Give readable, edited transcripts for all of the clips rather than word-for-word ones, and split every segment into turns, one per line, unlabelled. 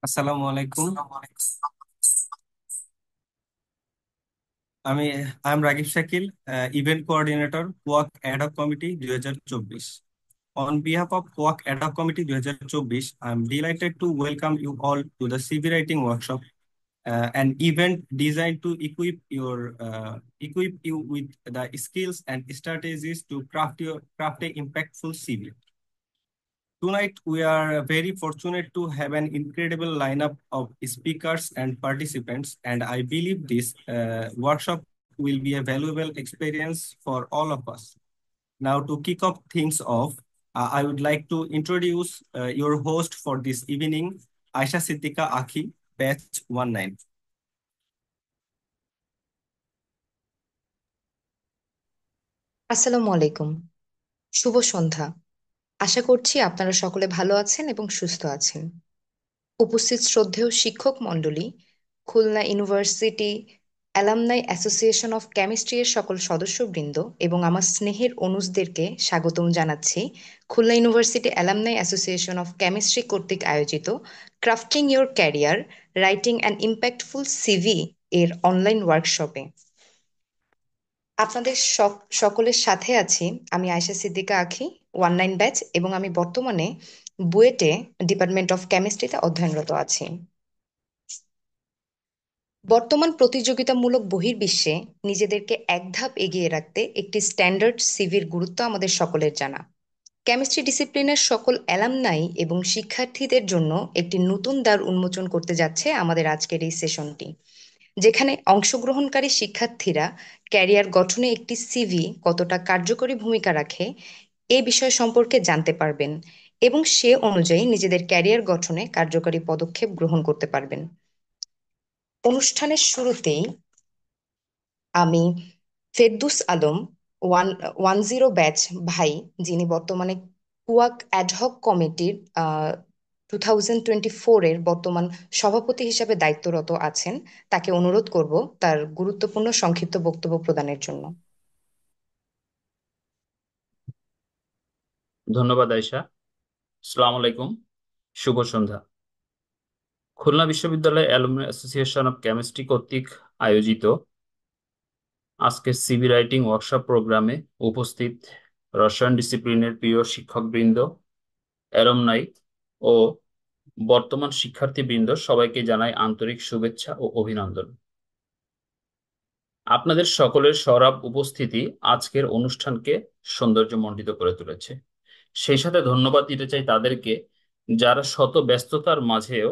আসসালামু আলাইকুম। আমি I am Ragib Shakil, event coordinator quack ad hoc committee 2024। On behalf of COAC Ad hoc Committee 2024, I am delighted to welcome you all to the CV Writing Workshop, an event designed to equip you with the skills and strategies to craft a impactful CV. Tonight, we are very fortunate to have an incredible lineup of speakers and participants, and I believe this workshop will be a valuable experience for all of us. Now, to kick off things off, I would like to introduce your host for this evening, Aisha Siddiqa Akhi, batch 19.
আসসালামু আলাইকুম। শুভ সন্ধ্যা। আশা করছি আপনারা সকলে ভালো আছেন এবং সুস্থ আছেন। উপস্থিত শ্রদ্ধেয় শিক্ষক মণ্ডলী, Khulna university alumni association of chemistry এর সকল সদস্যবৃন্দ এবং আমার স্নেহের অনুজদেরকে স্বাগতম জানাচ্ছি Khulna university alumni association of chemistry কর্তৃক আয়োজিত crafting your career writing an impactful CV এর অনলাইন ওয়ার্কশপে। আপনাদের সকলের সাথে আছি আমি আয়েশা সিদ্দিকা আখি, 19 ব্যাচ, এবং আমি বর্তমানে বুয়েটে ডিপার্টমেন্ট অফ কেমিস্ট্রিতে অধ্যয়নরত আছি। বর্তমান প্রতিযোগিতামূলক বহির্বিশ্বে নিজেদেরকে এক ধাপ এগিয়ে রাখতে একটি স্ট্যান্ডার্ড সিভির গুরুত্ব আমাদের সকলের জানা। কেমিস্ট্রি ডিসিপ্লিনের সকল অ্যালামনাই এবং শিক্ষার্থীদের জন্য একটি নতুন দ্বার উন্মোচন করতে যাচ্ছে আমাদের আজকের এই সেশনটি, যেখানে অংশগ্রহণকারী শিক্ষার্থীরা ক্যারিয়ার গঠনে একটি সিভি কতটা কার্যকরী ভূমিকা রাখে এ বিষয় সম্পর্কে জানতে পারবেন এবং সে অনুযায়ী নিজেদের ক্যারিয়ার গঠনে কার্যকরী পদক্ষেপ গ্রহণ করতে পারবেন। অনুষ্ঠানের শুরুতেই আমি ফেরদুস আলম, 110 ব্যাচ ভাই, যিনি বর্তমানে কুয়াক অ্যাডহক কমিটির 2024 এর বর্তমান সভাপতি হিসাবে দায়িত্বরত আছেন, তাকে অনুরোধ করব তার গুরুত্বপূর্ণ সংক্ষিপ্ত বক্তব্য প্রদানের জন্য।
ধন্যবাদ আয়শা। আসসালামু আলাইকুম, শুভ সন্ধ্যা। খুলনা বিশ্ববিদ্যালয় অ্যালুমনাই অ্যাসোসিয়েশন অফ কেমিস্ট্রি কর্তৃক আয়োজিত আজকের সিভি রাইটিং ওয়ার্কশপ প্রোগ্রামে উপস্থিত রসায়ন ডিসিপ্লিনের প্রিয় শিক্ষকবৃন্দ, অ্যালুমনাই ও বর্তমান শিক্ষার্থীবৃন্দ, সবাইকে জানাই আন্তরিক শুভেচ্ছা ও অভিনন্দন। আপনাদের সকলের সরব উপস্থিতি আজকের অনুষ্ঠানকে সৌন্দর্যমণ্ডিত করে তুলেছে। সেই সাথে ধন্যবাদ দিতে চাই তাদেরকে যারা শত ব্যস্ততার মাঝেও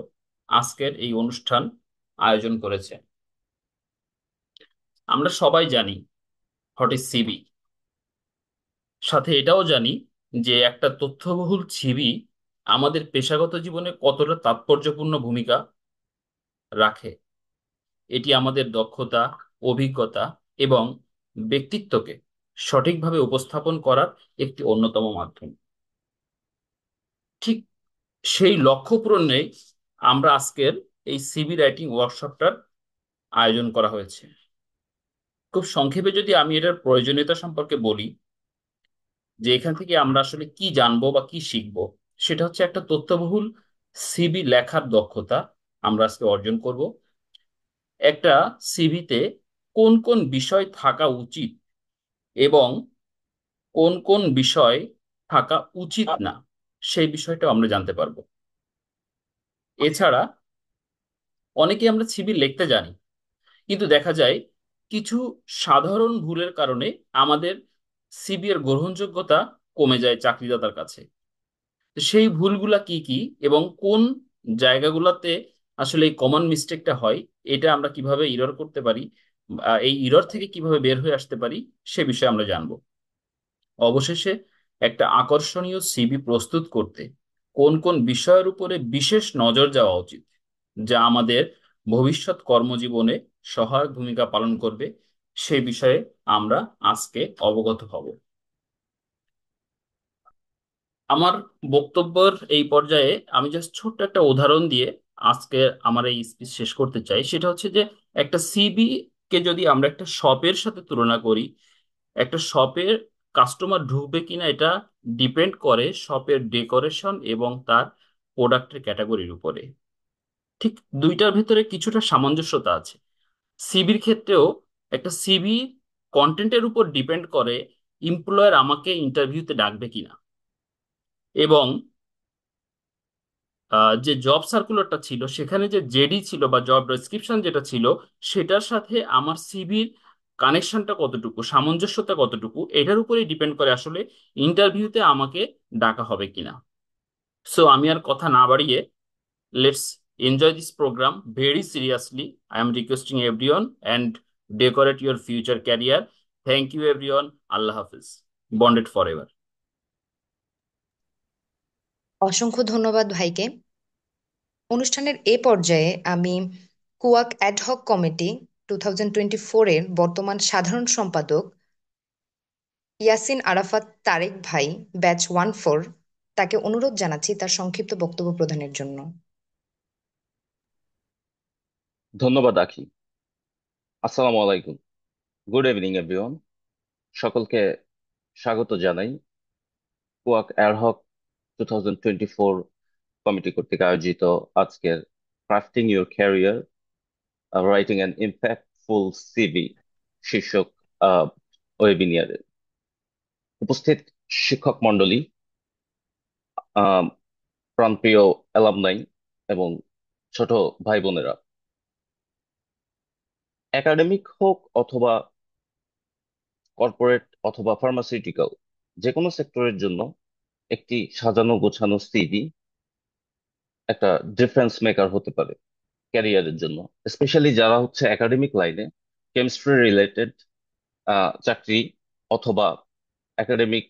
আজকের এই অনুষ্ঠান আয়োজন করেছে। আমরা সবাই জানি হোয়াট ইজ সিভি, সাথে এটাও জানি যে একটা তথ্যবহুল সিভি আমাদের পেশাগত জীবনে কতটা তাৎপর্যপূর্ণ ভূমিকা রাখে। এটি আমাদের দক্ষতা, অভিজ্ঞতা এবং ব্যক্তিত্বকে সঠিকভাবে উপস্থাপন করার একটি অন্যতম মাধ্যম। ঠিক সেই লক্ষ্য পূরণে আমরা আজকের এই সিভি রাইটিং ওয়ার্কশপটার আয়োজন করা হয়েছে। খুব সংক্ষেপে যদি আমি এটার প্রয়োজনীয়তা সম্পর্কে বলি, যে এখান থেকে আমরা আসলে কি জানবো বা কি শিখবো, সেটা হচ্ছে একটা তথ্যবহুল সিভি লেখার দক্ষতা আমরা আজকে অর্জন করব। একটা সিভিতে কোন কোন বিষয় থাকা উচিত এবং কোন কোন বিষয় থাকা উচিত না, সেই বিষয়টা আমরা জানতে পারবো। এছাড়া অনেকে আমরা সিভি লিখতে জানি, কিন্তু দেখা যায় কিছু সাধারণ ভুলের কারণে আমাদের সিভি এর গ্রহণযোগ্যতা কমে যায় চাকরিদাতার কাছে। তো সেই ভুলগুলা কি কি এবং কোন জায়গাগুলোতে আসলে এই কমন মিস্টেকটা হয়, এটা আমরা কিভাবে ইরর করতে পারি, এই ইরর থেকে কিভাবে বের হয়ে আসতে পারি, সে বিষয়ে আমরা জানবো। অবশেষে একটা আকর্ষণীয় সিভি প্রস্তুত করতে কোন কোন বিষয়ের উপরে বিশেষ নজর দেওয়া উচিত, যা আমাদের ভবিষ্যৎ কর্মজীবনে সহায়ক ভূমিকা পালন করবে, সেই বিষয়ে আমরা আজকে অবগত হব। আমার বক্তব্যের এই পর্যায়ে আমি জাস্ট ছোট্ট একটা উদাহরণ দিয়ে আজকে আমার এই স্পিচ শেষ করতে চাই। সেটা হচ্ছে যে একটা সিভি কে যদি আমরা একটা শপের সাথে তুলনা করি, একটা শপের কাস্টমার ঢুকবে কিনা এটা ডিপেন্ড করে শপের ডেকোরেশন এবং তার প্রোডাক্টের ক্যাটাগরির উপরে। ঠিক দুইটার ভিতরে কিছুটা সামঞ্জস্যতা আছে। সিভির ক্ষেত্রেও একটা সিভি কন্টেন্টের উপর ডিপেন্ড করে এমপ্লয়ার আমাকে ইন্টারভিউতে ডাকবে কিনা, এবং যে জব সার্কুলারটা ছিল সেখানে যে জেডি ছিল বা জব ডেসক্রিপশন যেটা ছিল, সেটার সাথে আমার সিভির কানেকশনটা কতটুকু, সামঞ্জস্যতা কতটুকু, এটার উপরেই ডিপেন্ড করে আসলে ইন্টারভিউতে আমাকে ডাকা হবে কিনা। সো আমি আর কথা না বাড়িয়ে, let's enjoy this program very seriously. I am requesting everyone and decorate your future career. Thank you everyone. আল্লাহ হাফিজ। Bonded forever.
অসংখ্য ধন্যবাদ ভাইকে। অনুষ্ঠানের এ পর্যায়ে আমি কুয়াক অ্যাডহক কমিটি 2024 এর বর্তমান সাধারণ সম্পাদক ইয়াসিন আরাফাত তারেক ভাই, ব্যাচ 14, তাকে অনুরোধ জানাচ্ছি তার সংক্ষিপ্ত বক্তব্য প্রদানের জন্য।
ধন্যবাদ আখি। আসসালামু আলাইকুম। Good evening everyone. সকলকে স্বাগত জানাই কুয়াক অ্যাডহক 2024 কমিটি কর্তৃক আয়োজিত আজকের crafting your career writing an impactful CV শীর্ষক ওয়েবিনিয়ারে। উপস্থিত শিক্ষক মণ্ডলী, প্রাণপ্রিয় অ্যালামনাই এবং ছোট ভাই বোনেরা, একাডেমিক হোক অথবা কর্পোরেট অথবা ফার্মাসিউটিক্যাল, যে কোনো সেক্টরের জন্য একটি সাজানো গোছানো সিভি একটা ডিফারেন্স মেকার হতে পারে ক্যারিয়ারের জন্য। স্পেশালি যারা হচ্ছে একাডেমিক লাইনে, কেমিস্ট্রি রিলেটেড চাকরি অথবা একাডেমিক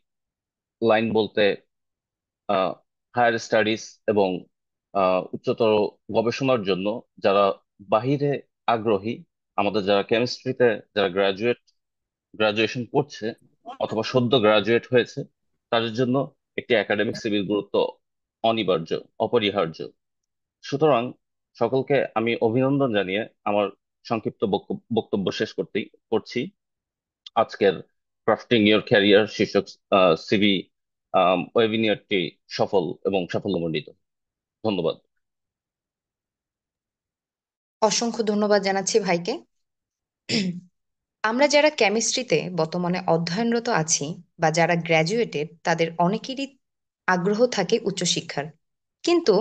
লাইন বলতে হায়ার স্টাডিজ এবং উচ্চতর গবেষণার জন্য যারা বাহিরে আগ্রহী, আমাদের যারা কেমিস্ট্রিতে যারা গ্রাজুয়েশন করছে অথবা সদ্য গ্রাজুয়েট হয়েছে, তাদের জন্য একটি একাডেমিক সিভির গুরুত্ব অনিবার্য, অপরিহার্য। সুতরাং সকলকে আমি অভিনন্দন জানিয়ে আমার সংক্ষিপ্ত বক্তব্য শেষ করছি। আজকের ক্রাফটিং ইউর ক্যারিয়ার শীর্ষক সিভি ওয়েবিনিয়ারটি সফল এবং সাফল্যমণ্ডিত। ধন্যবাদ।
অসংখ্য ধন্যবাদ জানাচ্ছি ভাইকে। আমরা যারা কেমিস্ট্রিতে বর্তমানে অধ্যয়নরত আছি বা যারা গ্র্যাজুয়েটেড, তাদের অনেকেরই আগ্রহ থাকে উচ্চশিক্ষার, কিন্তু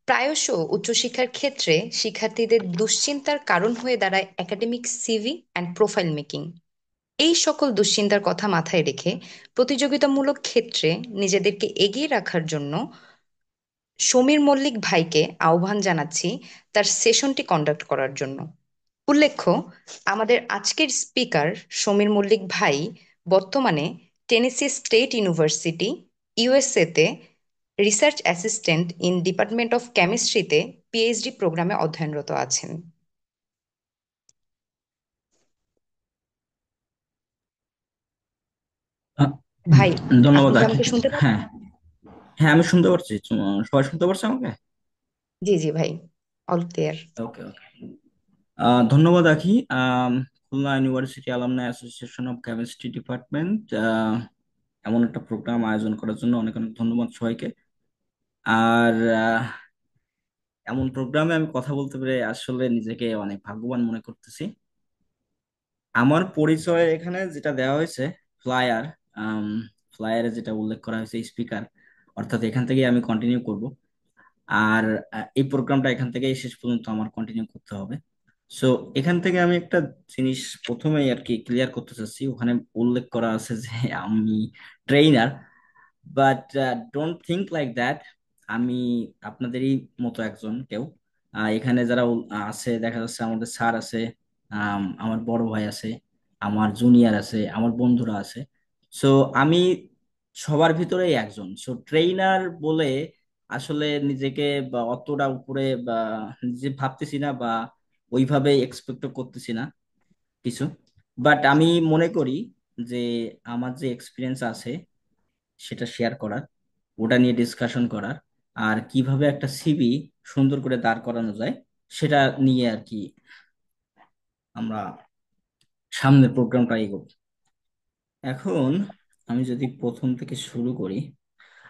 প্রায়শ উচ্চশিক্ষার ক্ষেত্রে শিক্ষার্থীদের দুশ্চিন্তার কারণ হয়ে দাঁড়ায় academic CV and profile making. এই সকল দুশ্চিন্তার কথা মাথায় রেখে প্রতিযোগিতামূলক ক্ষেত্রে নিজেদেরকে এগিয়ে রাখার জন্য সমীর মল্লিক ভাইকে আহ্বান জানাচ্ছি তার সেশনটি কন্ডাক্ট করার জন্য। উল্লেখ্য, আমাদের আজকের স্পিকার সমীর মল্লিক ভাই বর্তমানে টেনেসি স্টেট ইউনিভার্সিটি, ইউএসএতে research assistant in department of কেমিস্ট্রিতে পিএইচডি প্রোগ্রামে অধ্যয়নরত আছেন।
আহ,
ভাই, আপনি
ধন্যবাদ
কি
আখি।
আমাকে শুনতে পাচ্ছেন?
হ্যাঁ, হ্যাঁ, আমি শুনতে পারছি। সবাই শুনতে পারছে আমাকে?
জি জি ভাই। All clear.
Okay okay. ধন্যবাদ Akhi. Khulna university alumni association of chemistry department এমন একটা প্রোগ্রাম আয়োজন করার জন্য অনেক অনেক ধন্যবাদ সবাইকে। আর এমন প্রোগ্রামে আমি কথা বলতে পেরে আসলে নিজেকে অনেক ভাগ্যবান মনে করতেছি। আমার পরিচয় এখানে যেটা দেওয়া হয়েছে, ফ্লায়ার, ফ্লায়ারে যেটা উল্লেখ করা হয়েছে স্পিকার, অর্থাৎ এখান থেকে আমি কন্টিনিউ করব। আর এই প্রোগ্রামটা এখান থেকেই শেষ পর্যন্ত আমার কন্টিনিউ করতে হবে। সো এখান থেকে আমি একটা জিনিস প্রথমেই আর কি ক্লিয়ার করতে চাচ্ছি। ওখানে উল্লেখ করা আছে যে আমি trainer, but don't think like that. আমি আপনাদেরই মতো একজন কেউ। এখানে যারা আছে দেখা যাচ্ছে, আমাদের স্যার আছে, আমার বড় ভাই আছে, আমার জুনিয়র আছে, আমার বন্ধুরা আছে। সো আমি সবার ভিতরেই একজন। সো ট্রেইনার বলে আসলে নিজেকে বা অতটা উপরে বা নিজে ভাবতেছি না, বা ওইভাবে এক্সপেক্ট করতেছি না কিছু। বাট আমি মনে করি যে আমার যে এক্সপিরিয়েন্স আছে সেটা শেয়ার করার, ওটা নিয়ে ডিসকাশন করার, আর কিভাবে একটা সিভি সুন্দর করে দাঁড় করানো যায় সেটা নিয়ে আর কি আমরা সামনের প্রোগ্রামটা এগোবো। এখন আমি যদি প্রথম থেকে শুরু করি,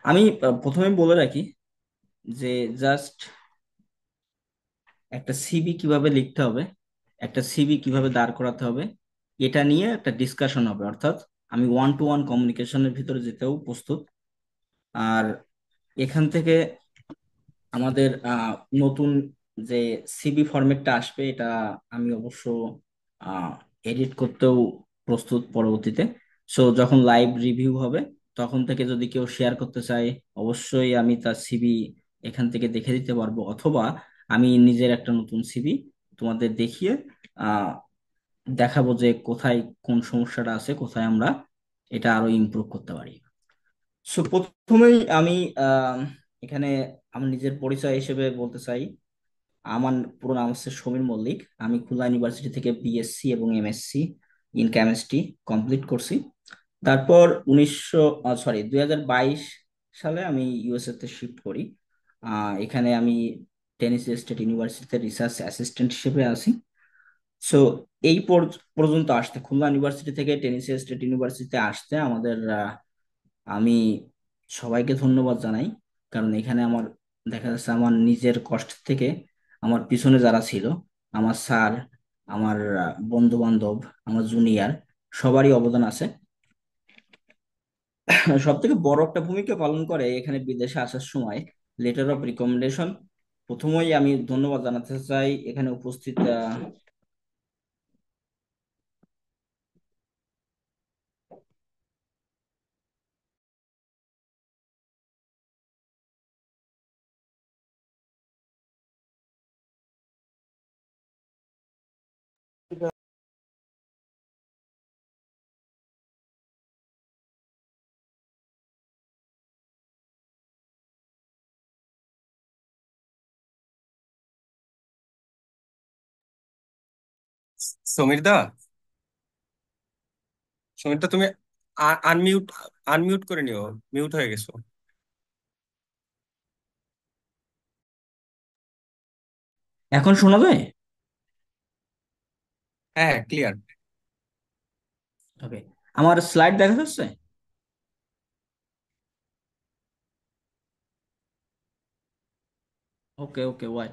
আমি প্রথমে বলে রাখি যে জাস্ট একটা সিভি কিভাবে লিখতে হবে, একটা সিভি কিভাবে দাঁড় করাতে হবে, এটা নিয়ে একটা ডিসকাশন হবে। অর্থাৎ আমি ওয়ান টু ওয়ান কমিউনিকেশনের ভিতরে যেতেও প্রস্তুত। আর এখান থেকে আমাদের নতুন যে সিভি ফরম্যাটটা আসবে, এটা আমি অবশ্য এডিট করতেও প্রস্তুত পরবর্তীতে। সো যখন লাইভ রিভিউ হবে তখন থেকে যদি কেউ শেয়ার করতে চায়, অবশ্যই আমি তার সিভি এখান থেকে দেখে দিতে পারবো, অথবা আমি নিজের একটা নতুন সিভি তোমাদের দেখিয়ে আহ দেখাবো যে কোথায় কোন সমস্যাটা আছে, কোথায় আমরা এটা আরো ইমপ্রুভ করতে পারি। সো প্রথমেই আমি আহ, এখানে আমার নিজের পরিচয় হিসেবে বলতে চাই। আমার পুরো নাম হচ্ছে সমীর মল্লিক। আমি খুলনা ইউনিভার্সিটি থেকে বিএসসি এবং এমএসসি ইন কেমিস্ট্রি কমপ্লিট করছি। তারপর 2022 সালে আমি ইউএসএ তে শিফট করি। এখানে আমি টেনেসি স্টেট ইউনিভার্সিটিতে রিসার্চ অ্যাসিস্ট্যান্ট হিসেবে আছি। সো এই পর্যন্ত আসতে, খুলনা ইউনিভার্সিটি থেকে টেনেসি স্টেট ইউনিভার্সিটিতে আসতে আমাদের আমি সবাইকে ধন্যবাদ জানাই। কারণ এখানে আমার দেখা যাচ্ছে আমার নিজের কষ্ট থেকে আমার পিছনে যারা ছিল, আমার স্যার, আমার বন্ধু বান্ধব, আমার জুনিয়র, সবারই অবদান আছে। সব থেকে বড় একটা ভূমিকা পালন করে এখানে বিদেশে আসার সময় লেটার অফ রিকমেন্ডেশন। প্রথমেই আমি ধন্যবাদ জানাতে চাই এখানে উপস্থিত
সমীর দা, সমীর দা তুমি আনমিউট আনমিউট করে নিও, মিউট হয়ে গেছো।
এখন শোনা যায়?
হ্যাঁ, ক্লিয়ার।
ওকে। আমার স্লাইড দেখা যাচ্ছে? ওকে ওকে, ওয়াই।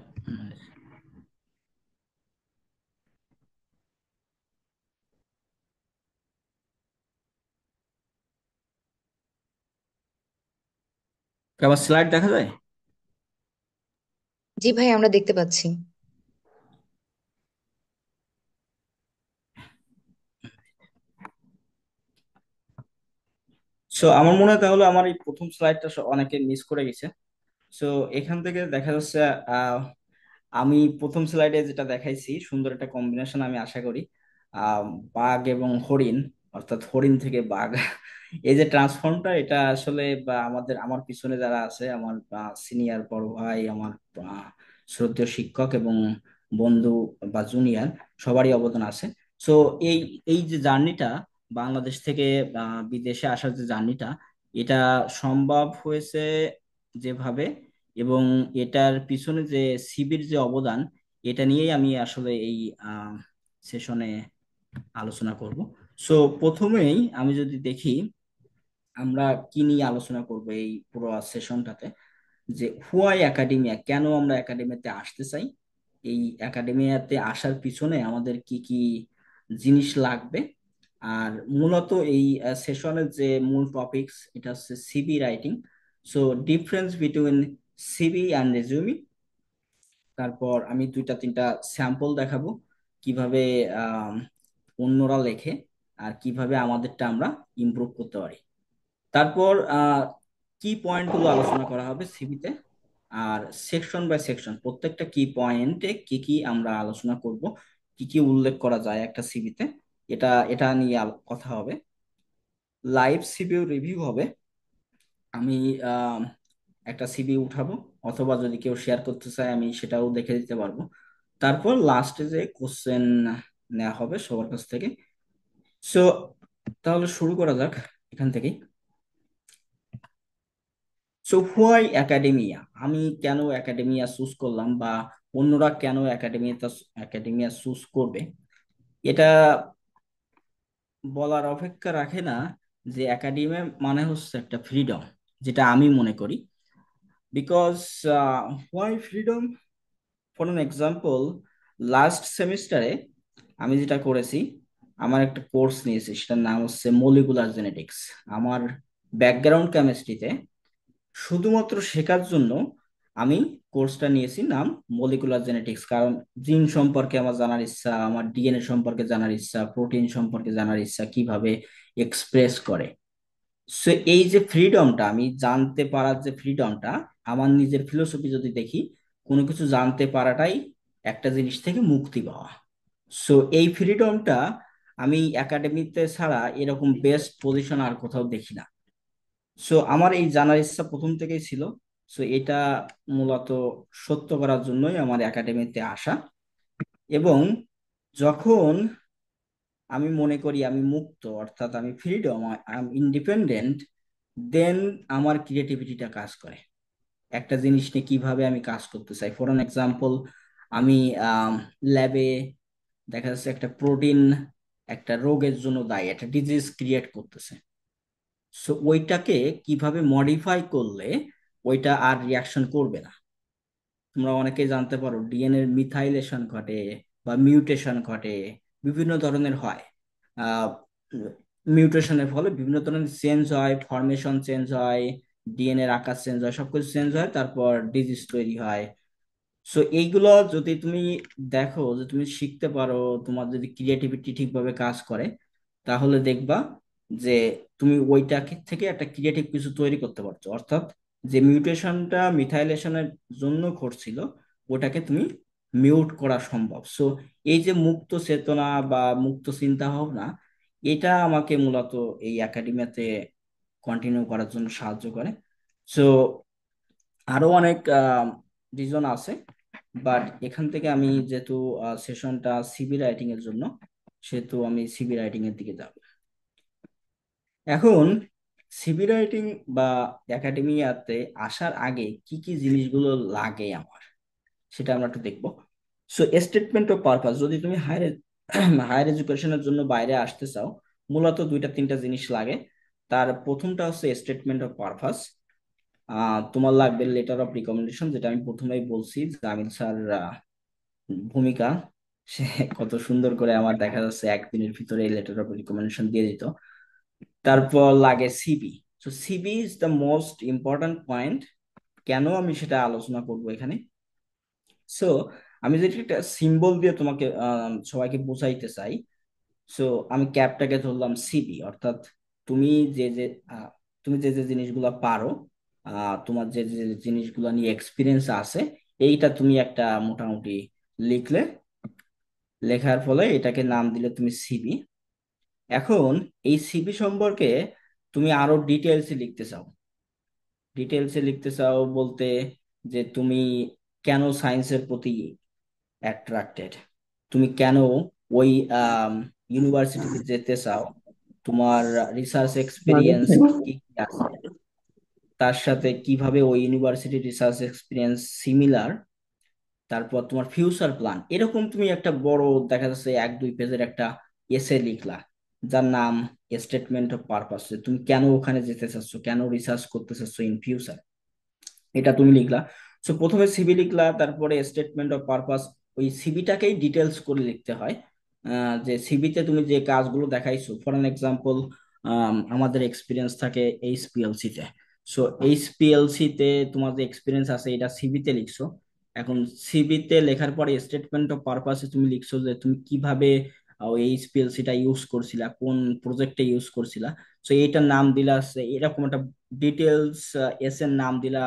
আমার স্লাইড দেখা যায়?
জি ভাই, আমরা দেখতে পাচ্ছি।
সো আমার মনে হয় তাহলে আমার এই প্রথম স্লাইডটা অনেকে মিস করে গেছে। সো এখান থেকে দেখা যাচ্ছে আহ, আমি প্রথম স্লাইডে যেটা দেখাইছি সুন্দর একটা কম্বিনেশন আমি আশা করি। আহ, বাঘ এবং হরিণ, অর্থাৎ হরিণ থেকে বাঘ, এই যে ট্রান্সফর্মটা, এটা আসলে বা আমার পিছনে যারা আছে, আমার সিনিয়র বড় ভাই, আমার আহ, শ্রদ্ধেয় শিক্ষক এবং বন্ধু বা জুনিয়র, সবারই অবদান আছে। সো এই এই যে জার্নিটা, বাংলাদেশ থেকে বিদেশে আসার যে জার্নিটা, এটা সম্ভব হয়েছে যেভাবে, এবং এটার পিছনে যে সিবির যে অবদান, এটা নিয়েই আমি আসলে এই সেশনে আলোচনা করব। সো প্রথমেই আমি যদি দেখি আমরা কি নিয়ে আলোচনা করব এই পুরো সেশনটাতে, যে হোয়াই একাডেমিয়া, কেন আমরা একাডেমিয়াতে আসতে চাই, এই একাডেমিয়াতে আসার পিছনে আমাদের কি কি জিনিস লাগবে। আর মূলত এই সেশনের যে মূল টপিকস, এটা হচ্ছে CV writing. So difference between CV and resume. তারপর আমি দুইটা তিনটা স্যাম্পল দেখাবো কিভাবে আম, অন্যরা লেখে আর কিভাবে আমাদেরটা আমরা ইমপ্রুভ করতে পারি। তারপর কি পয়েন্টগুলো আলোচনা করা হবে সিভিতে, আর সেকশন বাই সেকশন প্রত্যেকটা কি পয়েন্টে কি কি আমরা আলোচনা করব, কি কি উল্লেখ করা যায় একটা সিভিতে, এটা এটা নিয়ে কথা হবে। লাইভ সিভি রিভিউ হবে। আমি আহ, একটা সিভি উঠাবো, অথবা যদি কেউ শেয়ার করতে চায় আমি সেটাও দেখে দিতে পারবো। তারপর লাস্টে যে কোশ্চেন নেওয়া হবে সবার কাছ থেকে। সো তাহলে শুরু করা যাক এখান থেকে। সো হোয়াই একাডেমিয়া, আমি কেন একাডেমিয়া চুজ করলাম, বা অন্যরা কেন একাডেমিয়া চুজ করবে, এটা বলার অপেক্ষা রাখে না। যে একাডেমিয়া মানে হচ্ছে একটা ফ্রিডম, যেটা আমি মনে করি। Because why freedom, for an example, last সেমিস্টারে আমি যেটা করেছি, আমার একটা কোর্স নিয়েছি, সেটার নাম হচ্ছে মলিকুলার জেনেটিক্স। আমার ব্যাকগ্রাউন্ড কেমিস্ট্রিতে, শুধুমাত্র শেখার জন্য আমি কোর্সটা নিয়েছি নাম মলিকুলার জেনেটিক্স। কারণ জিন সম্পর্কে আমার জানার ইচ্ছা, আমার ডিএনএ সম্পর্কে জানার ইচ্ছা, প্রোটিন সম্পর্কে জানার ইচ্ছা, কিভাবে এক্সপ্রেস করে। সো এই যে ফ্রিডমটা, আমি জানতে পারার যে ফ্রিডমটা, আমার নিজের ফিলোসফি যদি দেখি, কোনো কিছু জানতে পারাটাই একটা জিনিস থেকে মুক্তি পাওয়া। সো এই ফ্রিডমটা আমি একাডেমিতে ছাড়া এরকম বেস্ট পজিশন আর কোথাও দেখি না। সো আমার এই জানার ইচ্ছা প্রথম থেকেই ছিল। সো এটা মূলত সত্য করার জন্যই আমার একাডেমিতে আসা। এবং যখন আমি মনে করি আমি মুক্ত, অর্থাৎ আমি ফ্রিডম, আই এম ইন্ডিপেন্ডেন্ট, দেন আমার ক্রিয়েটিভিটিটা কাজ করে। একটা জিনিস নিয়ে কিভাবে আমি কাজ করতে চাই। ফর অ্যান এক্সাম্পল, আমি ল্যাবে দেখা যাচ্ছে একটা প্রোটিন একটা রোগের জন্য দায়ী, একটা ডিজিজ ক্রিয়েট করতেছে। সো ওইটাকে কিভাবে মডিফাই করলে ওইটা আর রিয়াকশন করবে না। তোমরা অনেকেই জানতে পারো ডিএনএ মিথাইলেশন ঘটে বা মিউটেশন ঘটে, বিভিন্ন ধরনের হয়। আহ মিউটেশনের ফলে বিভিন্ন ধরনের চেঞ্জ হয়, ফরমেশন চেঞ্জ হয়, ডিএনএর আকার চেঞ্জ হয়, সবকিছু চেঞ্জ হয়, তারপর ডিজিজ তৈরি হয়। সো এইগুলো যদি তুমি দেখো, যে তুমি শিখতে পারো, তোমার যদি ক্রিয়েটিভিটি ঠিকভাবে কাজ করে, তাহলে দেখবা যে তুমি ওইটা থেকে একটা ক্রিয়েটিভ কিছু তৈরি করতে পারছো। অর্থাৎ যে মিউটেশনটা মিথাইলেশনের জন্য ঘটছিল, ওটাকে তুমি মিউট করা সম্ভব। সো এই যে মুক্ত চেতনা বা মুক্ত চিন্তা ভাবনা, এটা আমাকে মূলত এই একাডেমিয়াতে কন্টিনিউ করার জন্য সাহায্য করে। সো আরো অনেক রিজন আছে, বাট এখান থেকে আমি যেহেতু সেশনটা সিভি রাইটিং এর জন্য, সেহেতু আমি সিভি রাইটিং এর দিকে যাব। এখন সিভি রাইটিং বা একাডেমিয়াতে আসার আগে কি কি জিনিসগুলো লাগে আমার, সেটা আমরা একটু দেখবো। সো স্টেটমেন্ট অফ পারপাস, যদি তুমি হায়ার হায়ার এডুকেশনের জন্য বাইরে আসতে চাও, মূলত দুইটা তিনটা জিনিস লাগে। তার প্রথমটা হচ্ছে স্টেটমেন্ট অফ পারপাস। তোমার লাগবে লেটার অফ রিকমেন্ডেশন, যেটা আমি প্রথমেই বলছি, জামিল স্যার ভূমিকা, সে কত সুন্দর করে আমার দেখা যাচ্ছে একদিনের ভিতরে এই লেটার অফ রিকমেন্ডেশন দিয়ে দিত। তারপর লাগে সিবি। তো CV is the most important point. কেন আমি সেটা আলোচনা করব এখানে। সো আমি যদি একটা সিম্বল দিয়ে তোমাকে সবাইকে বোঝাইতে চাই। সো আমি ক্যাপটাকে ধরলাম সিবি, অর্থাৎ তুমি যে যে আহ, তুমি যে যে জিনিসগুলো পারো, তোমার যে যে জিনিসগুলো নিয়ে এক্সপিরিয়েন্স আছে, এইটা তুমি একটা মোটামুটি লিখলে, লেখার ফলে এটাকে নাম দিলে তুমি সিবি। এখন এই সিবি সম্পর্কে তুমি আরো ডিটেলসে লিখতে চাও। ডিটেলসে লিখতে চাও বলতে, যে তুমি কেন সায়েন্সের প্রতি অ্যাট্রাক্টেড, তুমি কেন ওই ইউনিভার্সিটিতে যেতে চাও, তোমার রিসার্চ এক্সপিরিয়েন্স কি কি আছে। তার সাথে কিভাবে ওই ইউনিভার্সিটি রিসার্চ এক্সপিরিয়েন্স সিমিলার, তারপর তোমার ফিউচার প্ল্যান, এরকম তুমি একটা বড় দেখা যাচ্ছে 1-2 পেজের একটা এসে লিখলা, যার নাম স্টেটমেন্ট অফ পারপাস। তুমি কেন ওখানে যেতে চাচ্ছ, কেন রিসার্চ করতে চাচ্ছ ইন ফিউচার, এটা তুমি লিখলা। সো প্রথমে সিভি লিখলা, তারপরে স্টেটমেন্ট অফ পারপাস। ওই সিভিটাকেই ডিটেলস করে লিখতে হয়। যে সিভিতে তুমি যে কাজগুলো দেখাইছো, ফর অ্যান এক্সাম্পল আমাদের এক্সপিরিয়েন্স থাকে এইচপিএলসি তে। সো এইচপিএলসি তে তোমার যে এক্সপিরিয়েন্স আছে এটা সিভিতে লিখছো। এখন সিভিতে লেখার পরে স্টেটমেন্ট অফ পারপাসে তুমি লিখছো যে তুমি কিভাবে ওই এইচপিএলসিটা ইউজ করছিলা, কোন প্রজেক্টে ইউজ করছিলা। সো এইটার নাম দিলা, এরকম একটা ডিটেলস এস এর নাম দিলা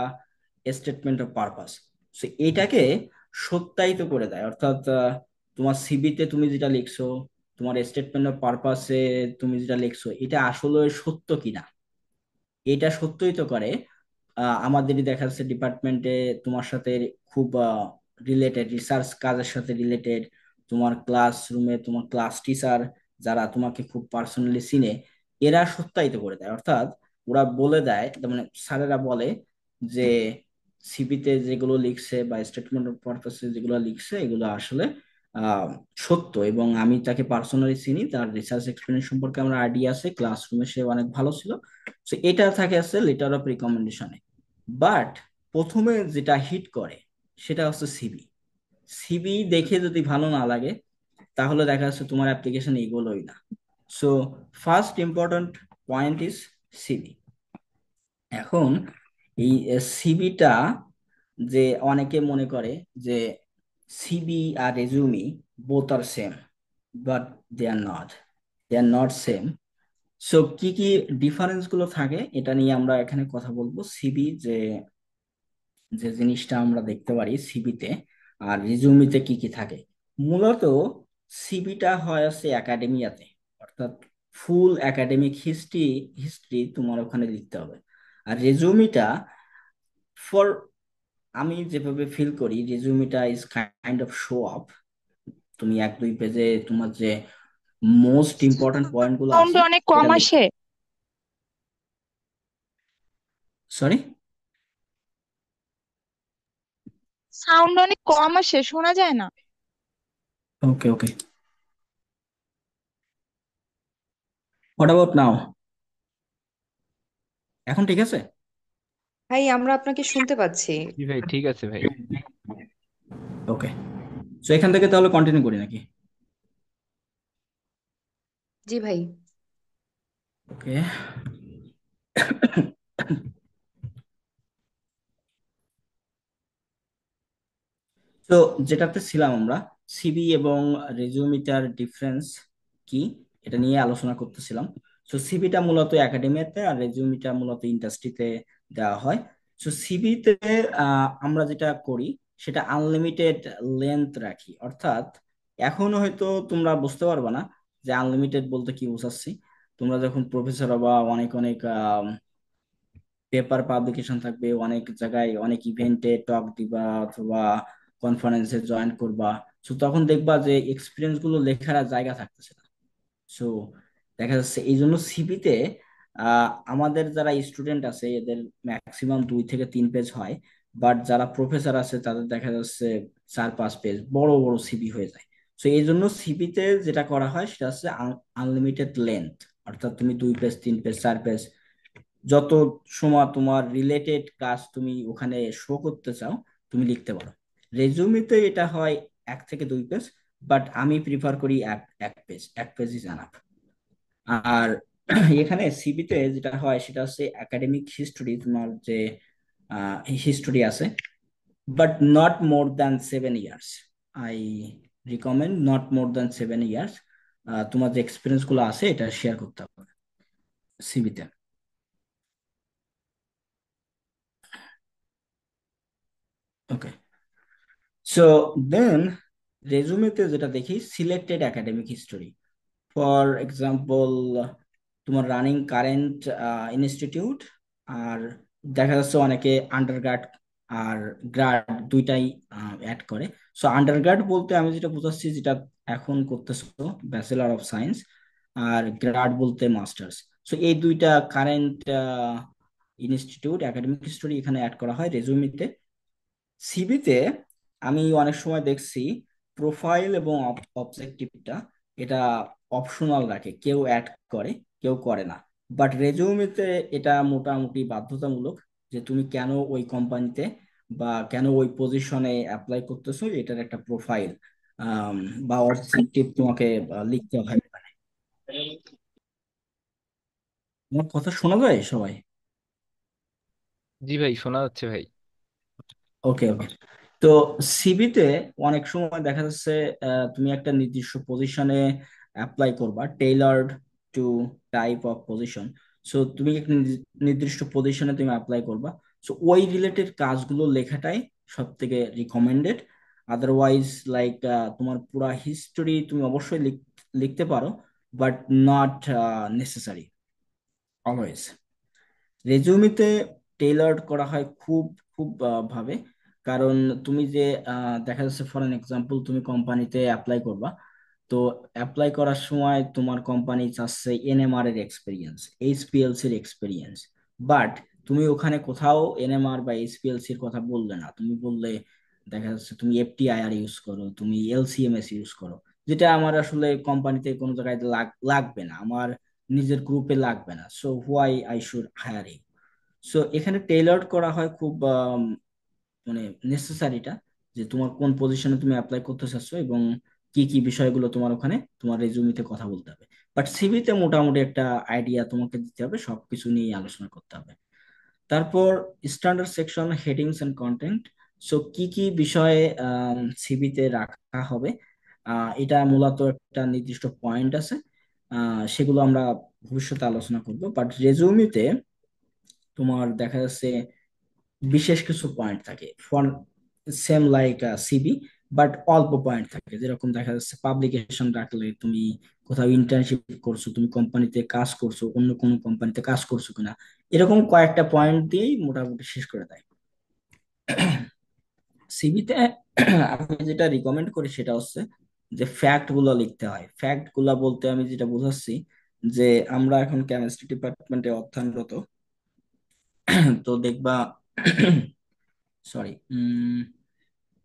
স্টেটমেন্ট অফ পারপাস। সো এটাকে সত্যায়িত করে দেয়, অর্থাৎ তোমার সিভিতে তুমি যেটা লিখছো, তোমার স্টেটমেন্ট অফ পারপাসে তুমি যেটা লিখছো, এটা আসলে সত্য কিনা এটা সত্যই তো করে। আমাদেরই দেখা যাচ্ছে ডিপার্টমেন্টে তোমার সাথে খুব রিলেটেড, রিসার্চ কাজের সাথে রিলেটেড, তোমার ক্লাসরুমে তোমার ক্লাস টিচার যারা তোমাকে খুব পার্সোনালি চিনে, এরা সত্যায়িত করে দেয়। অর্থাৎ ওরা বলে দেয়, তার মানে স্যারেরা বলে যে সিভিতে যেগুলো লিখছে বা স্টেটমেন্ট অফ পারপাসে যেগুলো লিখছে এগুলো আসলে আহ সত্য, এবং আমি তাকে পার্সোনালি চিনি, তার রিসার্চ এক্সপিরিয়েন্স সম্পর্কে আমার আইডিয়া আছে, ক্লাসরুমে সে অনেক ভালো ছিল। তো এটা থাকে আছে লেটার অফ রিকমেন্ডেশনে। বাট প্রথমে যেটা হিট করে সেটা হচ্ছে সিভি। সিভি দেখে যদি ভালো না লাগে তাহলে দেখা যাচ্ছে তোমার অ্যাপ্লিকেশন এগোলোই না। So first important point is CV. এখন এই সিভিটা যে অনেকে মনে করে যে সিভি আর resume both are same, but they are not same. So কি কি ডিফারেন্স গুলো থাকে এটা নিয়ে আমরা এখানে কথা বলবো। সিবি যে যে জিনিসটা আমরা দেখতে পারি সিবিতে আর রিজুমিতে কি কি থাকে। মূলত সিবিটা হয় আছে একাডেমিয়াতে, অর্থাৎ ফুল একাডেমিক হিস্ট্রি হিস্ট্রি তোমার ওখানে লিখতে হবে। আর রেজুমিটা ফর, আমি যেভাবে ফিল করি, রেজুমিটা is kind of show off. তুমি 1-2 পেজে তোমার যে মোস্ট ইম্পর্টেন্ট পয়েন্ট গুলো
সাউন্ড
আছে
অনেক কম
এটা লিখ।
আসে।
সরি।
সাউন্ড অনেক কম আসে, শোনা যায় না।
ওকে ওকে, হোয়াট অ্যাবাউট নাও? এখন ঠিক আছে?
ভাই আমরা আপনাকে শুনতে পাচ্ছি।
জি ভাই, ঠিক আছে ভাই।
ওকে, সো এখান থেকে তাহলে কন্টিনিউ করি নাকি?
জি ভাই।
ওকে। তো যেটাতে ছিলাম আমরা, সিভি এবং রেজিউমিটার ডিফারেন্স কি এটা নিয়ে আলোচনা করতেছিলাম। তো সিভিটা মূলত একাডেমিতে আর রেজিউমিটা মূলত ইন্ডাস্ট্রিতে দেওয়া হয়। তো সিভিতে আমরা যেটা করি সেটা আনলিমিটেড লেন্থ রাখি, অর্থাৎ এখনো হয়তো তোমরা বুঝতে পারবে না যে আনলিমিটেড বলতে কি বোঝাচ্ছি। তোমরা যখন প্রফেসর হবা, অনেক অনেক পেপার পাবলিকেশন থাকবে, অনেক জায়গায় অনেক ইভেন্টে টক দিবা অথবা কনফারেন্সে জয়েন করবা। সো তখন দেখবা যে এক্সপিরিয়েন্স গুলো লেখার আর জায়গা থাকতেছে না। সো দেখা যাচ্ছে এই জন্য সিভিতে আমাদের যারা স্টুডেন্ট আছে এদের ম্যাক্সিমাম 2 থেকে 3 পেজ হয়, বাট যারা প্রফেসর আছে তাদের দেখা যাচ্ছে 4-5 পেজ বড় বড় সিভি হয়ে যায়। সো এই জন্য সিভিতে যেটা করা হয় সেটা হচ্ছে আনলিমিটেড লেন্থ, অর্থাৎ তুমি 2 পেজ, 3 পেজ, 4 পেজ যত সময় তোমার রিলেটেড কাজ তুমি ওখানে শো করতে চাও তুমি লিখতে পারো। রেজুমিতে এটা হয় 1 থেকে 2 পেজ, বাট আমি প্রিফার করি এক এক পেজ, 1 পেজ ইজ এনাফ। আর এখানে সিবিতে যেটা হয় সেটা হচ্ছে একাডেমিক হিস্টোরি, তোমার যে হিস্টোরি আছে, but not more than 7 years. I recommend not more than 7 years. তোমার যে এক্সপিরিয়েন্স গুলো আছে এটা শেয়ার করতে হবে সিবিতে। ওকে, সো দেন রেজুমেতে যেটা দেখি selected academic history, for example তোমার রানিং কারেন্ট ইনস্টিটিউট। আর দেখা যাচ্ছে অনেকে আন্ডারগ্রাড আর গ্রাড দুইটাই অ্যাড করে। সো আন্ডারগ্রাড বলতে আমি যেটা বুঝাচ্ছি যেটা এখন করতেছো, ব্যাচেলর অফ সায়েন্স, আর গ্রাড বলতে মাস্টার্স। সো এই দুইটা কারেন্ট ইনস্টিটিউট, একাডেমিক হিস্টোরি এখানে অ্যাড করা হয় রেজুমিতে। সিভিতে আমি অনেক সময় দেখছি প্রোফাইল এবং অবজেক্টিভটা এটা অপশনাল রাখে, কেউ অ্যাড করে কেউ করে না। বাট রেজুমেতে এটা মোটামুটি বাধ্যতামূলক যে তুমি কেন ওই কোম্পানিতে বা কেন ওই পজিশনে অ্যাপ্লাই করতেছো এটার একটা প্রোফাইল বা অবজেক্টিভ তোমাকে লিখতে হয়। আমার কথা শোনা যায় সবাই?
জি ভাই, শোনা যাচ্ছে ভাই।
ওকে ওকে। তো সিভিতে অনেক সময় দেখা যাচ্ছে তুমি একটা নির্দিষ্ট পজিশনে অ্যাপ্লাই করবা, tailored to type of position. So তুমি একটা নির্দিষ্ট পজিশনে তুমি অ্যাপ্লাই করবা। সো ওই রিলেটেড কাজগুলো লেখাটাই সব থেকে রিকমেন্ডেড। আদারওয়াইজ লাইক তোমার পুরা হিস্টোরি তুমি অবশ্যই লিখতে পারো, বাট নট নেসেসারি অলওয়েজ। রেজুমিতে টেইলার্ড করা হয় খুব খুব ভাবে। কারণ তুমি যে দেখা যাচ্ছে ফর এন এক্সাম্পল তুমি কোম্পানিতে অ্যাপ্লাই করবা, তো অ্যাপ্লাই করার সময় তোমার কোম্পানি চাচ্ছে এনএমআর এর এক্সপিরিয়েন্স, এইচপিএলসি এর এক্সপিরিয়েন্স। বাট তুমি ওখানে কোথাও এনএমআর বা এইচপিএলসি এর কথা বললে না, তুমি বললে দেখা যাচ্ছে তুমি এফটিআইআর ইউজ করো, তুমি এলসিএমএস ইউজ করো, যেটা আমার আসলে কোম্পানিতে কোনো জায়গায় লাগবে না, আমার নিজের গ্রুপে লাগবে না। So why I should hire. So এখানে টেইলার্ড করা হয় খুব মানে নেসেসারিটা, যে তোমার কোন পজিশনে তুমি অ্যাপ্লাই করতে চাচ্ছ এবং কি কি বিষয়গুলো তোমার ওখানে তোমার রেজুমিতে কথা বলতে হবে। বাট সিভিতে মোটামুটি একটা আইডিয়া তোমাকে দিতে হবে, সবকিছু নিয়ে আলোচনা করতে হবে। তারপর standard section, headings and content. So কি কি বিষয়ে সিভিতে রাখা হবে, এটা মূলত একটা নির্দিষ্ট পয়েন্ট আছে, সেগুলো আমরা ভবিষ্যতে আলোচনা করব। বাট রেজুমিতে তোমার দেখা যাচ্ছে বিশেষ কিছু পয়েন্ট থাকে, for same like CV, but অল্প পয়েন্ট থাকে। যেরকম দেখা যাচ্ছে পাবলিকেশন রাখলে তুমি কোথাও ইন্টার্নশিপ করছো, তুমি কোম্পানিতে কাজ করছো, অন্য কোনো কোম্পানিতে কাজ করছো কিনা, এরকম কয়েকটা পয়েন্ট দিয়েই মোটামুটি শেষ করে দেয় সিভিতে। আমি যেটা রিকমেন্ড করি সেটা হচ্ছে যে ফ্যাক্ট গুলো লিখতে হয়। ফ্যাক্ট গুলা বলতে আমি যেটা বুঝাচ্ছি যে আমরা এখন কেমিস্ট্রি ডিপার্টমেন্টে অধ্যয়নরত, তো দেখবা সরি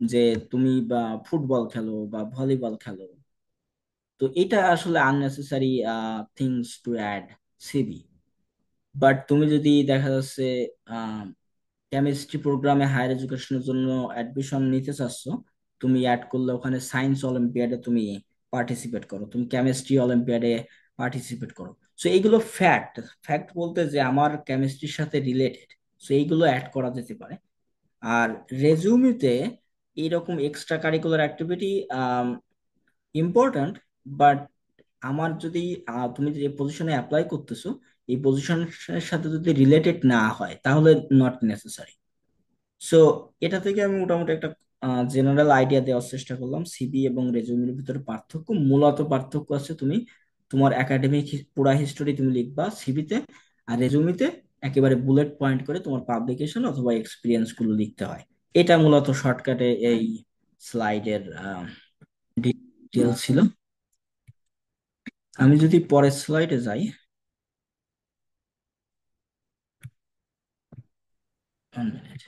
যে তুমি বা ফুটবল খেলো বা ভলিবল খেলো, তো এটা আসলে unnecessary things to add CV. But তুমি যদি দেখা যাচ্ছে কেমিস্ট্রি প্রোগ্রামে হায়ার এডুকেশনের জন্য অ্যাডমিশন নিতে চাচ্ছ, তুমি অ্যাড করলে ওখানে সায়েন্স অলিম্পিয়াডে তুমি পার্টিসিপেট করো, তুমি কেমিস্ট্রি অলিম্পিয়াডে পার্টিসিপেট করো। সো এইগুলো ফ্যাক্ট। ফ্যাক্ট বলতে যে আমার কেমিস্ট্রির সাথে রিলেটেড, সো এইগুলো অ্যাড করা যেতে পারে। আর রেজুমিতে এইরকম extra curricular activity important, but আমার যদি তুমি যে পজিশনে অ্যাপ্লাই করতেছো এই পজিশনের সাথে যদি রিলেটেড না হয় তাহলে নট নেসেসারি। সো এটা থেকে আমি মোটামুটি একটা জেনারেল আইডিয়া দেওয়ার চেষ্টা করলাম সিভি এবং রেজুমের ভিতরে পার্থক্য। মূলত পার্থক্য আছে তুমি তোমার একাডেমিক পুরা হিস্টোরি তুমি লিখবা সিভিতে, আর রেজুমিতে একেবারে বুলেট পয়েন্ট করে তোমার পাবলিকেশন অথবা এক্সপিরিয়েন্স গুলো লিখতে হয়। এটা মূলত শর্টকাটে এই স্লাইডের ডিটেল ছিল। আমি যদি পরের স্লাইডে যাই, one minute.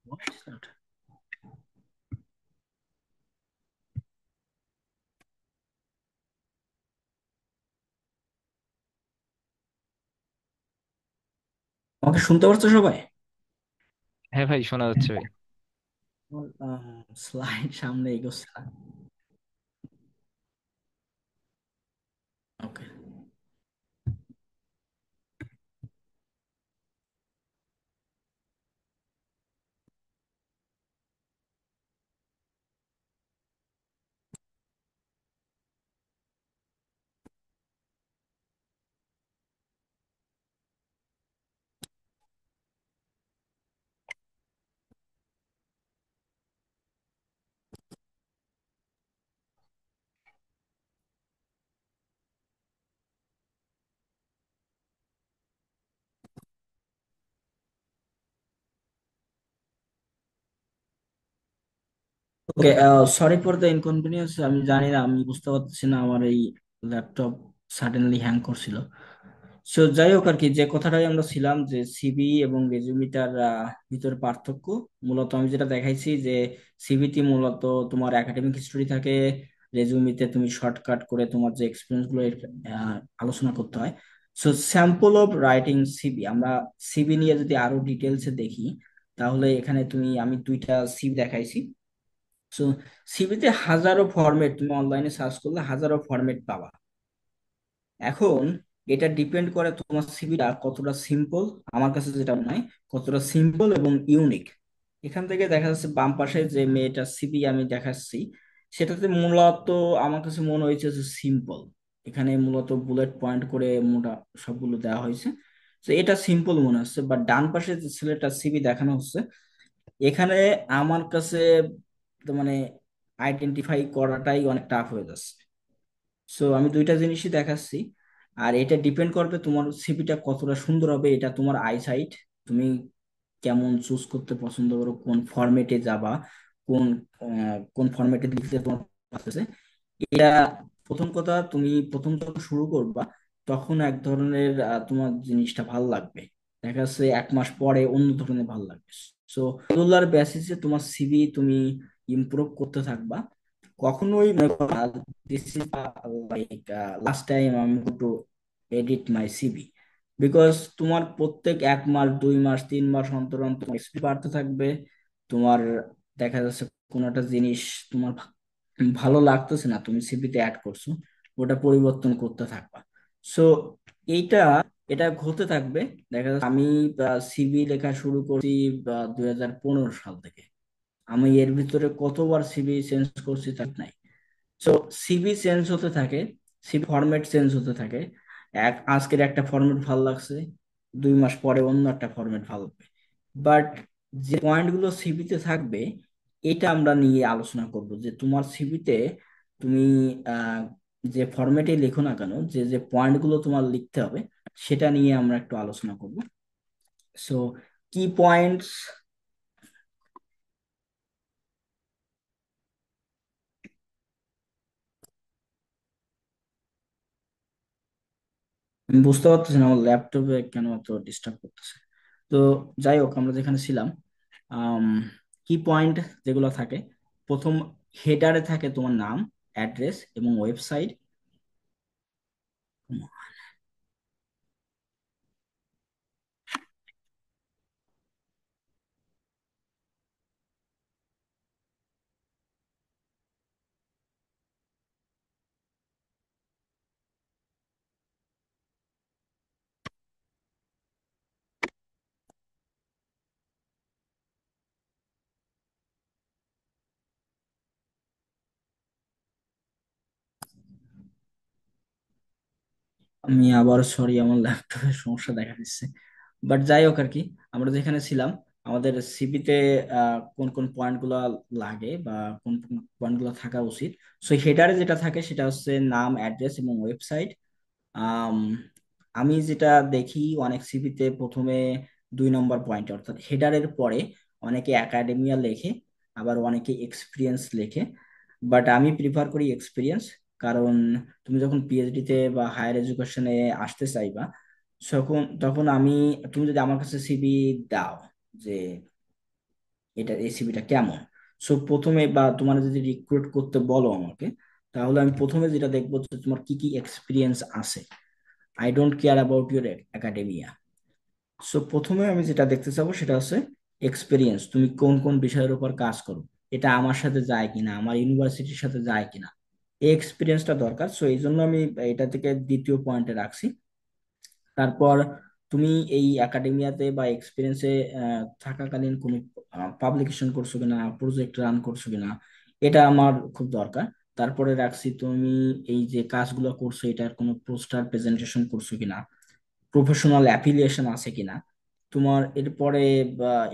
What is that? আমাকে শুনতে পারছো সবাই?
হ্যাঁ ভাই, শোনা যাচ্ছে ভাই।
স্লাইড সামনে এগোচ্ছে না। Okay, okay. Sorry for the inconvenience. আমি জানি না, আমি বুঝতে পারছি না, আমার এই ল্যাপটপ সাডেনলি হ্যাং করছিল। সো যাই হোক আর কি, যে কথাটাই আমরা ছিলাম যে সিভি এবং রেজুমিটার ভিতর পার্থক্য। মূলত আমি যেটা দেখাইছি যে সিভিতে মূলত তোমার একাডেমিক হিস্টোরি থাকে, রেজুমিতে তুমি শর্টকাট করে তোমার যে এক্সপিরিয়েন্স গুলো আলোচনা করতে হয়। So sample of writing CV, আমরা সিভি নিয়ে যদি আরো ডিটেলসে দেখি, তাহলে এখানে আমি দুইটা সিভি দেখাইছি। সো সিভিতে হাজারো ফরম্যাট, তুমি অনলাইনে সার্চ করলে হাজারো ফরম্যাট পাবা। এখন এটা ডিপেন্ড করে তোমার সিভিটা কতটা সিম্পল, আমার কাছে যেটা মনে হয় কতটা সিম্পল এবং ইউনিক। এখান থেকে দেখা যাচ্ছে বাম পাশে যে মেয়েটা সিভি আমি দেখাচ্ছি, সেটাতে মূলত আমার কাছে মনে হয়েছে যে সিম্পল। এখানে মূলত বুলেট পয়েন্ট করে মোটা সবগুলো দেওয়া হয়েছে, তো এটা সিম্পল মনে হচ্ছে। বাট ডান পাশে যে ছেলেটা সিভি দেখানো হচ্ছে, এখানে আমার কাছে তো মানে আইডেন্টিফাই করাটাই অনেক টাফ হয়ে যাচ্ছে। সো আমি দুইটা জিনিসই দেখাচ্ছি, আর এটা ডিপেন্ড করবে তোমার সিভিটা কতটা সুন্দর হবে, এটা তোমার আইসাইট, তুমি কেমন চুজ করতে পছন্দ করো, কোন ফরম্যাটে যাবা, কোন কোন ফরম্যাটে লিখতে তোমার আছে। এটা প্রথম কথা, তুমি প্রথম যখন শুরু করবা তখন এক ধরনের তোমার জিনিসটা ভাল লাগবে, দেখা যাচ্ছে 1 মাস পরে অন্য ধরনের ভাল লাগবে। সো রেগুলার বেসিসে তোমার সিভি তুমি ইমপ্রুভ করতে থাকবা। কখনোই this is like last time I am two edit my CV, because তোমার প্রত্যেক 1 মাস 2 মাস 3 মাস অন্তর অন্তর এক্সপি বাড়তে থাকবে। তোমার দেখা যাচ্ছে কোনো একটা জিনিস তোমার ভালো লাগতেছে না, তুমি সিভিতে অ্যাড করছো, ওটা পরিবর্তন করতে থাকবা। সো এইটা এটা হতে থাকবে। দেখা যাচ্ছে আমি সিভি লেখা শুরু করছি 2015 সাল থেকে, আমি এর ভিতরে কতবার সিভি চেঞ্জ করছি তা নাই। সো সিভি চেঞ্জ হতে থাকে, সিভি ফরম্যাট চেঞ্জ হতে থাকে। আজকের একটা ফরম্যাট ভালো লাগছে, 2 মাস পরে অন্য একটা ফরম্যাট ভালো লাগবে। বাট যে পয়েন্ট গুলো সিভিতে থাকবে, এটা আমরা নিয়ে আলোচনা করব যে তোমার সিভিতে তুমি আহ, যে ফরম্যাটে লেখো না কেন, যে যে পয়েন্ট গুলো তোমার লিখতে হবে, সেটা নিয়ে আমরা একটু আলোচনা করব। সো কি পয়েন্টস, আমি বুঝতে পারতেছি না আমার ল্যাপটপে কেন এত ডিস্টার্ব করতেছে। তো যাই হোক, আমরা যেখানে ছিলাম, কি পয়েন্ট যেগুলো থাকে, প্রথম হেডারে থাকে তোমার নাম, অ্যাড্রেস এবং ওয়েবসাইট। আমি আবার সরি, আমার ল্যাপটপের সমস্যা দেখা দিচ্ছে। বাট যাই হোক আর কি, আমরা যেখানে ছিলাম, আমাদের সিভিতে কোন কোন পয়েন্ট গুলা লাগে বা কোন কোন পয়েন্ট গুলা থাকা উচিত। সো হেডারে যেটা থাকে সেটা হচ্ছে নাম, অ্যাড্রেস এবং ওয়েবসাইট। আম, আমি যেটা দেখি অনেক সিভিতে প্রথমে 2 নম্বর পয়েন্ট অর্থাৎ হেডারের পরে অনেকে একাডেমিয়া লেখে, আবার অনেকে এক্সপিরিয়েন্স লেখে। বাট আমি প্রিফার করি এক্সপিরিয়েন্স, কারণ তুমি যখন পিএইচডি তে বা হায়ার এডুকেশনে আসতে চাইবা, তখন তুমি যদি আমার কাছে সিভি দাও যে এই সিভিটা কেমন, সো প্রথমে বা তোমার যদি রিক্রুট করতে বলো আমাকে, তাহলে আমি প্রথমে যেটা দেখবো যে তোমার কি কি এক্সপিরিয়েন্স আছে। I don't care about your academia. So প্রথমে আমি যেটা দেখতে চাবো সেটা হচ্ছে এক্সপিরিয়েন্স, তুমি কোন কোন বিষয়ের উপর কাজ করো, এটা আমার সাথে যায় কিনা, আমার ইউনিভার্সিটির সাথে যায় কিনা, এই এক্সপিরিয়েন্সটা দরকার। সো এই জন্য আমি এটা থেকে দ্বিতীয় পয়েন্টে রাখছি। তারপর তুমি এই একাডেমিয়াতে বা এক্সপিরিয়েন্সে থাকাকালীন কোনো পাবলিকেশন করছো কিনা, প্রজেক্ট রান করছো কিনা, এটা আমার খুব দরকার। তারপরে রাখছি তুমি এই যে কাজগুলো করছো এটার কোনো পোস্টার প্রেজেন্টেশন করছো কিনা, প্রফেশনাল অ্যাফিলিয়েশন আছে কিনা তোমার। এরপরে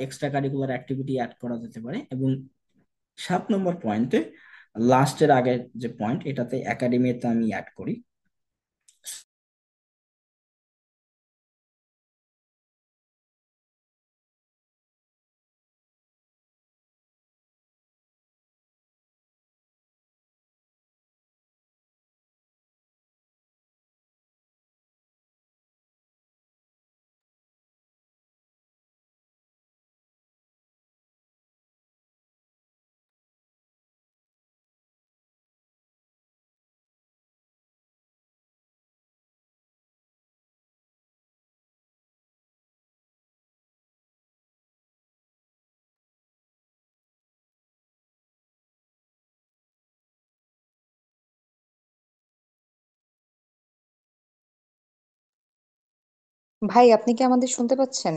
এক্সট্রা কারিকুলার অ্যাক্টিভিটি অ্যাড করা যেতে পারে। এবং 7 নম্বর পয়েন্টে, লাস্টের আগে যে পয়েন্ট, এটাতে একাডেমিতে আমি অ্যাড করি
ভাই, আপনি কি আমাদের শুনতে পাচ্ছেন?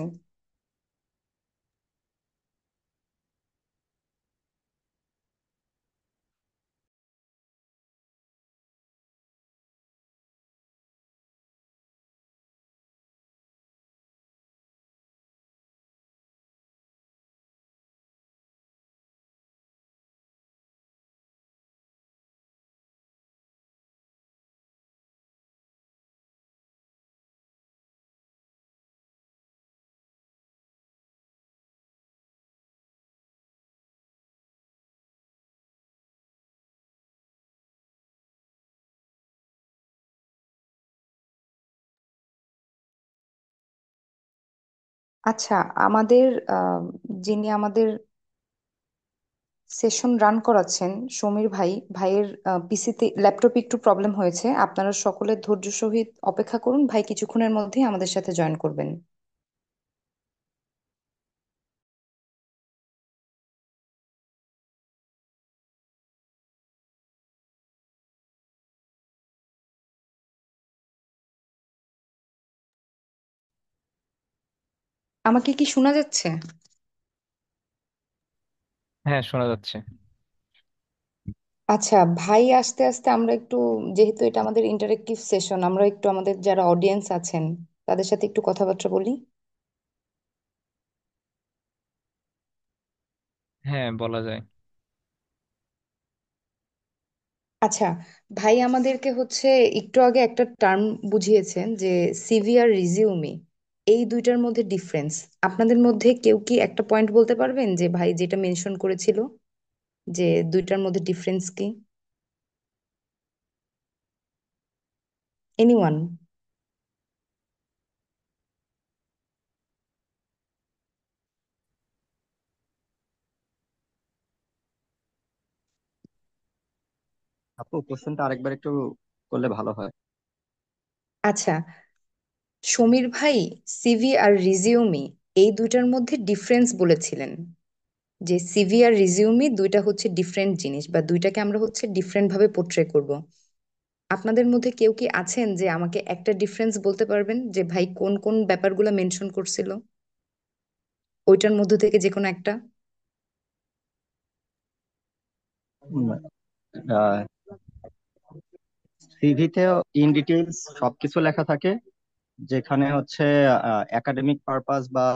আচ্ছা, আমাদের যিনি আমাদের সেশন রান করাচ্ছেন, সমীর ভাই, ভাইয়ের পিসিতে ল্যাপটপে একটু প্রবলেম হয়েছে। আপনারা সকলে ধৈর্য সহিত অপেক্ষা করুন, ভাই কিছুক্ষণের মধ্যেই আমাদের সাথে জয়েন করবেন। আমাকে কি শোনা যাচ্ছে?
হ্যাঁ, শোনা যাচ্ছে।
আচ্ছা ভাই, আস্তে আস্তে আমরা একটু, যেহেতু এটা আমাদের ইন্টারেক্টিভ সেশন, আমরা একটু আমাদের যারা অডিয়েন্স আছেন তাদের সাথে একটু কথাবার্তা বলি।
হ্যাঁ, বলা যায়।
আচ্ছা ভাই, আমাদেরকে হচ্ছে একটু আগে একটা টার্ম বুঝিয়েছেন যে সিভি আর রিজিউমি, এই দুইটার মধ্যে ডিফারেন্স। আপনাদের মধ্যে কেউ কি একটা পয়েন্ট বলতে পারবেন যে ভাই যেটা মেনশন করেছিল, যে দুইটার মধ্যে ডিফারেন্স কি? এনিওয়ান?
আপু, কোশ্চেনটা আরেকবার একটু করলে ভালো হয়।
আচ্ছা সমীর ভাই, সিভি আর রিজিউমি এই দুইটার মধ্যে ডিফারেন্স বলেছিলেন, যে সিভি আর রিজিউমি দুইটা হচ্ছে ডিফারেন্ট জিনিস, বা দুইটাকে আমরা হচ্ছে ডিফারেন্ট ভাবে পোট্রে করব। আপনাদের মধ্যে কেউ কি আছেন যে আমাকে একটা ডিফারেন্স বলতে পারবেন, যে ভাই কোন কোন ব্যাপারগুলো মেনশন করছিল ওইটার মধ্যে থেকে যে কোনো একটা?
সিভিতে ইন ডিটেইলস সবকিছু লেখা থাকে, যেখানে হচ্ছে একাডেমিক পারপাস বা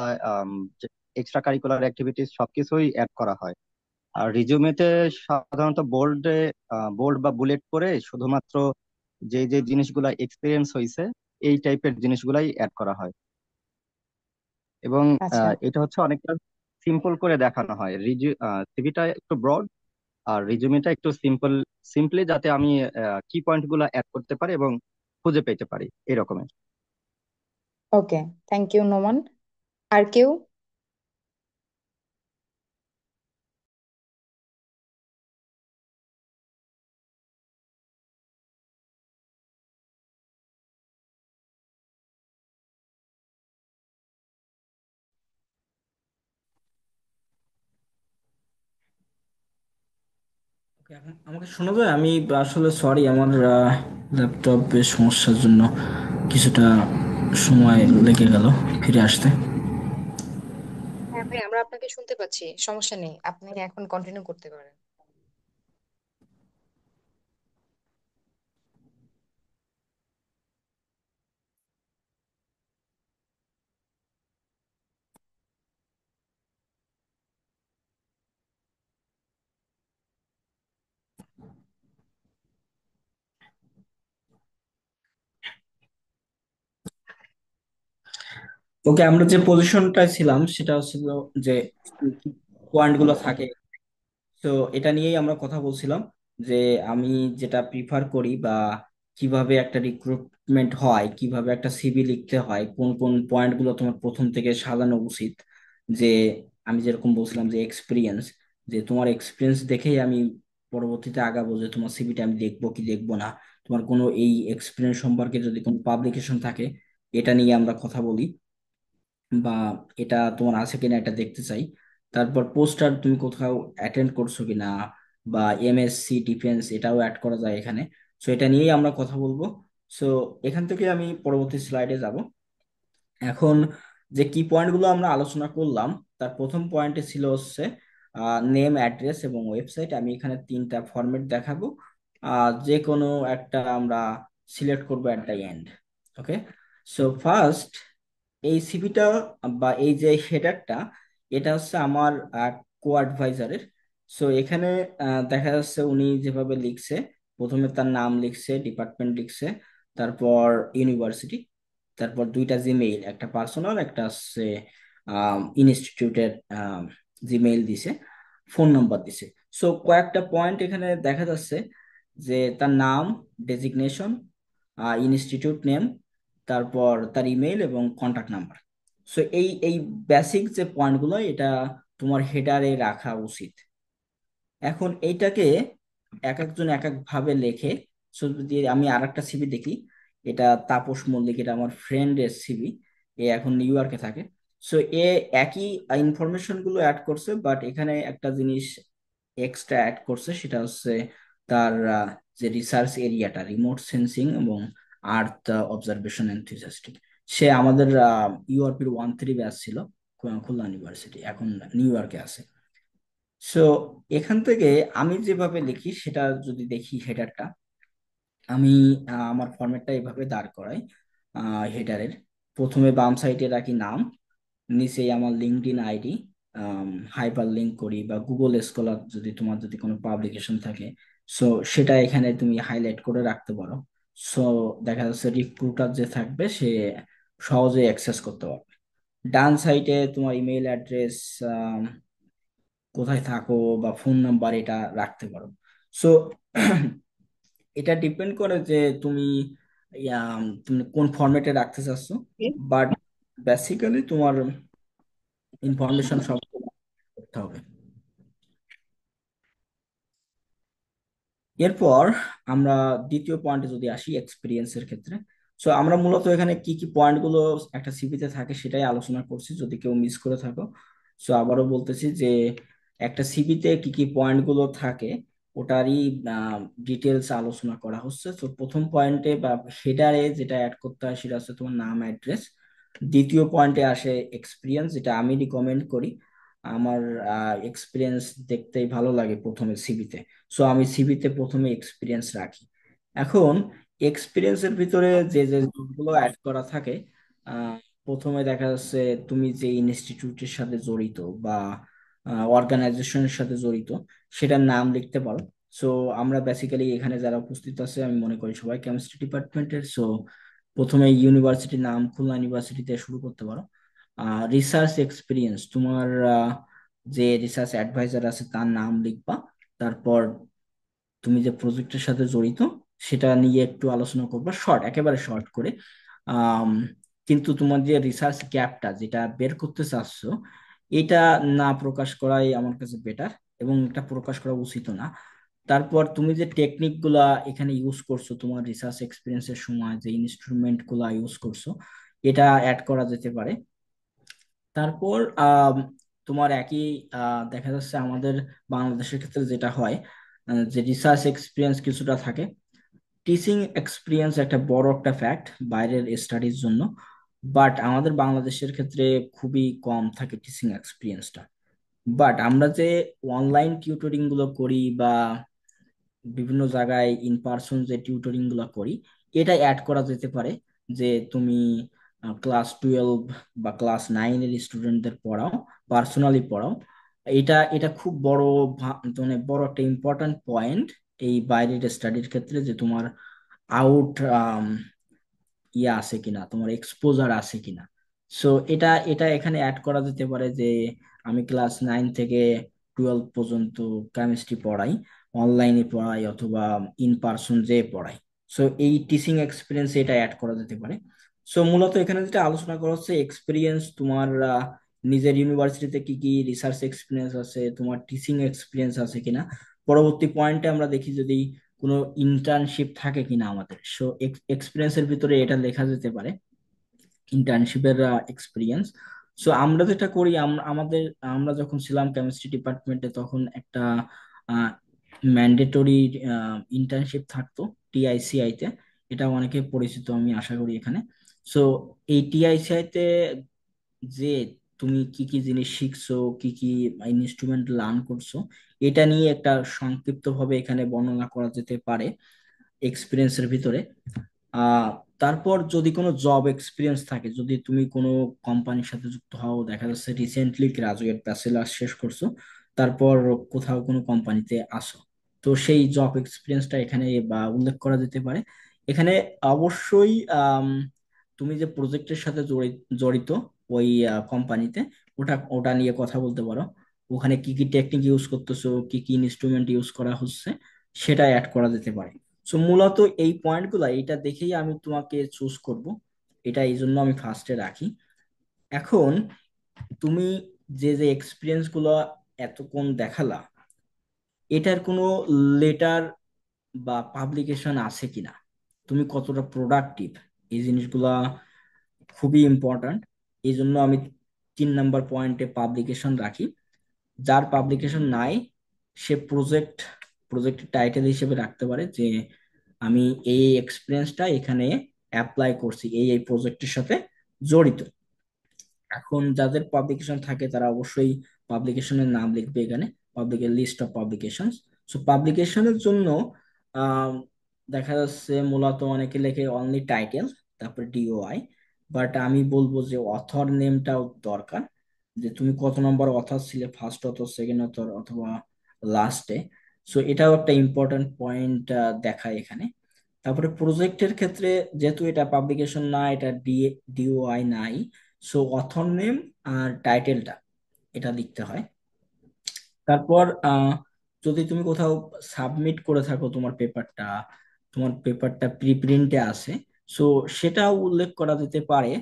এক্সট্রা কারিকুলার অ্যাক্টিভিটিস সবকিছুই অ্যাড করা হয়। আর রিজিউমেতে সাধারণত বোল্ড বা বুলেট করে শুধুমাত্র যে যে জিনিসগুলা এক্সপিরিয়েন্স হয়েছে এই টাইপের জিনিসগুলাই অ্যাড করা হয়। এবং
আচ্ছা,
এটা হচ্ছে অনেকটা সিম্পল করে দেখানো হয়। সিভিটা একটু ব্রড আর রিজুমিটা একটু সিম্পলি, যাতে আমি কি পয়েন্ট গুলো অ্যাড করতে পারি এবং খুঁজে পেতে পারি এরকমের।
ওকে, থ্যাংক ইউ নোমান। আর কেউ?
ওকে, এখন আমাকে শোনা যায়? আমি আসলে সরি, আমার ল্যাপটপের সমস্যার জন্য কিছুটা সময় লেগে গেল ফিরে আসতে।
হ্যাঁ ভাই, আমরা আপনাকে শুনতে পাচ্ছি, সমস্যা নেই, আপনি এখন কন্টিনিউ করতে পারেন।
ওকে, আমরা যে পজিশনটায় ছিলাম সেটা হচ্ছিল যে পয়েন্ট গুলো থাকে। তো এটা নিয়েই আমরা কথা বলছিলাম যে আমি যেটা প্রিফার করি, বা কিভাবে একটা রিক্রুটমেন্ট হয়, কিভাবে একটা সিভি লিখতে হয়, কোন কোন পয়েন্ট গুলো তোমার প্রথম থেকে সাজানো উচিত। যে আমি যেরকম বলছিলাম যে এক্সপিরিয়েন্স, যে তোমার এক্সপিরিয়েন্স দেখেই আমি পরবর্তীতে আগাবো যে তোমার সিভিটা আমি দেখবো কি দেখবো না। তোমার কোনো এই এক্সপিরিয়েন্স সম্পর্কে যদি কোনো পাবলিকেশন থাকে, এটা নিয়ে আমরা কথা বলি, বা এটা তোমার আছে কিনা এটা দেখতে চাই। তারপর পোস্টার তুমি কোথাও অ্যাটেন্ড করছো কিনা, বা এমএসসি ডিফেন্স এটাও অ্যাড করা যায় এখানে। সো এটা নিয়েই আমরা কথা বলবো। সো এখান থেকে আমি পরবর্তী স্লাইডে যাব। এখন যে কি পয়েন্টগুলো আমরা আলোচনা করলাম, তার প্রথম পয়েন্টে ছিল হচ্ছে নেম, অ্যাড্রেস এবং ওয়েবসাইট। আমি এখানে তিনটা ফরম্যাট দেখাবো, যে কোনো একটা আমরা সিলেক্ট করবো at the end. Okay, so first এই সিভিটা বা এই যে হেডারটা, এটা হচ্ছে আমার কো অ্যাডভাইজারের। সো এখানে দেখা যাচ্ছে উনি যেভাবে লিখছে, প্রথমে তার নাম লিখছে, ডিপার্টমেন্ট লিখছে, তারপর ইউনিভার্সিটি, তারপর দুইটা জিমেইল, একটা পার্সোনাল, একটা হচ্ছে ইনস্টিটিউটের জিমেইল দিছে, ফোন নাম্বার দিছে। সো কয়েকটা পয়েন্ট এখানে দেখা যাচ্ছে যে তার নাম, ডেজিগনেশন, ইনস্টিটিউট নেম, তারপর তার ইমেইল এবং কন্টাক্ট নাম্বার। সো এই বেসিক যে পয়েন্টগুলো, এটা তোমার হেডারে রাখা উচিত। এখন এইটাকে এক একজন এক এক ভাবে লেখে। সো যদি আমি আর একটা সিভি দেখি, এটা তাপস মল্লিক, এটা আমার ফ্রেন্ডের সিভি, এ এখন নিউ ইয়র্কে থাকে। সো এ একই ইনফরমেশন গুলো অ্যাড করছে, বাট এখানে একটা জিনিস এক্সট্রা অ্যাড করছে, সেটা হচ্ছে তার যে রিসার্চ এরিয়াটা রিমোট সেন্সিং এবং আর্থ অবজারভেশন এনথুজিয়াস্টিক। সে আমাদের ইউআরপির 1-3 ব্যাচ ছিল, খুলনা ইউনিভার্সিটি, এখন নিউ ইয়র্কে আছে। সো এখান থেকে আমি যেভাবে লিখি সেটা যদি দেখি, হেডারটা আমি আমার ফরম্যাটটা এভাবে দাঁড় করাই। হেডারের প্রথমে বাম সাইডে রাখি নাম, নিচে আমার লিঙ্কডইন আইডি, হাইপার লিঙ্ক করি, বা গুগল স্কলার যদি তোমার যদি কোনো পাবলিকেশন থাকে, সো সেটা এখানে তুমি হাইলাইট করে রাখতে পারো। সো দেখা যাচ্ছে রিক্রুটার যে থাকবে সে সহজে অ্যাক্সেস করতে পারবে। ডান সাইডে তোমার ইমেল অ্যাড্রেস, কোথায় থাকো বা ফোন নাম্বার, এটা রাখতে পারো। সো এটা ডিপেন্ড করে যে তুমি তুমি কোন ফরম্যাটে রাখতে চাচ্ছ, বাট বেসিক্যালি তোমার ইনফরমেশন সব করতে হবে। এরপর আমরা দ্বিতীয় পয়েন্টে যদি আসি, এক্সপিরিয়েন্সের ক্ষেত্রে। সো আমরা মূলত এখানে কি কি পয়েন্টগুলো একটা সিভিতে থাকে সেটাই আলোচনা করছি, যদি কেউ মিস করে থাকো। সো আবারও বলতেছি যে একটা সিভিতে কি কি পয়েন্টগুলো থাকে ওটারই ডিটেলস আলোচনা করা হচ্ছে। তো প্রথম পয়েন্টে বা হেডারে যেটা অ্যাড করতে হয় সেটা হচ্ছে তোমার নাম, অ্যাড্রেস। দ্বিতীয় পয়েন্টে আসে এক্সপিরিয়েন্স, যেটা আমি রিকমেন্ড করি। আমার এক্সপিরিয়েন্স দেখতেই ভালো লাগে প্রথমে সিভিতে। সো আমি সিভিতে প্রথমে এক্সপিরিয়েন্স রাখি। এখন এক্সপিরিয়েন্সের ভিতরে যে যে গুলো অ্যাড করা থাকে, আহ, প্রথমে দেখা যাচ্ছে তুমি যে ইনস্টিটিউটের সাথে জড়িত বা অর্গানাইজেশনের সাথে জড়িত সেটার নাম লিখতে পারো। সো আমরা বেসিক্যালি এখানে যারা উপস্থিত আছে আমি মনে করি সবাই কেমিস্ট্রি ডিপার্টমেন্টের। সো প্রথমে ইউনিভার্সিটির নাম খুলনা ইউনিভার্সিটিতে শুরু করতে পারো। রিসার্চ এক্সপিরিয়েন্স, তোমার যে রিসার্চ অ্যাডভাইজার আছে তার নাম লিখবা। তারপর তুমি যে প্রজেক্টের সাথে জড়িত সেটা নিয়ে একটু আলোচনা করবা, শর্ট, একেবারে শর্ট করে। আম, কিন্তু তোমার যে রিসার্চ গ্যাপটা যেটা বের করতে চাচ্ছ, এটা না প্রকাশ করাই আমার কাছে বেটার, এবং এটা প্রকাশ করা উচিত না। তারপর তুমি যে টেকনিক গুলা এখানে ইউজ করছো তোমার রিসার্চ এক্সপিরিয়েন্সের সময়, যে ইনস্ট্রুমেন্ট গুলা ইউজ করছো, এটা অ্যাড করা যেতে পারে। তারপর তোমার একই দেখা যাচ্ছে আমাদের বাংলাদেশের ক্ষেত্রে যেটা হয়, যে রিসার্চ এক্সপিরিয়েন্স কিছুটা থাকে, টিচিং এক্সপিরিয়েন্স একটা বড় একটা ফ্যাক্ট বাইরের স্টাডির জন্য, বাট আমাদের বাংলাদেশের ক্ষেত্রে খুবই কম থাকে টিচিং এক্সপিরিয়েন্সটা। বাট আমরা যে অনলাইন টিউটরিং গুলো করি বা বিভিন্ন জায়গায় ইন পার্সন যে টিউটরিং গুলো করি, এটা অ্যাড করা যেতে পারে। যে তুমি ক্লাস 12 বা ক্লাস 9-এর স্টুডেন্টদের পড়াও, পার্সোনালি পড়াও। এটা এটা খুব বড় মানে বড় একটা ইম্পর্ট্যান্ট পয়েন্ট এই বাইরের স্টাডির ক্ষেত্রে, যে তোমার আউট ইয়ে আছে কিনা, তোমার এক্সপোজার আছে কিনা। সো এটা এটা এখানে অ্যাড করা যেতে পারে যে আমি ক্লাস 9 থেকে 12 পর্যন্ত কেমিস্ট্রি পড়াই, অনলাইনে পড়াই অথবা ইন পার্সন যে পড়াই। সো এই টিচিং এক্সপিরিয়েন্স এটা অ্যাড করা যেতে পারে। সো মূলত এখানে যেটা আলোচনা করা হচ্ছে এক্সপিরিয়েন্স, তোমার নিজের ইউনিভার্সিটিতে কি কি রিসার্চ এক্সপিরিয়েন্স আছে, তোমার টিচিং এক্সপিরিয়েন্স আছে কিনা। পরবর্তী পয়েন্টে আমরা দেখি যদি কোনো ইন্টার্নশিপ থাকে কিনা আমাদের। সো এক্সপিরিয়েন্সের ভিতরে এটা লেখা যেতে পারে, ইন্টার্নশিপের এক্সপিরিয়েন্স। সো আমরা যেটা করি, আমরা যখন ছিলাম কেমিস্ট্রি ডিপার্টমেন্টে তখন একটা ম্যান্ডেটরি ইন্টার্নশিপ থাকতো টিআইসিআই তে, এটা অনেকে পরিচিত আমি আশা করি এখানে। সো এই টিআইসিআই তে যে তুমি কি কি জিনিস শিখছো, কি কি ইনস্ট্রুমেন্ট লার্ন করছো, এটা নিয়ে একটা সংক্ষিপ্ত ভাবে এখানে বর্ণনা করা যেতে পারে এক্সপিরিয়েন্সের ভিতরে। আহ তারপর যদি কোনো জব এক্সপিরিয়েন্স থাকে, যদি তুমি কোনো কোম্পানির সাথে যুক্ত হও, দেখা যাচ্ছে রিসেন্টলি গ্রাজুয়েট ব্যাচেলার শেষ করছো, তারপর কোথাও কোনো কোম্পানিতে আসো, তো সেই জব এক্সপিরিয়েন্সটা এখানে বা উল্লেখ করা যেতে পারে। এখানে অবশ্যই তুমি যে প্রজেক্টের সাথে জড়িত ওই কোম্পানিতে, ওটা ওটা নিয়ে কথা বলতে পারো। ওখানে কি কি টেকনিক ইউজ করতেছো, কি কি ইনস্ট্রুমেন্ট ইউজ করা হচ্ছে, সেটা অ্যাড করা যেতে পারে। সো মূলত এই পয়েন্টগুলো এটা দেখেই আমি তোমাকে চুজ করব, এটা এই জন্য আমি ফার্স্টে রাখি। এখন তুমি যে যে এক্সপিরিয়েন্স গুলো এতক্ষণ দেখালা, এটার কোনো লেটার বা পাবলিকেশন আছে কিনা, তুমি কতটা প্রোডাক্টিভ, এই জিনিসগুলা খুবই ইম্পর্ট্যান্ট। এই জন্য আমি 3 নাম্বার পয়েন্টে পাবলিকেশন রাখি। যার পাবলিকেশন নাই, সে প্রজেক্টের টাইটেল হিসেবে রাখতে পারে যে আমি এই এক্সপিরিয়েন্সটা এখানে অ্যাপ্লাই করছি, এই এই প্রজেক্টের সাথে জড়িত। এখন যাদের পাবলিকেশন থাকে তারা অবশ্যই পাবলিকেশনের নাম লিখবে এখানে, পাবলিকের লিস্ট অফ পাবলিকেশনস। সো পাবলিকেশনের জন্য আহ, দেখা যাচ্ছে মূলত অনেকে লেখে অনলি টাইটেল, তারপর ডিওআই। বাট আমি বলবো যে অথর নেমটাও দরকার, যে তুমি কত নম্বর অথর ছিলে, ফার্স্ট অথর, সেকেন্ড অথর, অথবা লাস্টে। সো এটাও একটা ইম্পর্টেন্ট পয়েন্ট দেখায় এখানে। তারপরে প্রজেক্টের ক্ষেত্রে যেহেতু এটা পাবলিকেশন না, এটা ডিওআই নাই, সো অথর নেম আর টাইটেলটা এটা লিখতে হয়। তারপর যদি তুমি কোথাও সাবমিট করে থাকো তোমার পেপারটা প্রিপ্রিন্টে আছে, সো সেটাও উল্লেখ করা যেতে পারে।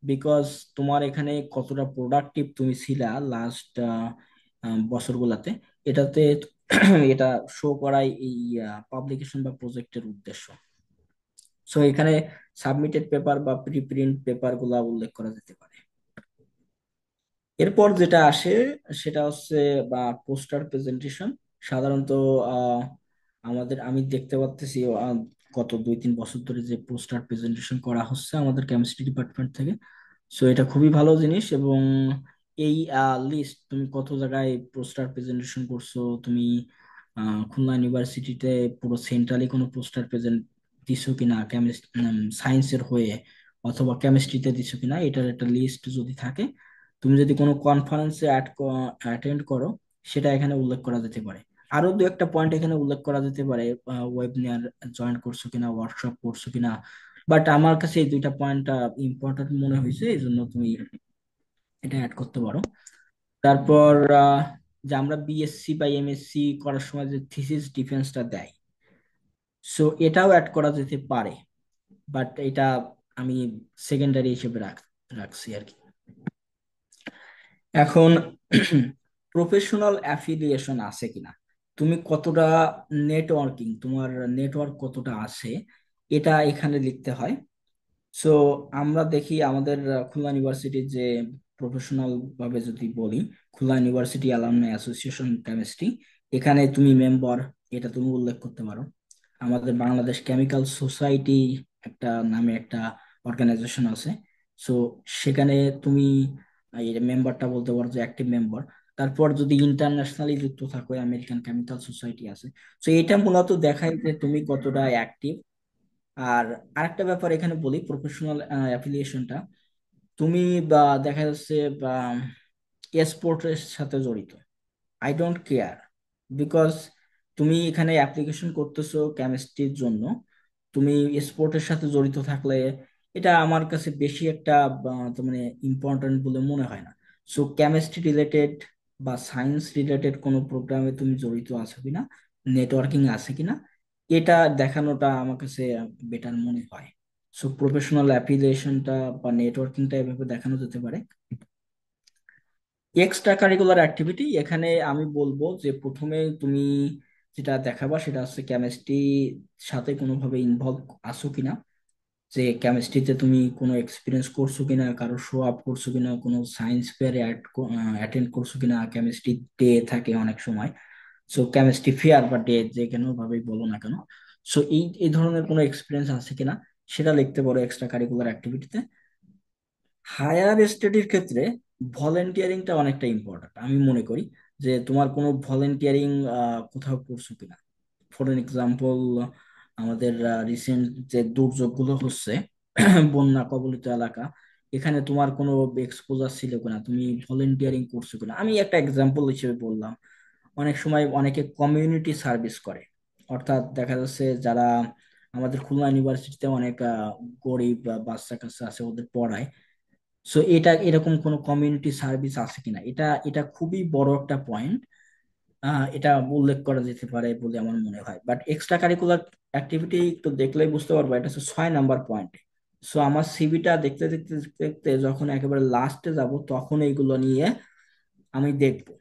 বিকজ তোমার এখানে কতটা প্রোডাক্টিভ তুমি ছিলা লাস্ট বছরগুলাতে, এটাতে এটা শো করাই এই পাবলিকেশন বা প্রজেক্টের উদ্দেশ্য। সো এখানে সাবমিটেড পেপার বা প্রিপ্রিন্ট পেপার গুলা উল্লেখ করা যেতে পারে। এরপর যেটা আসে সেটা হচ্ছে বা পোস্টার প্রেজেন্টেশন। সাধারণত আহ, আমি দেখতে পাচ্ছি গত 2-3 বছর ধরে যে পোস্টার প্রেজেন্টেশন করা হচ্ছে আমাদের কেমিস্ট্রি ডিপার্টমেন্ট থেকে। সো এটা খুবই ভালো জিনিস। এবং এই লিস্ট, তুমি কত জায়গায় পোস্টার প্রেজেন্টেশন করছো, তুমি খুলনা ইউনিভার্সিটিতে পুরো সেন্ট্রালি কোনো পোস্টার প্রেজেন্ট দিছো কিনা, সায়েন্সের হয়ে অথবা কেমিস্ট্রিতে দিছো কিনা, এটার একটা লিস্ট যদি থাকে, তুমি যদি কোনো কনফারেন্সে অ্যাটেন্ড করো, সেটা এখানে উল্লেখ করা যেতে পারে। আরো দু একটা পয়েন্ট এখানে উল্লেখ করা যেতে পারে, ওয়েবিনার জয়েন করছো কিনা, ওয়ার্কশপ করছো কিনা। বাট আমার কাছে এই 2টা পয়েন্টটা ইম্পর্টেন্ট মনে হয়েছে, এই জন্য তুমি এটা অ্যাড করতে পারো। তারপর যে আমরা বিএসসি বা এমএসসি করার সময় যে থিসিস ডিফেন্সটা দেয়, সো এটাও অ্যাড করা যেতে পারে। বাট এটা আমি সেকেন্ডারি হিসেবে রাখছি আর কি। এখন প্রফেশনাল অ্যাফিলিয়েশন আছে কিনা, তুমি কতটা তোমার নেটওয়ার্ক কতটা আছে, এটা এখানে লিখতে হয়। সো আমরা দেখি আমাদের খুলনা ইউনিভার্সিটির যে প্রফেশনাল ভাবে যদি বলি, Khulna university alumni association chemistry, এখানে তুমি মেম্বার, এটা তুমি উল্লেখ করতে পারো। আমাদের বাংলাদেশ কেমিক্যাল সোসাইটি একটা নামে একটা অর্গানাইজেশন আছে, সো সেখানে তুমি এই মেম্বারটা বলতে পারো যে অ্যাক্টিভ মেম্বার। তারপর যদি ইন্টারন্যাশনালি যুক্ত থাকো, আমেরিকান কেমিক্যাল সোসাইটি আছে। সো এটা মূলত দেখায় যে তুমি কতটা অ্যাক্টিভ। আর আরেকটা ব্যাপার এখানে বলি, প্রফেশনাল অ্যাফিলিয়েশনটা, তুমি বা দেখা যাচ্ছে বা স্পোর্টস এর সাথে জড়িত, আই ডোন্ট কেয়ার। বিকজ তুমি এখানে অ্যাপ্লিকেশন করতেছো কেমিস্ট্রির জন্য, তুমি স্পোর্টের সাথে জড়িত থাকলে এটা আমার কাছে বেশি একটা তো মানে ইম্পর্টেন্ট বলে মনে হয় না। সো কেমিস্ট্রি রিলেটেড বা সায়েন্স রিলেটেড কোনো প্রোগ্রামে তুমি জড়িত আছো কিনা, নেটওয়ার্কিং আছে কিনা, এটা দেখানোটা আমার কাছে বেটার মনে হয়। সো প্রফেশনাল অ্যাপ্লিকেশনটা বা নেটওয়ার্কিংটা এভাবে দেখানো যেতে পারে। এক্সট্রা কারিকুলার অ্যাক্টিভিটি, এখানে আমি বলবো যে প্রথমে তুমি যেটা দেখাবা সেটা হচ্ছে কেমিস্ট্রি সাথে কোনোভাবে ইনভলভ আছো কিনা, যে কেমিস্ট্রিতে তুমি কোনো এক্সপিরিয়েন্স করছো কিনা, কারো শো আপ করছো কিনা, কোনো সায়েন্স ফেয়ারে অ্যাটেন্ড করছো কিনা। কেমিস্ট্রি ডে থাকে অনেক সময়, সো কেমিস্ট্রি ফেয়ার বা ডে যে কোনো ভাবেই বলো না কেন, সো এই এই ধরনের কোনো এক্সপিরিয়েন্স আছে কিনা, সেটা লিখতে পারো এক্সট্রা কারিকুলার অ্যাক্টিভিটিতে। হায়ার স্টাডির ক্ষেত্রে ভলেন্টিয়ারিংটা অনেকটা ইম্পর্ট্যান্ট আমি মনে করি, যে তোমার কোনো ভলেন্টিয়ারিং কোথাও করছো কিনা। ফর এন এক্সাম্পল, আমাদের রিসেন্ট যে দুর্যোগগুলো হচ্ছে বন্যা কবলিত এলাকা, এখানে তোমার কোনো এক্সপোজার ছিল কিনা, তুমি ভলেন্টিয়ারিং করছো কিনা। আমি একটা এক্সাম্পল হিসেবে বললাম। অনেক সময় অনেকে কমিউনিটি সার্ভিস করে, অর্থাৎ দেখা যাচ্ছে যারা আমাদের খুলনা ইউনিভার্সিটিতে অনেক গরিব বাচ্চা কাচ্চা আছে, ওদের পড়ায়। সো এটা এরকম কোনো কমিউনিটি সার্ভিস আছে কিনা, এটা এটা খুবই বড় একটা পয়েন্ট। এটা উল্লেখ করা যেতে পারে বলে আমার মনে হয়। বাট এক্সট্রা কারিকুলার অ্যাক্টিভিটি তো দেখলেই বুঝতে পারবো, এটা হচ্ছে 6 নাম্বার পয়েন্ট। সো আমার সিভিটা দেখতে দেখতে দেখতে দেখতে যখন একেবারে লাস্টে যাব, তখন এইগুলো নিয়ে আমি দেখবো।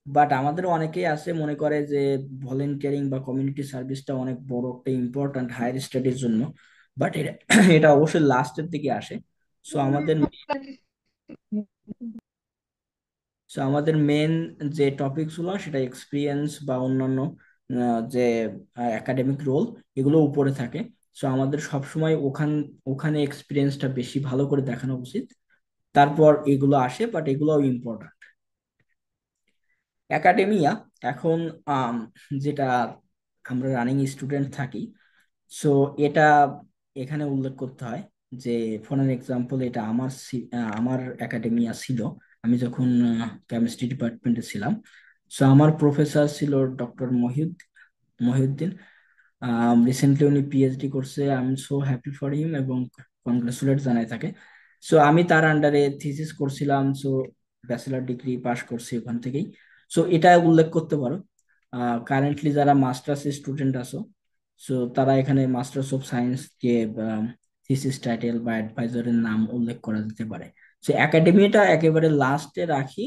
বাট আমাদের অনেকেই আছে মনে করে যে ভলেন্টিয়ারিং বা কমিউনিটি সার্ভিসটা অনেক বড় একটা ইম্পর্ট্যান্ট হায়ার স্টাডির জন্য। বাট এটা এটা অবশ্যই লাস্টের দিকে আসে। সো আমাদের সো আমাদের মেন যে টপিকস গুলো, সেটা এক্সপিরিয়েন্স বা অন্যান্য যে একাডেমিক রোল, এগুলো উপরে থাকে। সো আমাদের সবসময় ওখানে এক্সপিরিয়েন্সটা বেশি ভালো করে দেখানো উচিত। তারপর এগুলো আসে, বাট এগুলোও ইম্পর্ট্যান্ট। একাডেমিয়া এখন আম, যেটা আমরা রানিং স্টুডেন্ট থাকি, সো এটা এখানে উল্লেখ করতে হয় যে ফর এন এক্সাম্পল, এটা আমার একাডেমিয়া ছিল আমি যখন কেমিস্ট্রি ডিপার্টমেন্টে ছিলাম। সো আমার প্রফেসর ছিল ডক্টর মহিউদ্দিন। রিসেন্টলি উনি পিএইচডি করছে, I am so happy for him এবং কংগ্রেচুলেট জানাই থাকে। সো আমি তার আন্ডারে থিসিস করছিলাম, সো ব্যাচেলার ডিগ্রি পাশ করছি ওখান থেকেই। সো এটা উল্লেখ করতে পারো। কারেন্টলি যারা মাস্টার্স স্টুডেন্ট আছো, সো তারা এখানে মাস্টার্স অফ সায়েন্স যে থিসিস টাইটেল বা অ্যাডভাইজারের নাম উল্লেখ করা যেতে পারে। সো একাডেমিটা একেবারে লাস্টে রাখি।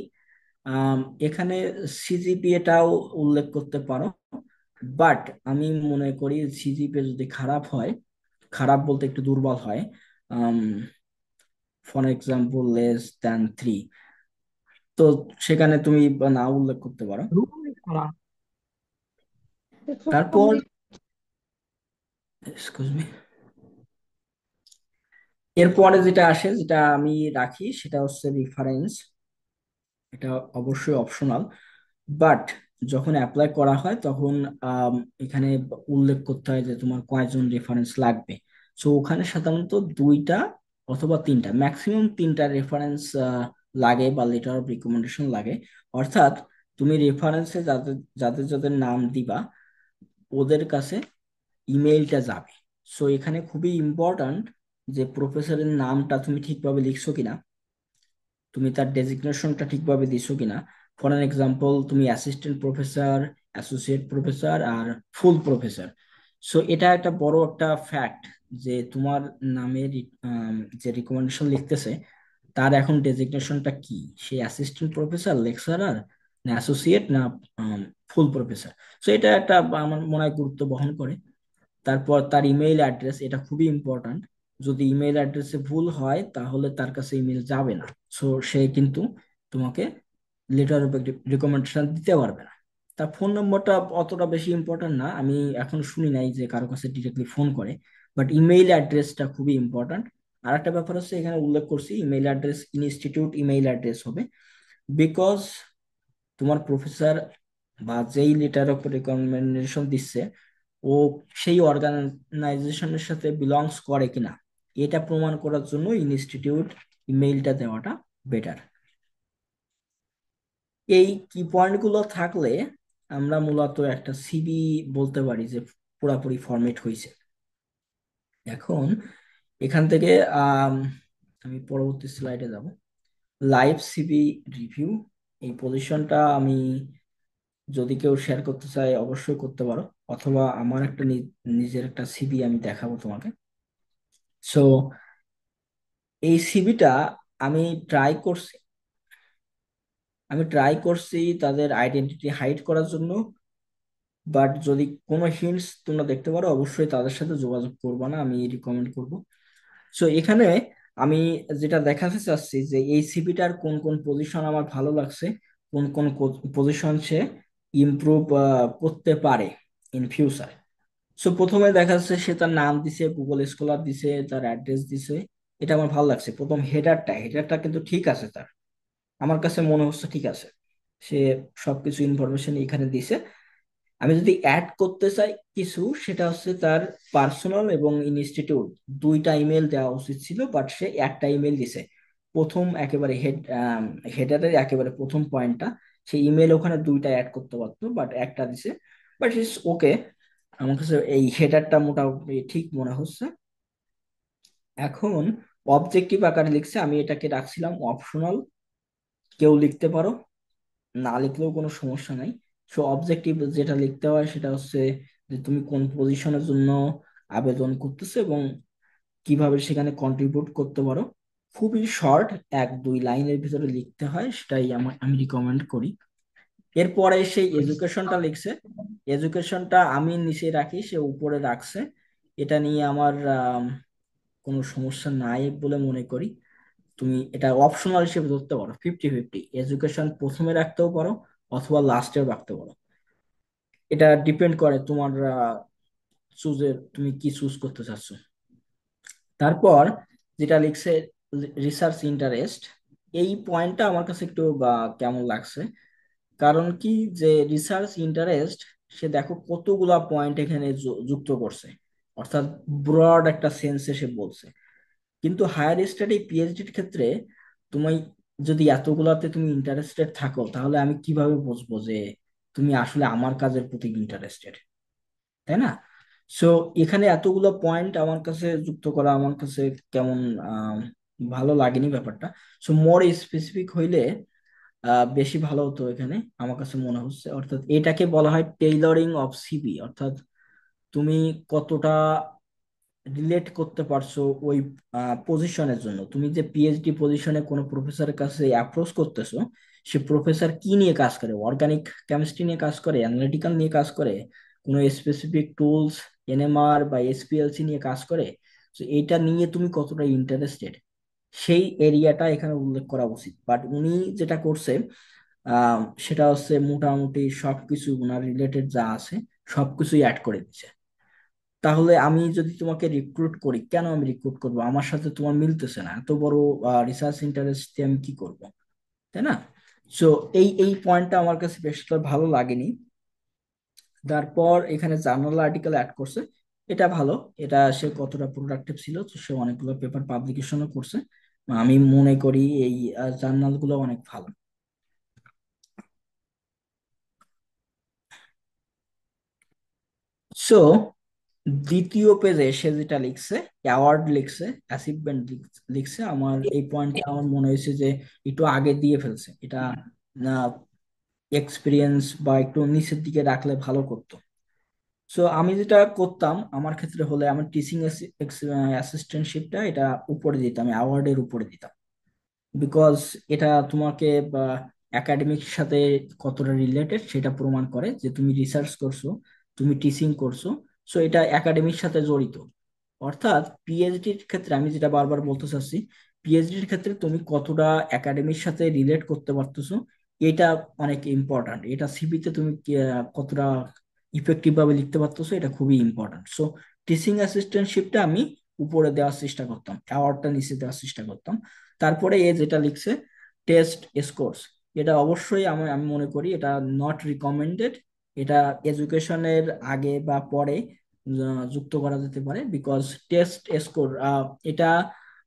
আম, এখানে সিজিপিএটাও উল্লেখ করতে পারো। বাট আমি মনে করি সিজিপিএ যদি খারাপ হয়, খারাপ বলতে একটু দুর্বল হয়, ফর এক্সাম্পল লেস দ্যান 3, তো সেখানে তুমি না উল্লেখ করতে পারো। তারপর এক্সকিউজ মি, এরপরে যেটা আসে, যেটা আমি রাখি, সেটা হচ্ছে রিফারেন্স। এটা অবশ্যই অপশনাল, বাট যখন অ্যাপ্লাই করা হয় তখন আম, এখানে উল্লেখ করতে হয় যে তোমার কয়জন রেফারেন্স লাগবে। সো ওখানে সাধারণত 2টা অথবা 3টা, ম্যাক্সিমাম 3টা রেফারেন্স লাগে বা লেটার অফ রিকমেন্ডেশন লাগে। অর্থাৎ তুমি রেফারেন্সে যাদের যাদের যাদের নাম দিবা, ওদের কাছে ইমেইলটা যাবে। সো এখানে খুবই ইম্পর্ট্যান্ট যে প্রফেসরের নামটা তুমি ঠিকভাবে লিখছো কিনা, তুমি তার ডেজিগনেশনটা ঠিকভাবে দিছো কিনা। ফর এন এক্সাম্পল, তুমি অ্যাসিস্ট্যান্ট প্রফেসর, অ্যাসোসিয়েট প্রফেসর আর ফুল প্রফেসর। সো এটা একটা বড় একটা ফ্যাক্ট যে তোমার নামে যে রিকমেন্ডেশন লিখতেছে, তার এখন ডেজিগনেশনটা কি, সে অ্যাসিস্ট্যান্ট প্রফেসর, লেকচারার, না অ্যাসোসিয়েট, না ফুল প্রফেসর। সো এটা একটা আমার মনে হয় গুরুত্ব বহন করে। তারপর তার ইমেইল অ্যাড্রেস, এটা খুবই ইম্পর্ট্যান্ট। যদি ইমেইল অ্যাড্রেসে ভুল হয়, তাহলে তার কাছে ইমেল যাবে না। সো সে কিন্তু তোমাকে লেটার অফ রিকমেন্ডেশন দিতে পারবে না। তার ফোন নম্বরটা অতটা বেশি ইম্পর্ট্যান্ট না, আমি এখন শুনি নাই যে কারো কাছে ডিরেক্টলি ফোন করে। বাট ইমেইল অ্যাড্রেসটা খুবই ইম্পর্ট্যান্ট। আর একটা ব্যাপার হচ্ছে, এখানে উল্লেখ করছি email address institute email address হবে। বিকজ তোমার প্রফেসর বা যেই লেটার অফ রিকমেন্ডেশন দিচ্ছে, ও সেই অর্গানাইজেশনের সাথে বিলংস করে কিনা, এটা প্রমাণ করার জন্য ইনস্টিটিউট ইমেইলটা দেওয়াটা বেটার। এই কি পয়েন্ট গুলো থাকলে আমরা মূলত একটা সিভি বলতে পারি যে পুরাপুরি ফরম্যাট হয়েছে। এখন এখান থেকে আম, আমি পরবর্তী স্লাইডে যাব। লাইভ সিভি রিভিউ, এই পজিশনটা আমি যদি কেউ শেয়ার করতে চায় অবশ্যই করতে পারো, অথবা আমার একটা নিজের একটা সিভি আমি দেখাবো তোমাকে। সো এই সিভিটা আমি ট্রাই করছি আমি ট্রাই করছি তাদের আইডেন্টিটি হাইড করার জন্য। বাট যদি কোনো হিন্টস তোমরা দেখতে পারো, অবশ্যই তাদের সাথে যোগাযোগ করবো না, আমি রিকমেন্ড করব। সো এখানে আমি যেটা দেখাতে চাচ্ছি যে এই সিভিটার কোন কোন পজিশন আমার ভালো লাগছে, কোন কোন পজিশন সে ইমপ্রুভ করতে পারে ইন ফিউচার। সো প্রথমে দেখা যাচ্ছে সে তার নাম দিছে, গুগল স্কলার দিছে, তার অ্যাড্রেস দিছে। এটা আমার ভালো লাগছে। প্রথম হেডারটা কিন্তু ঠিক আছে তার, আমার কাছে মনে হচ্ছে ঠিক আছে। সে সবকিছু ইনফরমেশন এখানে দিছে। আমি যদি অ্যাড করতে চাই কিছু, সেটা হচ্ছে তার পার্সোনাল এবং ইনস্টিটিউট দুইটা ইমেল দেওয়া উচিত ছিল, বাট সে একটা ইমেল দিছে। প্রথম একেবারে হেডারের একেবারে প্রথম পয়েন্টটা, সেই ইমেল ওখানে দুইটা অ্যাড করতে পারতো, বাট একটা দিছে। বাট ইটস ওকে, আমার কাছে এই হেডারটা মোটামুটি ঠিক মনে হচ্ছে। এখন অবজেক্টিভ আকারে লিখছে, আমি এটাকে রাখছিলাম অপশনাল, কেউ লিখতে পারো, না লিখলেও কোনো সমস্যা নাই। সো অবজেক্টিভ যেটা লিখতে হয় সেটা হচ্ছে যে তুমি কোন পজিশনের জন্য আবেদন করতেছো এবং কিভাবে সেখানে কন্ট্রিবিউট করতে পারো। খুবই শর্ট, 1-2 লাইনের ভিতরে লিখতে হয়, সেটাই আমি রিকমেন্ড করি। এরপরে সেই এডুকেশনটা লিখছে। এডুকেশনটা আমি নিচে রাখি, সে উপরে রাখছে। এটা নিয়ে আমার কোনো সমস্যা নাই বলে মনে করি। তুমি এটা অপশনাল হিসেবে ধরতে পারো, 50-50, এডুকেশন প্রথমে রাখতেও পারো অথবা লাস্টেও রাখতে পারো। এটা ডিপেন্ড করে তোমার তুমি কি চুজ করতে চাচ্ছ। তারপর যেটা লিখছে রিসার্চ ইন্টারেস্ট, এই পয়েন্টটা আমার কাছে একটু কেমন লাগছে। কারণ কি, যে রিসার্চ ইন্টারেস্ট, সে দেখো কতগুলা পয়েন্ট এখানে যুক্ত করছে, অর্থাৎ ব্রড একটা সেন্সে সে বলছে। কিন্তু হায়ার স্টাডি পিএইচডির ক্ষেত্রে তুমি যদি এতগুলাতে তুমি ইন্টারেস্টেড থাকো, তাহলে আমি কিভাবে বুঝবো যে তুমি আসলে আমার কাজের প্রতি ইন্টারেস্টেড, তাই না? সো এখানে এতগুলো পয়েন্ট আমার কাছে যুক্ত করা আমার কাছে কেমন আহ, ভালো লাগেনি ব্যাপারটা। সো মোর স্পেসিফিক হইলে বেশি ভালো হতো এখানে, আমার কাছে মনে হচ্ছে। অর্থাৎ এটাকে বলা হয় টেইলরিং অফ সিভি, অর্থাৎ তুমি কতটা রিলেট করতে পারছো ওই পজিশনের জন্য। তুমি যে পিএইচডি পজিশনে কোনো প্রফেসরের কাছে অ্যাপ্রোচ করতেছো, সে প্রফেসর কি নিয়ে কাজ করে, অর্গানিক কেমিস্ট্রি নিয়ে কাজ করে, অ্যানালিটিক্যাল নিয়ে কাজ করে, কোনো স্পেসিফিক টুলস, এনএমআর বা এসপিএলসি নিয়ে কাজ করে। তো এটা নিয়ে তুমি কতটা ইন্টারেস্টেড, সেই এরিয়াটা এখানে উল্লেখ করা উচিত। বাট উনি যেটা করছে, সেটা হচ্ছে মোটামুটি সবকিছু ওনার রিলেটেড যা আছে সবকিছুই অ্যাড করে দিচ্ছে। তাহলে আমি যদি তোমাকে রিক্রুট করি, কেন আমি রিক্রুট করবো? আমার সাথে তোমার মিলতেছে না, এত বড় রিসার্চ ইন্টারেস্ট দিয়ে আমি কি করব, তাই না? সো এই পয়েন্টটা আমার কাছে বেশ একটা ভালো লাগেনি। তারপর এখানে জার্নাল আর্টিকেল অ্যাড করছে, এটা ভালো। এটা সে কতটা প্রোডাক্টিভ ছিল, তো সে অনেকগুলো পেপার পাবলিকেশনও করছে। আমি মনে করি এই জার্নাল গুলো অনেক ভালো। সো দ্বিতীয় পেজে সে যেটা লিখছে, অ্যাওয়ার্ড লিখছে, অ্যাচিভমেন্ট লিখছে, আমার এই পয়েন্টটা আমার মনে হয়েছে যে একটু আগে দিয়ে ফেলছে। এটা এক্সপিরিয়েন্স বা একটু নিচের দিকে রাখলে ভালো করতো। সো আমি যেটা করতাম আমার ক্ষেত্রে হলে, আমার টিচিং অ্যাসিস্ট্যান্টশিপটা এটা উপরে দিতাম, অ্যাওয়ার্ডের উপরে দিতাম। বিকজ এটা তোমাকে একাডেমিক সাথে কতটা রিলেটেড সেটা প্রমাণ করে, যে তুমি রিসার্চ করছো, তুমি টিচিং করছো। সো এটা একাডেমির সাথে জড়িত। অর্থাৎ পিএইচডির ক্ষেত্রে আমি যেটা বারবার বলতে চাচ্ছি, পিএইচডির ক্ষেত্রে তুমি কতটা একাডেমির সাথে রিলেট করতে পারতেছো, এটা অনেক ইম্পর্ট্যান্ট। এটা সিভিতে তুমি কতটা ইফেক্টিভ ভাবে লিখতে পারতেছো, এটা খুবই ইম্পর্ট্যান্ট। সো টিচিং অ্যাসিস্ট্যান্টশিপটা আমি উপরে দেওয়ার চেষ্টা করতাম, অ্যাওয়ার্ডটা নিচে দেওয়ার চেষ্টা করতাম। তারপরে এ যেটা লিখছে টেস্ট স্কোরস, এটা অবশ্যই আমি আমি মনে করি এটা নট রিকমেন্ডেড। এটা এডুকেশনের আগে বা পরে যুক্ত করা যেতে পারে, বিকজ টেস্ট স্কোর এটা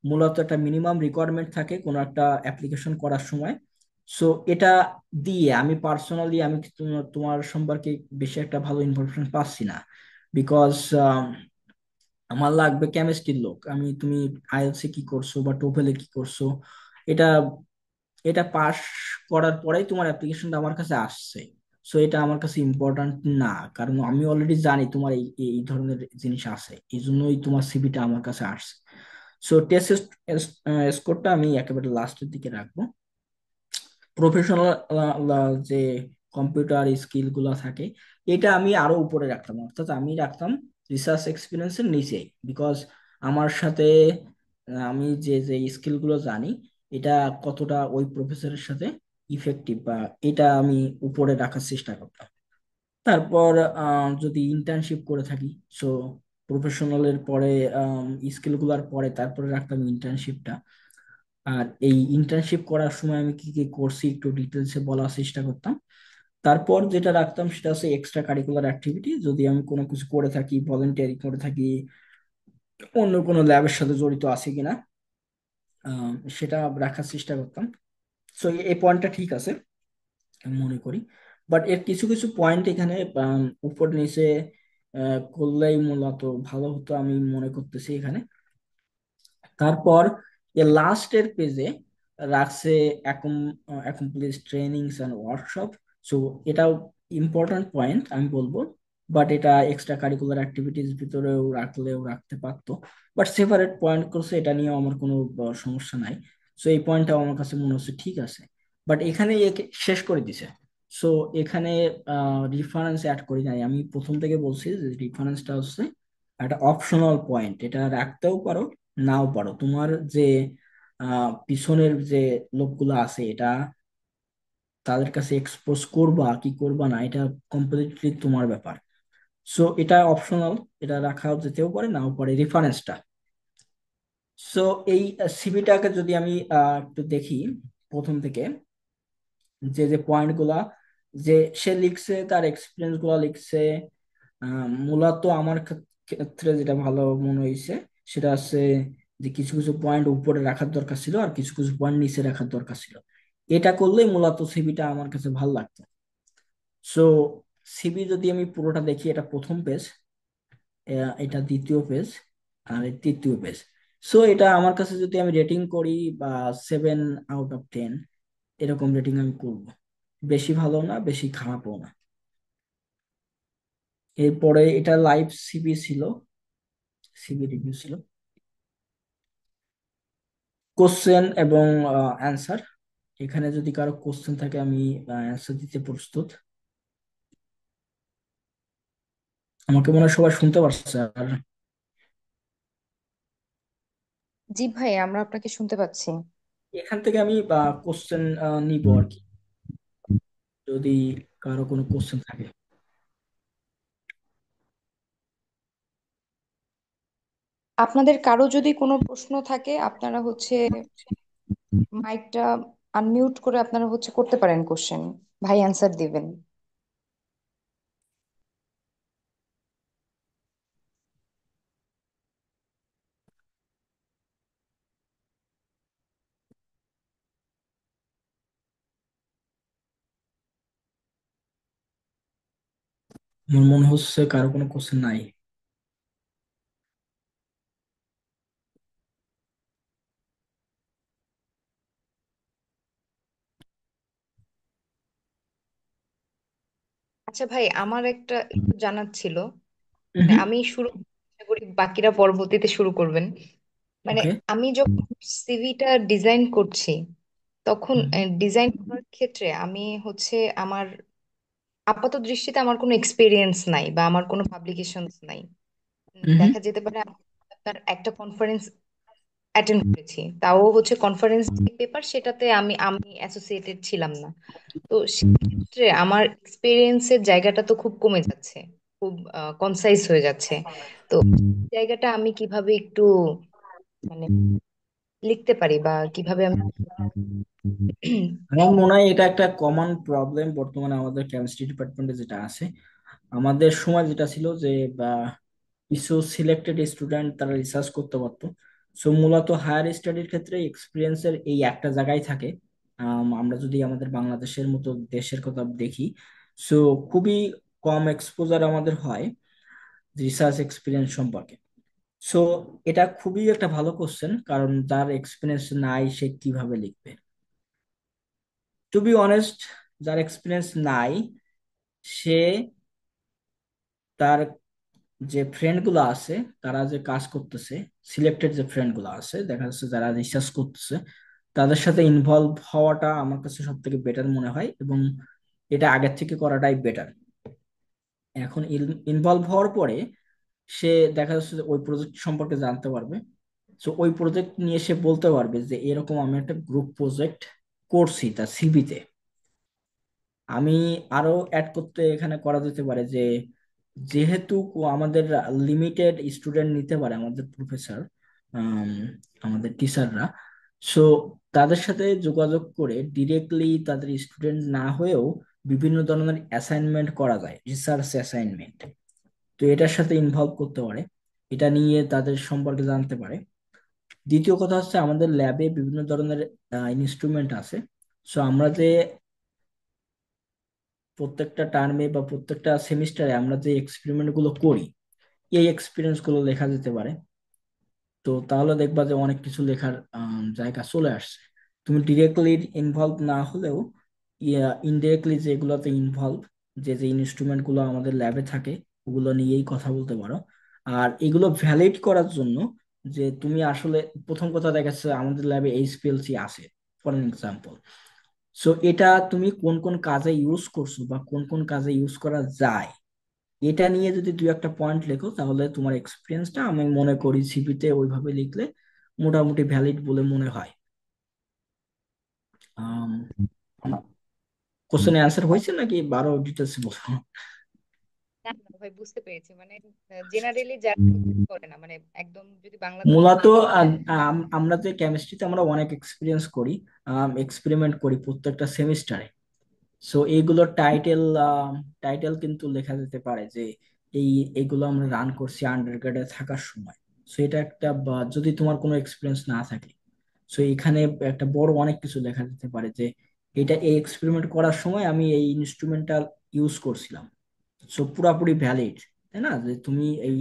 মূলত একটা মিনিমাম রিকোয়ারমেন্ট থাকে কোনো একটা অ্যাপ্লিকেশন করার সময়। সো এটা দিয়ে আমি পার্সোনালি আমি তোমার সম্পর্কে বেশি একটা ভালো ইনফরমেশন পাচ্ছি না। বিকজ আমার লাগবে কেমিস্ট্রির লোক, তুমি আইএলসি কি করছো বা টোফেলে কি করছো, এটা এটা পাস করার পরেই তোমার অ্যাপ্লিকেশনটা আমার কাছে আসছে। সো এটা আমার কাছে ইম্পর্ট্যান্ট না, কারণ আমি অলরেডি জানি তোমার এই এই ধরনের জিনিস আছে, এই জন্যই তোমার সিভিটা আমার কাছে আসছে। সো টেস্ট স্কোরটা আমি একেবারে লাস্টের দিকে রাখবো। প্রফেশনাল যে কম্পিউটার স্কিল গুলা থাকে, এটা আমি আরো উপরে রাখতাম, অর্থাৎ আমি রাখতাম রিসার্চ এক্সপিরিয়েন্সের নিচে। বিকজ আমার সাথে আমি যে যে স্কিল গুলো জানি, এটা কতটা ওই প্রফেসরের সাথে ইফেক্টিভ, বা এটা আমি উপরে রাখার চেষ্টা করতাম। তারপর যদি ইন্টার্নশিপ করে থাকি, সো প্রফেশনালের পরে স্কিলগুলোর পরে তারপরে রাখতাম ইন্টার্নশিপটা। আর এই ইন্টার্নশিপ করার সময় আমি কি কি করছি একটু ডিটেলসে বলার চেষ্টা করতাম। তারপর যেটা রাখতাম সেটা হচ্ছে এক্সট্রা কারিকুলার অ্যাক্টিভিটি, যদি আমি কোনো কিছু করে থাকি, ভলেন্টিয়ারি করে থাকি, অন্য কোনো ল্যাবের সাথে জড়িত আছি কিনা, সেটা রাখার চেষ্টা করতাম। সো এই পয়েন্টটা ঠিক আছে আমি মনে করি। বাট এর কিছু কিছু পয়েন্ট এখানে উপর নিচে করলেই মূলত ভালো হতো আমি মনে করতেছি এখানে। তারপর এর লাস্টের পেজে রাখছে accomplish trainings and workshop. So এটাও ইম্পর্ট্যান্ট পয়েন্ট আমি বলবো, বাট এটা এক্সট্রা কারিকুলার অ্যাক্টিভিটিস ভিতরেও রাখলেও রাখতে পারতো। বাট সেপারেট পয়েন্ট করছে, এটা নিয়ে আমার কোনো সমস্যা নাই। সো এই পয়েন্টটাও আমার কাছে মনে হচ্ছে ঠিক আছে। বাট এখানে একে শেষ করে দিছে। সো এখানে রিফারেন্স অ্যাড করি নাই। আমি প্রথম থেকে বলছি যে রিফারেন্সটা হচ্ছে একটা অপশনাল পয়েন্ট, এটা রাখতেও পারো নাও পারো। তোমার যে পিছনের যে লোকগুলো আছে, এটা তাদের কাছে এক্সপোজ করবা কি করবা না, এটা কমপ্লিটলি তোমার ব্যাপার। সো এটা অপশনাল, এটা রাখা যেতেও পারে নাও পারে রেফারেন্সটা। সো এই সিভিটাকে যদি আমি একটু দেখি প্রথম থেকে, যে যে পয়েন্ট গুলা যে সে লিখছে, তার এক্সপিরিয়েন্স গুলা লিখছে, মূলত আমার ক্ষেত্রে যেটা ভালো মনে হয়েছে সেটা হচ্ছে যে কিছু কিছু পয়েন্ট উপরে রাখার দরকার ছিল আর কিছু কিছু পয়েন্ট নিচে রাখার দরকার ছিল। এটা করলেই মূলত সিভিটা আমার কাছে ভালো লাগতো। সো সিভি যদি আমি পুরোটা দেখি, এটা প্রথম পেজ, এটা দ্বিতীয় পেজ, আর এই তৃতীয় পেজ। সো এটা আমার কাছে যদি আমি রেটিং করি বা 7 আউট অফ 10 এরকম রেটিং আমি করব। বেশি ভালো না, বেশি খারাপও না। এরপরে এটা লাইভ সিভি ছিল, সিভি রিভিউ ছিল, কোশ্চেন এবং অ্যান্সার। এখানে যদি কারো কোশ্চেন থাকে আমি অ্যান্সার দিতে প্রস্তুত। আমাকে মনে হয় সবাই শুনতে পারছে। আর
জি ভাই, আমরা আপনাকে শুনতে পাচ্ছি।
এখান থেকে আমি কোশ্চেন নিব আর কি, যদি কারো কোনো কোশ্চেন থাকে।
আপনাদের কারো যদি কোনো প্রশ্ন থাকে, আপনারা হচ্ছে মাইকটা আনমিউট করে আপনারা হচ্ছে করতে পারেন কোশ্চেন, ভাই অ্যান্সার দিবেন।
আমার মনে হচ্ছে কারো কোনো কোশ্চেন নাই।
আচ্ছা ভাই, আমার একটা একটু জানার ছিল। মানে আমি শুরু আশা করি বাকিরা পরবর্তীতে শুরু করবেন। মানে
ওকে।
আমি যখন সিভিটা ডিজাইন করছি, তখন ডিজাইন করার ক্ষেত্রে আমি হচ্ছে আমার আপাত দৃষ্টিতে আমার কোনো এক্সপিরিয়েন্স নাই বা আমার কোনো পাবলিকেশনস নাই। দেখা যেতে পারে আমি আপনার একটা কনফারেন্স অ্যাটেন্ড করেছি, তাও হচ্ছে কনফারেন্স পেপার, সেটাতে আমি আমি অ্যাসোসিয়েটেড ছিলাম না। তো সেক্ষেত্রে আমার এক্সপিরিয়েন্সের জায়গাটা তো খুব কমে যাচ্ছে, খুব কনসাইজ হয়ে যাচ্ছে। তো এই জায়গাটা আমি কিভাবে একটু মানে লিখতে পারি বা কিভাবে আমি
আমার মনে হয় এটা একটা কমন প্রবলেম বর্তমানে আমাদের কেমিস্ট্রি ডিপার্টমেন্টে যেটা আছে। আমাদের সময় যেটা ছিল যে বা কিছু সিলেক্টেড স্টুডেন্ট তারা রিসার্চ করতে পারতো। সো মূলত হায়ার স্টাডির ক্ষেত্রে এক্সপিরিয়েন্সের এই একটা জায়গায় থাকে। আমরা যদি আমাদের বাংলাদেশের মতো দেশের কথা দেখি, সো খুবই কম এক্সপোজার আমাদের হয় রিসার্চ এক্সপিরিয়েন্স সম্পর্কে। সো এটা খুবই একটা ভালো কোশ্চেন, কারণ যার এক্সপিরিয়েন্স নাই সে কিভাবে লিখবে। টু বি অনেস্ট, যার এক্সপিরিয়েন্স নাই সে তার যে ফ্রেন্ড গুলো আছে, তারা যে কাজ করতেছে, সিলেক্টেড যে ফ্রেন্ড গুলো আছে দেখা যাচ্ছে যারা রিসার্চ করতেছে, তাদের সাথে ইনভলভ হওয়াটা আমার কাছে সব থেকে বেটার মনে হয়, এবং এটা আগের থেকে করাটাই বেটার। এখন ইনভলভ হওয়ার পরে সে দেখা যাচ্ছে যে ওই প্রজেক্ট সম্পর্কে জানতে পারবে। সো ওই প্রজেক্ট নিয়ে সে বলতে পারবে যে এরকম আমি একটা গ্রুপ প্রজেক্ট করছি তার সিভিতে। আমি আরো অ্যাড করতে এখানে করা যেতে পারে যে যেহেতু আমাদের লিমিটেড স্টুডেন্ট নিতে পারে আমাদের প্রফেসর, আমাদের টিচাররা, সো তাদের সাথে যোগাযোগ করে ডিরেক্টলি তাদের স্টুডেন্ট না হয়েও বিভিন্ন ধরনের অ্যাসাইনমেন্ট করা যায়, রিসার্চ অ্যাসাইনমেন্ট। তো এটার সাথে ইনভলভ করতে পারে, এটা নিয়ে তাদের সম্পর্কে জানতে পারে। দ্বিতীয় কথা হচ্ছে আমাদের ল্যাবে বিভিন্ন ধরনের ইনস্ট্রুমেন্ট আছে। সো আমরা যে প্রত্যেকটা টার্মে বা প্রত্যেকটা সেমিস্টারে আমরা যে এক্সপেরিমেন্ট গুলো করি, এই এক্সপিরিয়েন্স গুলো লেখা যেতে পারে। তো তাহলে দেখবা যে অনেক কিছু লেখার জায়গা চলে আসছে। তুমি ডিরেক্টলি ইনভলভ না হলেও ইনডিরেক্টলি যেগুলোতে ইনভলভ, যে যে ইনস্ট্রুমেন্ট গুলো আমাদের ল্যাবে থাকে, ওগুলো নিয়েই কথা বলতে পারো। আর এগুলো ভ্যালিড করার জন্য যে তুমি আসলে, প্রথম কথা দেখা যাচ্ছে আমাদের ল্যাবে এইচপিএলসি আছে ফর এক্সাম্পল। সো এটা তুমি কোন কোন কাজে ইউজ করছো বা কোন কোন কাজে ইউজ করা যায়, এটা নিয়ে যদি দুই একটা পয়েন্ট লেখো, তাহলে তোমার এক্সপিরিয়েন্সটা আমি মনে করি সিভিতে ওইভাবে লিখলে মোটামুটি ভ্যালিড বলে মনে হয়। কোশ্চেনে অ্যান্সার হয়েছে নাকি আরো ডিটেলস বলবো?
না না ভাই, বুঝতে পেরেছি। মানে জেনারেলি যারা করে না, মানে একদম যদি বাংলা
মূলত আমরা যে কেমিস্ট্রিতে আমরা অনেক এক্সপিরিয়েন্স করি, এক্সপেরিমেন্ট করি প্রত্যেকটা সেমিস্টারে। সো এইগুলোর টাইটেল টাইটেল কিন্তু লেখা যেতে পারে যে এই এইগুলো আমরা রান করছি আন্ডার গ্রেডে থাকার সময়। সো এটা একটা, যদি তোমার কোনো এক্সপিরিয়েন্স না থাকে, সো এখানে একটা বড় অনেক কিছু লেখা যেতে পারে যে এটা এই এক্সপেরিমেন্ট করার সময় আমি এই ইনস্ট্রুমেন্টাল ইউজ করছিলাম। সো পুরাপুরি ভ্যালিড, তাই না? যে তুমি এই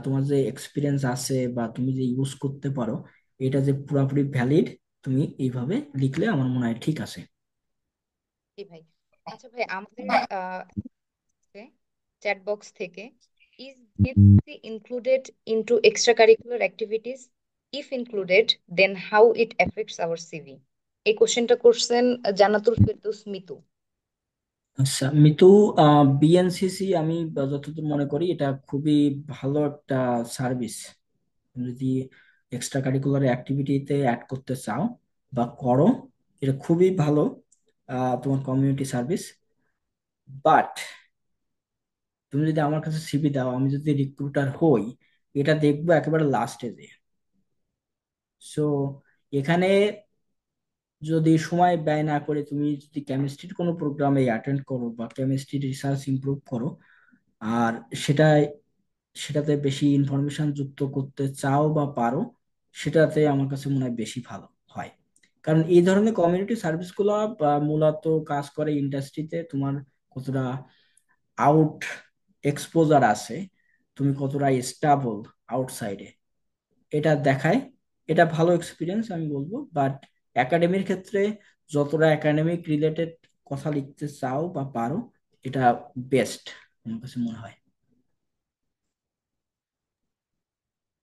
তোমার যে এক্সপিরিয়েন্স আছে বা তুমি যে ইউজ করতে পারো, এটা যে পুরাপুরি ভ্যালিড, তুমি এইভাবে লিখলে আমার মনে হয় ঠিক আছে।
কি ভাই? আচ্ছা ভাই, আমাদের চ্যাট বক্স থেকে, is BNCC included into extra curricular activities? If included, then how it effects our CV? এই কোশ্চেনটা করছেন জান্নাতুল ফেরদৌস মিতু।
আচ্ছা মিতু, বিএনসিসি আমি যতদূর মনে করি এটা খুবই ভালো একটা সার্ভিস। যদি এক্সট্রা কারিকুলার অ্যাক্টিভিটিতে অ্যাড করতে চাও বা করো, এটা খুবই ভালো তোমার কমিউনিটি সার্ভিস। বাট তুমি যদি আমার কাছে সিভি দাও, আমি যদি রিক্রুটার হই, এটা দেখবো একেবারে লাস্টে যে। সো এখানে যদি সময় ব্যয় না করে তুমি যদি কেমিস্ট্রির কোনো প্রোগ্রামে অ্যাটেন্ড করো বা কেমিস্ট্রি রিসার্চ ইমপ্রুভ করো, আর সেটা সেটাতে বেশি ইনফরমেশন যুক্ত করতে চাও বা পারো, সেটাতে আমার কাছে মনে হয় বেশি ভালো হয়। কারণ এই ধরনের কমিউনিটি সার্ভিসগুলো মূলত কাজ করে ইন্ডাস্ট্রিতে তোমার কতটা আউট এক্সপোজার আছে, তুমি কতটা স্টেবল আউটসাইডে, এটা দেখায়। এটা ভালো এক্সপিরিয়েন্স আমি বলবো। বাট একাডেমির ক্ষেত্রে যতটা একাডেমিক রিলেটেড কথা লিখতে চাও বা পারো, এটা বেস্ট আমার কাছে মনে হয়।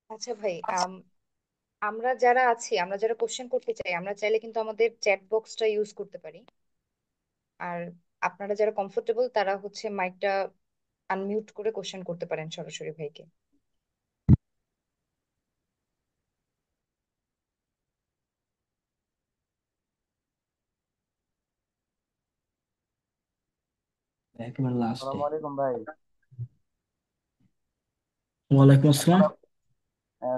আচ্ছা ভাই, আমরা যারা আছি, আমরা যারা কোশ্চেন করতে চাই, আমরা চাইলে কিন্তু আমাদের চ্যাট বক্সটা ইউজ করতে পারি। আর আপনারা যারা কমফোর্টেবল তারা হচ্ছে মাইকটা আনমিউট করে কোশ্চেন করতে পারেন সরাসরি ভাইকে।
একেবারে লাস্টে।
আসসালামু আলাইকুম ভাই।
ওয়ালাইকুম আসসালাম।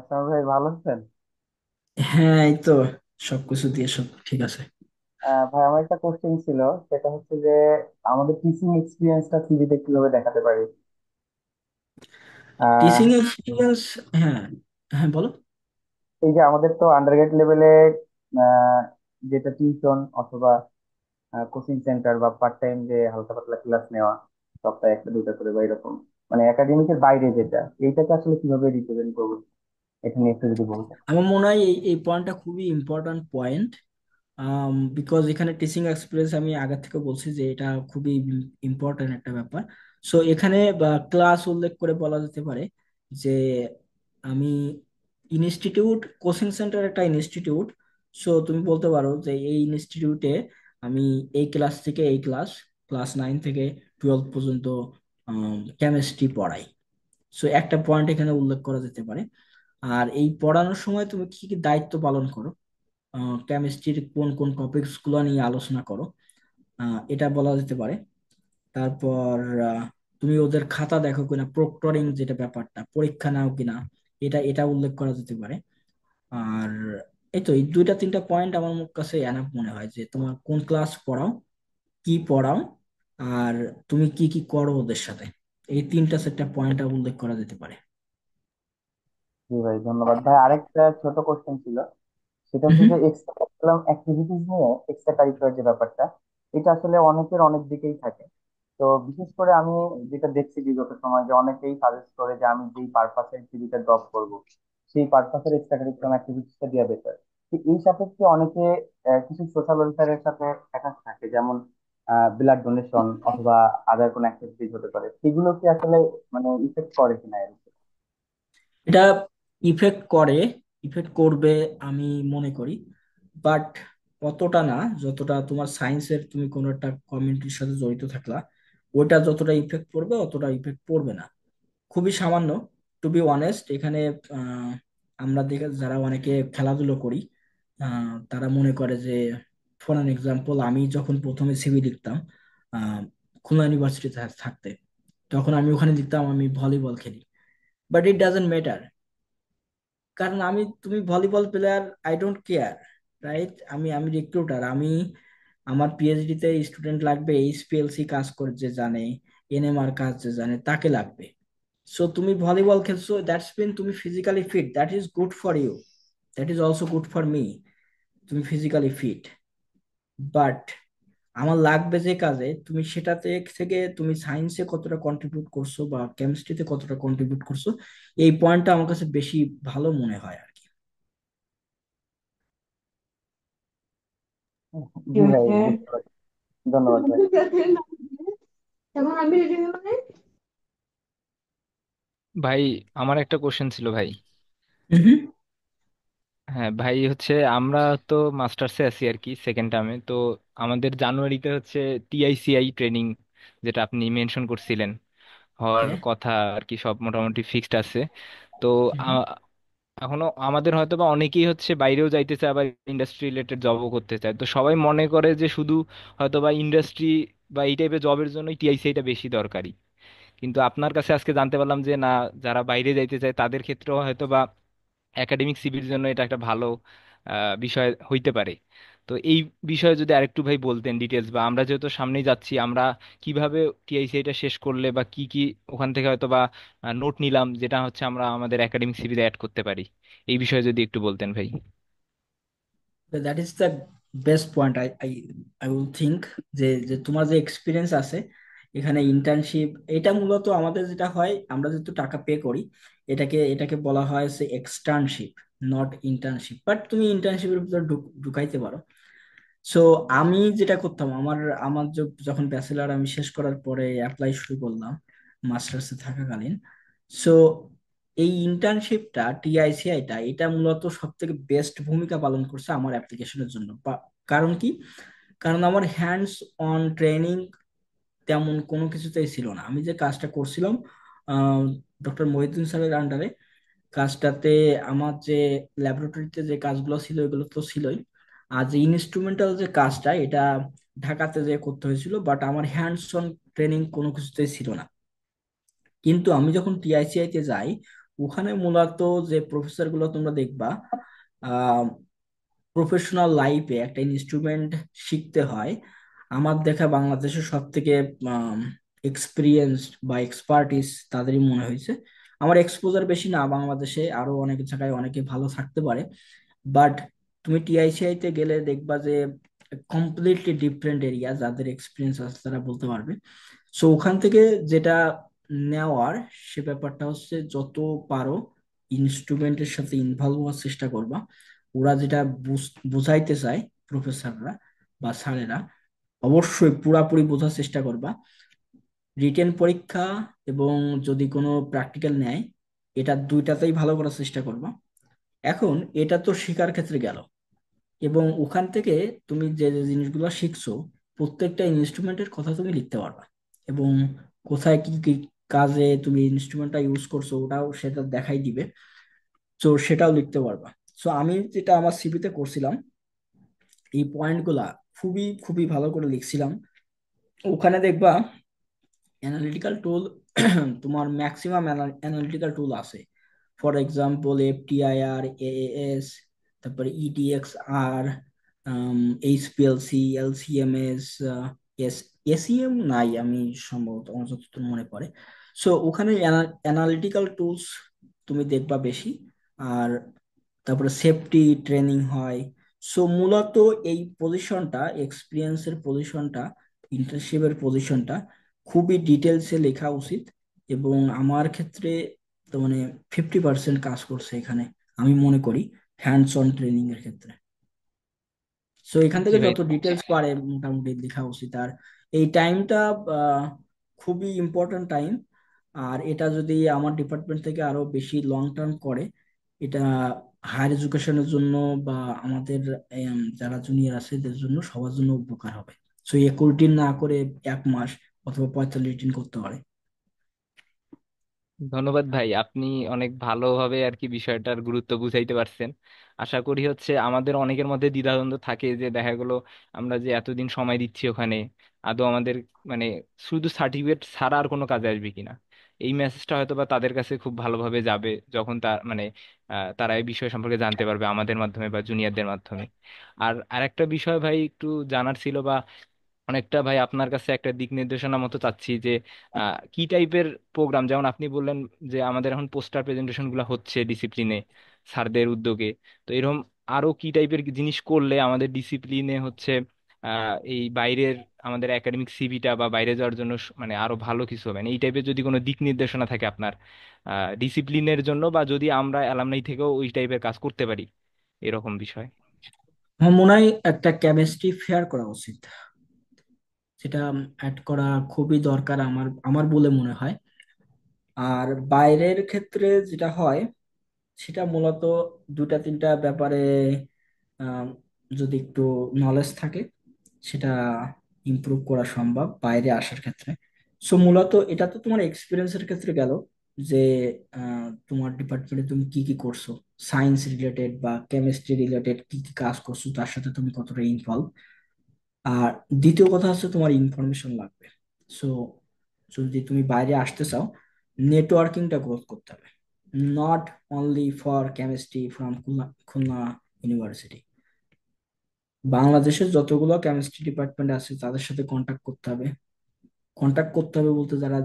সামি ভাই ভালো আছেন?
হ্যাঁ, এই তো সবকিছু দিয়ে সব ঠিক আছে।
ভাই আমার একটা কোশ্চেন ছিল, সেটা হচ্ছে যে আমাদের টিচিং এক্সপিরিয়েন্সটা সিভিতে কিভাবে দেখাতে পারি? আহ,
টিচিং এক্সপিরিয়েন্স, হ্যাঁ হ্যাঁ বলো।
এই যে আমাদের তো আন্ডারগ্রেড লেভেলে যেটা টিউশন অথবা কোচিং সেন্টার বা পার্ট টাইম যে হালকা পাতলা ক্লাস নেওয়া, সপ্তাহে একটা দুইটা করে বা এরকম, মানে একাডেমিকের বাইরে যেটা, এইটাকে আসলে কিভাবে রিপ্রেজেন্ট করবো, এটা নিয়ে একটু যদি বলতেন।
আমার মনে হয় এই এই পয়েন্টটা খুবই ইম্পর্ট্যান্ট পয়েন্ট। বিকজ এখানে টিচিং এক্সপিরিয়েন্স আমি আগে থেকে বলছি যে এটা খুবই ইম্পর্ট্যান্ট একটা ব্যাপার। সো এখানে ক্লাস উল্লেখ করে বলা যেতে পারে যে আমি ইনস্টিটিউট, কোচিং সেন্টার একটা ইনস্টিটিউট। সো তুমি বলতে পারো যে এই ইনস্টিটিউটে আমি এই ক্লাস থেকে এই ক্লাস, ক্লাস 9 থেকে 12 পর্যন্ত কেমিস্ট্রি পড়াই। সো একটা পয়েন্ট এখানে উল্লেখ করা যেতে পারে। আর এই পড়ানোর সময় তুমি কি কি দায়িত্ব পালন করো, কেমিস্ট্রির কোন কোন টপিকস গুলো নিয়ে আলোচনা করো, এটা বলা যেতে পারে। তারপর আহ, তুমি ওদের খাতা দেখো কিনা, প্রক্টরিং যেটা ব্যাপারটা, পরীক্ষা নাও কিনা, এটা এটা উল্লেখ করা যেতে পারে। আর এই তো এই দুইটা তিনটা পয়েন্ট আমার কাছে এনাফ মনে হয়, যে তোমার কোন ক্লাস পড়াও, কি পড়াও, আর তুমি কি কি করো ওদের সাথে, এই তিনটা চারটা পয়েন্ট উল্লেখ করা যেতে পারে।
জি ভাই, ধন্যবাদ ভাই। আরেকটা ছোট কোশ্চেন ছিল, সেটা হচ্ছে
হুম।
যে এক্সট্রা কারিকুলাম অ্যাক্টিভিটিস নিয়ে, এক্সট্রা কারিকুলার যে ব্যাপারটা, এটা আসলে অনেকের অনেক দিকেই থাকে। তো বিশেষ করে আমি যেটা দেখছি বিগত সময়, যে অনেকেই সাজেস্ট করে যে আমি যেই পারপাসের সিভিটা ড্রপ করব, সেই পারপাসের এক্সট্রা কারিকুলাম অ্যাক্টিভিটিসটা দেওয়া বেটার। এই সাপেক্ষে অনেকে কিছু সোশ্যাল ওয়েলফেয়ারের সাথে অ্যাটাচ থাকে, যেমন ব্লাড ডোনেশন অথবা আদার কোনো অ্যাক্টিভিটিস হতে পারে। সেগুলো কি আসলে মানে ইফেক্ট করে কিনা এর উপর?
এটা ইফেক্ট করে, ইফেক্ট করবে আমি মনে করি, বাট অতটা না যতটা তোমার সায়েন্সের, তুমি কোনো একটা কমিউনিটির সাথে জড়িত থাকলা, ওইটা যতটা ইফেক্ট পড়বে অতটা ইফেক্ট পড়বে না, খুবই সামান্য। টু বি অনেস্ট, এখানে আহ, আমরা দেখে যারা অনেকে খেলাধুলো করি, তারা মনে করে যে, ফর অ্যান এক্সাম্পল, আমি যখন প্রথমে সিভি লিখতাম আহ, খুলনা ইউনিভার্সিটি থাকতে, তখন আমি ওখানে লিখতাম আমি ভলিবল খেলি, বাট ইট ডাজেন্ট ম্যাটার, কারণ তুমি volleyball player, I don't care, right? আমি রিক্রুটার, আমার পিএইচডি তে স্টুডেন্ট লাগবে, এইচপিএলসি কাজ করে যে জানে, এনএমআর কাজ যে জানে, তাকে লাগবে। সো তুমি ভলিবল খেলছো, দ্যাটস মিন তুমি physically fit, that is good for you, that is also good for me, তুমি ফিজিক্যালি ফিট। বাট আমার লাগবে যে কাজে, তুমি সেটাতে থেকে তুমি সায়েন্সে কতটা কন্ট্রিবিউট করছো বা কেমিস্ট্রিতে কতটা কন্ট্রিবিউট করছো, এই পয়েন্টটা আমার কাছে বেশি ভালো মনে হয় আর কি।
জি ভাই, বুঝতে পারছি। ধন্যবাদ ভাই।
ভাই, আমার একটা কোশ্চেন ছিল ভাই।
হুম।
হ্যাঁ ভাই, হচ্ছে আমরা তো মাস্টার্সে আছি আর কি, সেকেন্ড টার্মে। তো আমাদের জানুয়ারিতে হচ্ছে টিআইসিআই ট্রেনিং, যেটা আপনি মেনশন করছিলেন, হওয়ার
ওকে।
কথা আর কি, সব মোটামুটি ফিক্সড আছে। তো এখনো আমাদের হয়তো বা অনেকেই হচ্ছে বাইরেও যাইতে চায়, আবার ইন্ডাস্ট্রি রিলেটেড জবও করতে চায়। তো সবাই মনে করে যে শুধু হয়তো বা ইন্ডাস্ট্রি বা এই টাইপের জবের জন্যই টিআইসিআইটা বেশি দরকারি। কিন্তু আপনার কাছে আজকে জানতে পারলাম যে না, যারা বাইরে যাইতে চায় তাদের ক্ষেত্রেও হয়তো বা একাডেমিক সিভির জন্য এটা একটা ভালো বিষয় হইতে পারে। তো এই বিষয়ে যদি আরেকটু ভাই বলতেন ডিটেলস, বা আমরা যেহেতু সামনেই যাচ্ছি, আমরা কিভাবে টিআইসিআইটা শেষ করলে বা কি কি ওখান থেকে হয়তো বা নোট নিলাম, যেটা হচ্ছে আমরা আমাদের একাডেমিক সিভিতে অ্যাড করতে পারি, এই বিষয়ে যদি একটু বলতেন ভাই।
That is the best point, I I I will think, যে যে তোমার যে এক্সপিরিয়েন্স আছে এখানে, ইন্টার্নশিপ, এটা মূলত আমাদের যেটা হয়, আমরা যেহেতু টাকা পে করি, এটাকে এটাকে বলা হয় সে এক্সটার্নশিপ, নট ইন্টার্নশিপ, বাট তুমি ইন্টার্নশিপের ভিতরে ঢুকাইতে পারো। সো আমি যেটা করতাম, আমার আমার যখন ব্যাচেলার আমি শেষ করার পরে অ্যাপ্লাই শুরু করলাম মাস্টার্সে থাকাকালীন, সো এই ইন্টার্নশিপটা, টিআইসিআইটা, এটা মূলত সব থেকে বেস্ট ভূমিকা পালন করছে আমার অ্যাপ্লিকেশনের জন্য। কারণ কি? কারণ আমার হ্যান্ডস অন ট্রেনিং তেমন কোনো কিছুতেই ছিল না। আমি যে কাজটা করছিলাম ডক্টর মহিউদ্দিন স্যারের আন্ডারে, কাজটাতে আমার যে ল্যাবরেটরিতে যে কাজগুলো ছিল এগুলো তো ছিলই, আর যে ইনস্ট্রুমেন্টাল যে কাজটা, এটা ঢাকাতে যে করতে হয়েছিল, বাট আমার হ্যান্ডস অন ট্রেনিং কোনো কিছুতেই ছিল না। কিন্তু আমি যখন টিআইসিআই তে যাই, ওখানে মূলত যে প্রফেসর গুলো তোমরা দেখবা, প্রফেশনাল লাইফে একটা ইনস্ট্রুমেন্ট শিখতে হয়, আমার দেখা বাংলাদেশের সব থেকে এক্সপিরিয়েন্সড বা এক্সপার্টিস তাদেরই মনে হয়েছে। আমার এক্সপোজার বেশি না বাংলাদেশে, আরো অনেক জায়গায় অনেকে ভালো থাকতে পারে, বাট তুমি টিআইসিআই তে গেলে দেখবা যে কমপ্লিটলি ডিফারেন্ট এরিয়া, যাদের এক্সপিরিয়েন্স আছে তারা বলতে পারবে। সো ওখান থেকে যেটা নেওয়ার, সে ব্যাপারটা হচ্ছে যত পারো ইনস্ট্রুমেন্টের সাথে ইনভলভ হওয়ার চেষ্টা করবা। ওরা যেটা বুঝাইতে চায়, প্রফেসররা বা স্যারেরা, অবশ্যই পুরাপুরি বোঝার চেষ্টা করবা। রিটেন পরীক্ষা এবং যদি কোনো প্র্যাকটিক্যাল নেয়, এটা দুইটাতেই ভালো করার চেষ্টা করবা। এখন এটা তো শেখার ক্ষেত্রে গেল, এবং ওখান থেকে তুমি যে যে জিনিসগুলো শিখছো, প্রত্যেকটা ইনস্ট্রুমেন্টের কথা তুমি লিখতে পারবা, এবং কোথায় কি কি কাজে তুমি ইনস্ট্রুমেন্টটা ইউজ করছো ওটাও সেটা দেখাই দিবে। তো সেটাও লিখতে পারবা। সো আমি যেটা আমার সিভিতে করছিলাম, এই পয়েন্টগুলা খুবই খুবই ভালো করে লিখছিলাম। ওখানে দেখবা অ্যানালিটিক্যাল টুল তোমার ম্যাক্সিমাম অ্যানালিটিক্যাল টুল আছে। ফর এক্সাম্পল এফটিআইআর, এএএস, তারপরে ইডিএক্স আর, এইচপিএলসি, এলসিএমএস, এস এসিএম নাই আমি সম্ভবত, আমার যতদূর মনে পড়ে। সো ওখানে অ্যানালিটিক্যাল টুলস তুমি দেখবা বেশি। আর তারপরে সেফটি ট্রেনিং হয়। সো মূলত এই পজিশনটা, এক্সপিরিয়েন্সের পজিশনটা, ইন্টার্নশিপের পজিশনটা খুবই ডিটেলসে লেখা উচিত। এবং আমার ক্ষেত্রে তো মানে 50% কাজ করছে এখানে, আমি মনে করি, হ্যান্ডস অন ট্রেনিং এর ক্ষেত্রে। সো এখান
জি
থেকে
ভাই।
যত ডিটেলস পারে মোটামুটি লেখা উচিত। আর এই টাইমটা খুবই ইম্পর্ট্যান্ট টাইম। আর এটা যদি আমার ডিপার্টমেন্ট থেকে আরো বেশি লং টার্ম করে, এটা হায়ার এডুকেশনের জন্য বা আমাদের যারা জুনিয়র আছে এদের জন্য, সবার জন্য উপকার হবে। সো 21 দিন না করে 1 মাস অথবা 45 দিন করতে পারে।
ধন্যবাদ ভাই, আপনি অনেক ভালোভাবে আর কি বিষয়টার গুরুত্ব বুঝাইতে পারছেন। আশা করি হচ্ছে আমাদের অনেকের মধ্যে দ্বিধাদ্বন্দ্ব থাকে যে দেখা গেলো আমরা যে এতদিন সময় দিচ্ছি ওখানে আদৌ আমাদের মানে শুধু সার্টিফিকেট ছাড়া আর কোনো কাজে আসবে কিনা, এই মেসেজটা হয়তো বা তাদের কাছে খুব ভালোভাবে যাবে যখন তার মানে তারা এই বিষয় সম্পর্কে জানতে পারবে আমাদের মাধ্যমে বা জুনিয়রদের মাধ্যমে। আর আরেকটা বিষয় ভাই একটু জানার ছিল, বা অনেকটা ভাই আপনার কাছে একটা দিক নির্দেশনা মতো চাচ্ছি যে কি টাইপের প্রোগ্রাম, যেমন আপনি বললেন যে আমাদের এখন পোস্টার প্রেজেন্টেশন গুলো হচ্ছে ডিসিপ্লিনে স্যারদের উদ্যোগে, তো এরকম আরো কি টাইপের জিনিস করলে আমাদের ডিসিপ্লিনে হচ্ছে এই বাইরের আমাদের একাডেমিক সিভিটা বা বাইরে যাওয়ার জন্য মানে আরো ভালো কিছু হবে, মানে এই টাইপের যদি কোনো দিক নির্দেশনা থাকে আপনার ডিসিপ্লিনের জন্য, বা যদি আমরা অ্যালামনাই থেকেও ওই টাইপের কাজ করতে পারি এরকম বিষয়।
আমার মনে হয় একটা কেমিস্ট্রি ফেয়ার করা উচিত, সেটা অ্যাড করা খুবই দরকার আমার আমার বলে মনে হয়। আর বাইরের ক্ষেত্রে যেটা হয়, সেটা মূলত দুটা তিনটা ব্যাপারে আম, যদি একটু নলেজ থাকে, সেটা ইমপ্রুভ করা সম্ভব বাইরে আসার ক্ষেত্রে। সো মূলত এটা তো তোমার এক্সপিরিয়েন্সের ক্ষেত্রে গেল, যে তোমার ডিপার্টমেন্টে তুমি কি কি করছো, সায়েন্স রিলেটেড বা কেমিস্ট্রি রিলেটেড কি কি কাজ করছো, তার সাথে তুমি কতটা ইনভলভ। আর দ্বিতীয় কথা হচ্ছে তোমার ইনফরমেশন লাগবে। সো যদি তুমি বাইরে আসতে চাও, নেটওয়ার্কিংটা গ্রোথ করতে হবে। Not only for chemistry from Khulna Khulna university. বাংলাদেশের যতগুলো কেমিস্ট্রি ডিপার্টমেন্ট আছে তাদের সাথে কন্ট্যাক্ট করতে হবে। কন্ট্যাক্ট করতে হবে বলতে, যারা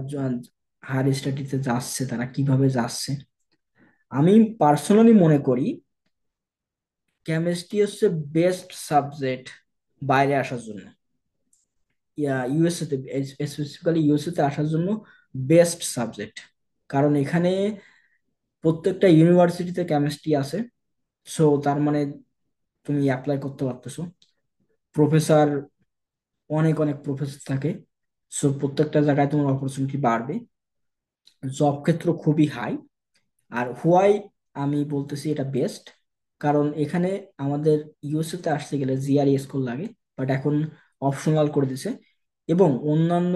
হায়ার স্টাডিতে যাচ্ছে তারা কিভাবে যাচ্ছে। আমি পার্সোনালি মনে করি কেমিস্ট্রি হচ্ছে বেস্ট সাবজেক্ট বাইরে আসার জন্য, ইউএসএ তে, স্পেসিফিক্যালি ইউএসএ তে আসার জন্য বেস্ট সাবজেক্ট। কারণ এখানে প্রত্যেকটা ইউনিভার্সিটিতে কেমিস্ট্রি আছে। সো তার মানে তুমি অ্যাপ্লাই করতে পারতেছো। প্রফেসর, অনেক অনেক প্রফেসর থাকে। সো প্রত্যেকটা জায়গায় তোমার অপরচুনিটি বাড়বে। জব ক্ষেত্র খুবই হাই। আর হোয়াই আমি বলতেছি এটা বেস্ট, কারণ এখানে আমাদের ইউএসএ তে আসতে গেলে জিআরই স্কোর লাগে, বাট এখন অপশনাল করে দিছে। এবং অন্যান্য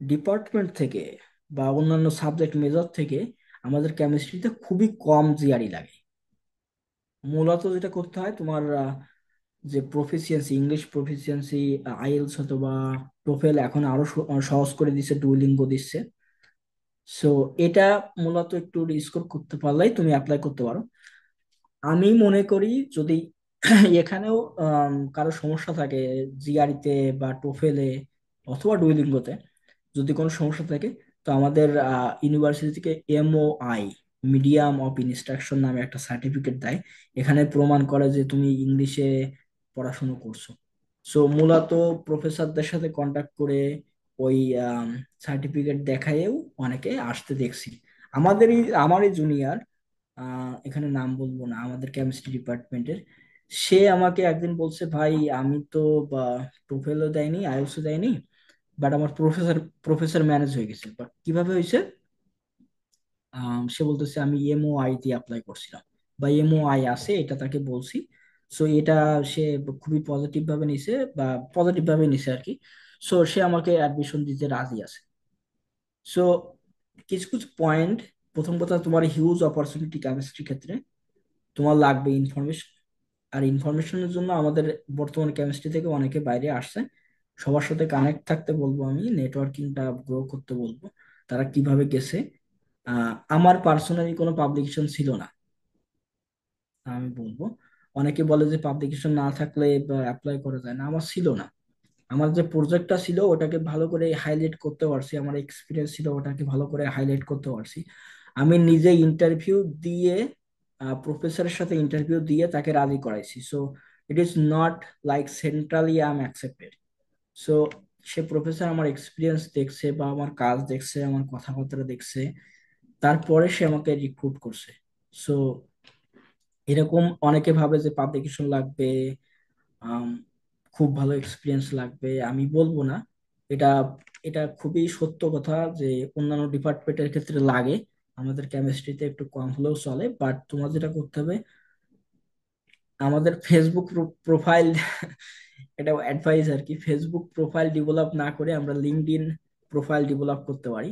ডিপার্টমেন্ট থেকে বা অন্যান্য সাবজেক্ট মেজর থেকে আমাদের কেমিস্ট্রিতে খুবই কম জিআরই লাগে। মূলত যেটা করতে হয় তোমার যে প্রফিসিয়েন্সি, ইংলিশ প্রফিসিয়েন্সি, আইএলস অথবা টোফেল এখন আরো সহজ করে দিচ্ছে, ডুওলিঙ্গো দিচ্ছে। সো এটা মূলত একটু স্কোর করতে পারলেই তুমি অ্যাপ্লাই করতে পারো। আমি মনে করি যদি এখানেও কারো সমস্যা থাকে জিআরিতে বা টোফেলে অথবা ডুওলিঙ্গোতে, যদি কোনো সমস্যা থাকে, তো আমাদের ইউনিভার্সিটি থেকে এমওআই, মিডিয়াম অফ ইনস্ট্রাকশন নামে একটা সার্টিফিকেট দেয়। এখানে প্রমাণ করে যে তুমি ইংলিশে পড়াশোনা করছো। সো মূলত প্রফেসরদের সাথে কন্ট্যাক্ট করে ওই সার্টিফিকেট দেখায়েও অনেকে আসতে দেখছি। আমারই জুনিয়র, এখানে নাম বলবো না, আমাদের কেমিস্ট্রি ডিপার্টমেন্টের, সে আমাকে একদিন বলছে, ভাই আমি তো বা টোফেলও দেয়নি, আইএলটিএসও দেয়নি, বাট আমার প্রফেসর প্রফেসর ম্যানেজ হয়ে গেছে। বাট কিভাবে হয়েছে? সে বলতেছে আমি এমওআই দিয়ে অ্যাপ্লাই করছিলাম, বা এমওআই আছে, এটা তাকে বলছি। সো এটা সে খুবই পজিটিভ ভাবে নিছে, বা পজিটিভ ভাবে নিছে আর কি। সো সে আমাকে অ্যাডমিশন দিতে রাজি আছে। সো কিছু কিছু পয়েন্ট, প্রথম কথা তোমার হিউজ অপরচুনিটি কেমিস্ট্রি ক্ষেত্রে, তোমার লাগবে ইনফরমেশন। আর ইনফরমেশনের জন্য আমাদের বর্তমান কেমিস্ট্রি থেকে অনেকে বাইরে আসছে, সবার সাথে কানেক্ট থাকতে বলবো, আমি নেটওয়ার্কিংটা গ্রো করতে বলবো। তারা কিভাবে গেছে, আমার পার্সোনালি কোনো পাবলিকেশন ছিল না, আমি বলবো। অনেকে বলে যে পাবলিকেশন না থাকলে অ্যাপ্লাই করা যায় না, আমার ছিল না। আমার যে প্রজেক্টটা ছিল ওটাকে ভালো করে হাইলাইট করতে পারছি, আমার এক্সপিরিয়েন্স ছিল ওটাকে ভালো করে হাইলাইট করতে পারছি। আমি নিজে ইন্টারভিউ দিয়ে, প্রফেসরের সাথে ইন্টারভিউ দিয়ে তাকে রাজি করাইছি। So it is not like centrally I am accepted. So say professor আমার এক্সপিরিয়েন্স দেখছে বা আমার কাজ দেখছে, আমার কথাবার্তা দেখছে, তারপরে সে আমাকে রিক্রুট করছে। সো এরকম অনেকে ভাবে যে পাবলিকেশন লাগবে, আম, খুব ভালো এক্সপিরিয়েন্স লাগবে, আমি বলবো না। এটা এটা খুবই সত্য কথা যে অন্যান্য ডিপার্টমেন্টের ক্ষেত্রে লাগে, আমাদের কেমিস্ট্রিতে একটু কম হলেও চলে। বাট তোমার যেটা করতে হবে, আমাদের ফেসবুক প্রোফাইল এটা অ্যাডভাইস আর কি, ফেসবুক প্রোফাইল ডেভেলপ না করে আমরা লিঙ্কডইন প্রোফাইল ডেভেলপ করতে পারি।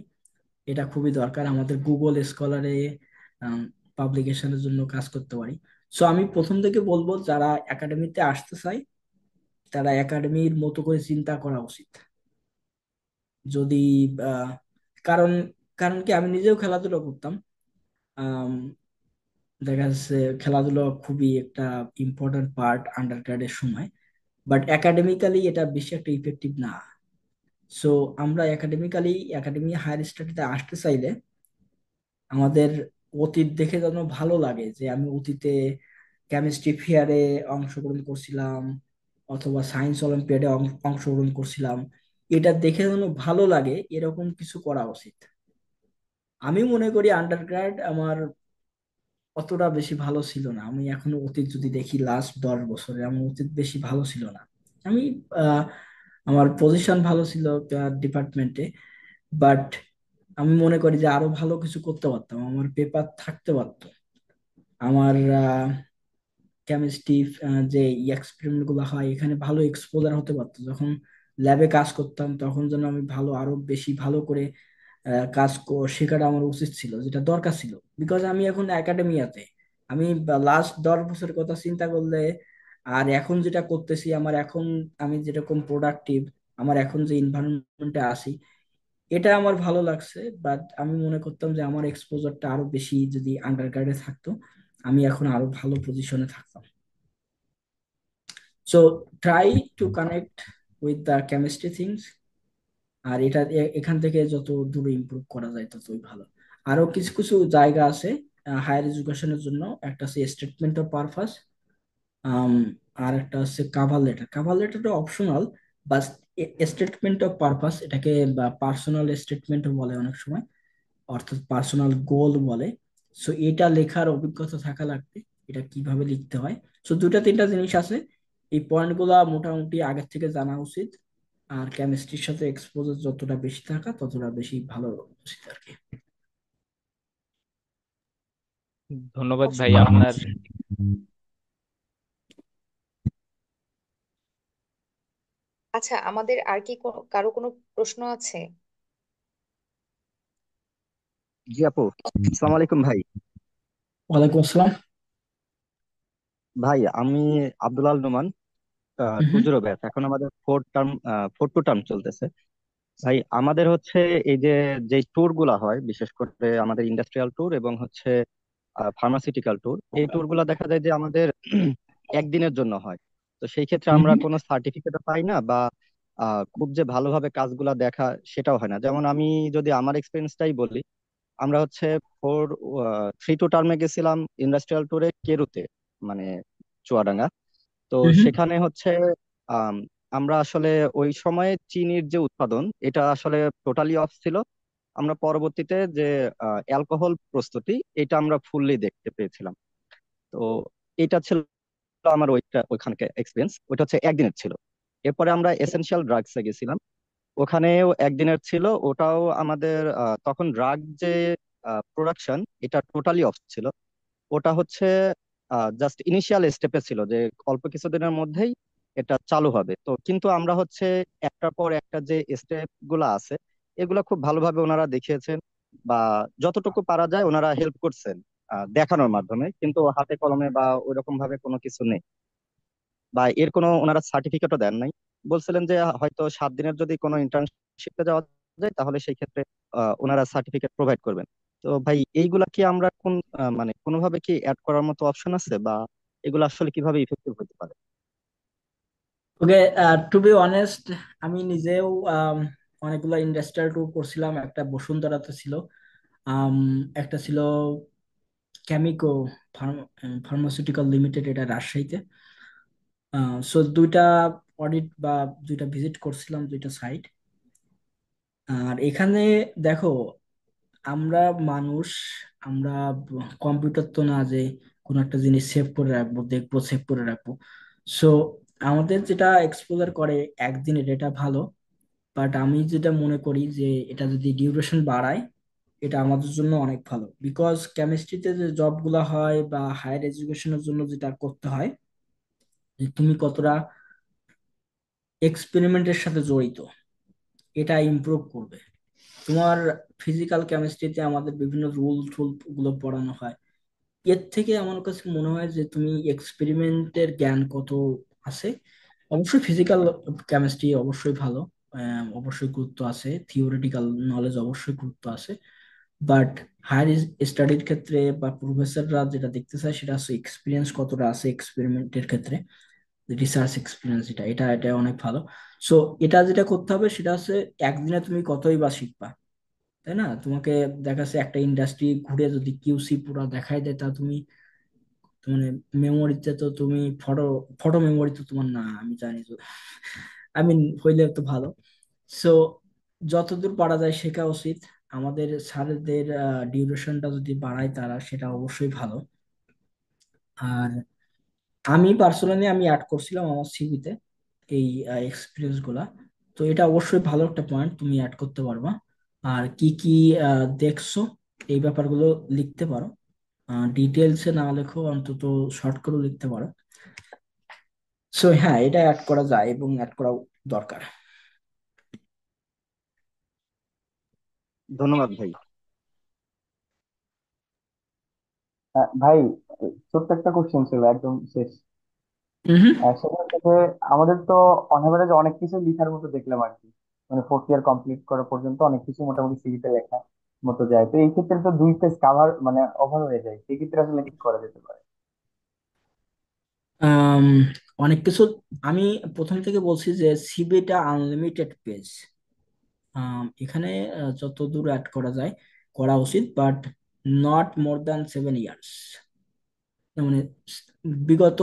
এটা খুবই দরকার, আমাদের গুগল স্কলারে পাবলিকেশনের জন্য কাজ করতে পারি। সো আমি প্রথম থেকে বলবো যারা একাডেমিতে আসতে চায় তারা একাডেমির মতো করে চিন্তা করা উচিত। যদি আহ, কারণ কারণ কি আমি নিজেও খেলাধুলা করতাম। আম, দেখা যাচ্ছে খেলাধুলা খুবই একটা ইম্পর্ট্যান্ট পার্ট আন্ডার গ্রাডের সময়, বাট একাডেমিক্যালি এটা বেশি একটা ইফেক্টিভ না। সো আমরা একাডেমি হায়ার স্টাডিতে আসতে চাইলে আমাদের অতীত দেখে যেন ভালো লাগে যে আমি অতীতে কেমিস্ট্রি ফেয়ারে অংশগ্রহণ করছিলাম অথবা সায়েন্স অলিম্পিয়াডে অংশগ্রহণ করছিলাম, এটা দেখে যেন ভালো লাগে, এরকম কিছু করা উচিত। আমি মনে করি আন্ডারগ্রাড আমার অতটা বেশি ভালো ছিল না। আমি এখনো অতীত যদি দেখি লাস্ট 10 বছরে, আমার অতীত বেশি ভালো ছিল না। আমি আহ, আমার পজিশন ভালো ছিল ডিপার্টমেন্টে, বাট আমি মনে করি যে আরো ভালো কিছু করতে পারতাম, আমার পেপার থাকতে পারতো, আমার কেমিস্ট্রি যে এক্সপেরিমেন্ট গুলো হয় এখানে ভালো এক্সপোজার হতে পারতো। যখন ল্যাবে কাজ করতাম তখন যেন আমি আরো বেশি ভালো করে শেখাটা আমার উচিত ছিল, যেটা দরকার ছিল। বিকজ আমি এখন একাডেমিয়াতে, আমি লাস্ট 10 বছরের কথা চিন্তা করলে আর এখন যেটা করতেছি, আমার এখন আমি যেরকম প্রোডাক্টিভ, আমার এখন যে এনভায়রনমেন্টে আছি, এটা আমার ভালো লাগছে। বাট আমি মনে করতাম যে আমার এক্সপোজারটা আরো বেশি যদি আন্ডারগ্রেডে থাকতো, আমি এখন আরো ভালো পজিশনে থাকতাম। So try to connect with the chemistry things. আর এটা এখান থেকে যত দূরে ইমপ্রুভ করা যায় ততই ভালো। আরো কিছু কিছু জায়গা আছে হায়ার এডুকেশনের জন্য, একটা আছে স্টেটমেন্ট অফ পারপাস, আর একটা হচ্ছে কাভার লেটার। কাভার লেটারটা optional, but statement of purpose এটাকে পার্সোনাল স্টেটমেন্টও বলে অনেক সময়, অর্থাৎ পার্সোনাল গোল বলে। সো এটা লেখার অভিজ্ঞতা থাকা লাগবে, এটা কিভাবে লিখতে হয়। সো দুটা তিনটা জিনিস আছে, এই পয়েন্ট গুলা মোটামুটি আগের থেকে জানা উচিত। আর কেমিস্ট্রির সাথে এক্সপোজার যতটা বেশি থাকা ততটা বেশি ভালো উচিত আর কি।
ধন্যবাদ ভাই আপনার।
আচ্ছা, আমাদের আর কি কারো কোনো প্রশ্ন আছে?
জি আপু, আসসালামু আলাইকুম ভাই।
ওয়ালাইকুম আসসালাম।
ভাই আমি আব্দুল আল নোমান,
হুম
20 ব্যাচ, এখন আমাদের ফোর টু টার্ম চলতেছে। ভাই আমাদের হচ্ছে এই যে যে ট্যুর গুলা হয়, বিশেষ করে আমাদের ইন্ডাস্ট্রিয়াল ট্যুর এবং হচ্ছে ফার্মাসিউটিক্যাল ট্যুর, এই ট্যুর গুলা দেখা যায় যে আমাদের একদিনের জন্য হয়। তো সেই ক্ষেত্রে
হুম
আমরা
হুম
কোনো সার্টিফিকেটও পাই না, বা খুব যে ভালোভাবে কাজগুলা দেখা সেটাও হয় না। যেমন আমি যদি আমার এক্সপিরিয়েন্সটাই বলি, আমরা হচ্ছে ফোর 3 টু টার্মে গেছিলাম ইন্ডাস্ট্রিয়াল ট্যুরে কেরুতে, মানে চুয়াডাঙ্গা। তো
হুম হুম।
সেখানে হচ্ছে আম, আমরা আসলে ওই সময়ে চিনির যে উৎপাদন এটা আসলে টোটালি অফ ছিল। আমরা পরবর্তীতে যে অ্যালকোহল প্রস্তুতি এটা আমরা ফুললি দেখতে পেয়েছিলাম। তো এটা ছিল আমার ওইখানকার এক্সপিরিয়েন্স, ওইটা হচ্ছে একদিনের ছিল। এরপরে আমরা এসেনশিয়াল ড্রাগসে গেছিলাম, ওখানেও একদিনের ছিল। ওটাও আমাদের তখন ড্রাগ যে প্রোডাকশন এটা টোটালি অফ ছিল। ওটা হচ্ছে জাস্ট ইনিশিয়াল স্টেপে ছিল যে অল্প কিছুদিনের মধ্যেই এটা চালু হবে। তো কিন্তু আমরা হচ্ছে একটার পর একটা যে স্টেপ গুলা আছে এগুলা খুব ভালোভাবে ওনারা দেখিয়েছেন, বা যতটুকু পারা যায় ওনারা হেল্প করছেন দেখানোর মাধ্যমে, কিন্তু হাতে কলমে বা ওইরকম ভাবে কোনো কিছু নেই। বা এর কোনো ওনারা সার্টিফিকেটও দেন নাই। বলছিলেন যে হয়তো 7 দিনের যদি কোনো ইন্টার্নশিপে যাওয়া যায় তাহলে সেই ক্ষেত্রে ওনারা সার্টিফিকেট প্রোভাইড করবেন। তো ভাই এইগুলা কি আমরা মানে কোনোভাবে কি অ্যাড করার মতো অপশন আছে, বা এগুলো আসলে কিভাবে ইফেক্টিভ হতে পারে?
ওকে, টু বি অনেস্ট, আমি নিজেও অনেকগুলো ইন্ডাস্ট্রিয়াল ট্যুর করছিলাম। একটা বসুন্ধরাতে ছিল, আম, একটা ছিল ক্যামিকো ফার্মাসিউটিক্যাল লিমিটেড, এটা রাজশাহীতে। সো দুইটা অডিট বা দুইটা ভিজিট করছিলাম, দুইটা সাইট। আর এখানে দেখো, আমরা মানুষ, আমরা কম্পিউটার তো না যে কোনো একটা জিনিস সেভ করে রাখবো, দেখবো, সেভ করে রাখবো। সো আমাদের যেটা এক্সপোজার করে একদিনের, এটা ভালো। বাট আমি যেটা মনে করি যে এটা যদি ডিউরেশন বাড়ায়, এটা আমাদের জন্য অনেক ভালো। বিকজ কেমিস্ট্রিতে যে জবগুলো হয় বা হায়ার এডুকেশনের জন্য যেটা করতে হয়, যে তুমি কতটা এক্সপেরিমেন্টের সাথে জড়িত, এটা ইমপ্রুভ করবে। তোমার ফিজিক্যাল কেমিস্ট্রিতে আমাদের বিভিন্ন রুল টুল গুলো পড়ানো হয়, এর থেকে আমার কাছে মনে হয় যে তুমি এক্সপেরিমেন্টের জ্ঞান কত আছে। অবশ্যই ফিজিক্যাল কেমিস্ট্রি অবশ্যই ভালো, অবশ্যই গুরুত্ব আছে, থিওরিটিক্যাল নলেজ অবশ্যই গুরুত্ব আছে। বাট হায়ার স্টাডির ক্ষেত্রে বা প্রফেসররা যেটা দেখতে চায় সেটা হচ্ছে এক্সপিরিয়েন্স কতটা আছে এক্সপেরিমেন্টের ক্ষেত্রে, রিসার্চ এক্সপিরিয়েন্স, এটা এটা এটা অনেক ভালো। সো এটা যেটা করতে হবে সেটা হচ্ছে একদিনে তুমি কতই বা শিখবা, তাই না? তোমাকে দেখাচ্ছে একটা ইন্ডাস্ট্রি ঘুরে যদি কিউসি পুরো দেখাই দেয়, তা তুমি মানে মেমোরিতে তো তুমি ফটো ফটো মেমোরি তো তোমার না, আমি জানি তো। আই মিন, হইলে তো ভালো। সো যতদূর পারা যায় শেখা উচিত। আমাদের স্যারদের ডিউরেশনটা যদি বাড়ায় তারা, সেটা অবশ্যই ভালো। আর আমি পার্সোনালি আমি অ্যাড করছিলাম আমার সিভিতে এই এক্সপিরিয়েন্স গুলা। তো এটা অবশ্যই ভালো একটা পয়েন্ট, তুমি অ্যাড করতে পারবা। আর কি কি দেখছো এই ব্যাপারগুলো লিখতে পারো। ডিটেলসে না লেখো, অন্তত শর্ট করে লিখতে পারো। সো হ্যাঁ, এটা অ্যাড করা যায় এবং অ্যাড করা দরকার।
ধন্যবাদ ভাই।
ভাই, ছোট্ট একটা কোশ্চেন ছিল একদম শেষ।
হুম।
সেটা হচ্ছে যে আমাদের তো অন এভারেজ অনেক কিছু লিখার মতো দেখলাম আর কি, মানে 4th ইয়ার কমপ্লিট করা পর্যন্ত অনেক কিছু মোটামুটি সিভিতে লেখা মতো যায়। তো এই ক্ষেত্রে তো 2 পেজ কাভার মানে ওভার হয়ে যায়, সেই ক্ষেত্রে আসলে কি করা যেতে পারে?
আম, অনেক কিছু। আমি প্রথম থেকে বলছি যে সিবিটা আনলিমিটেড পেজ। এখানে যত দূর অ্যাড করা যায় করা উচিত, but not more than 7 years. মানে বিগত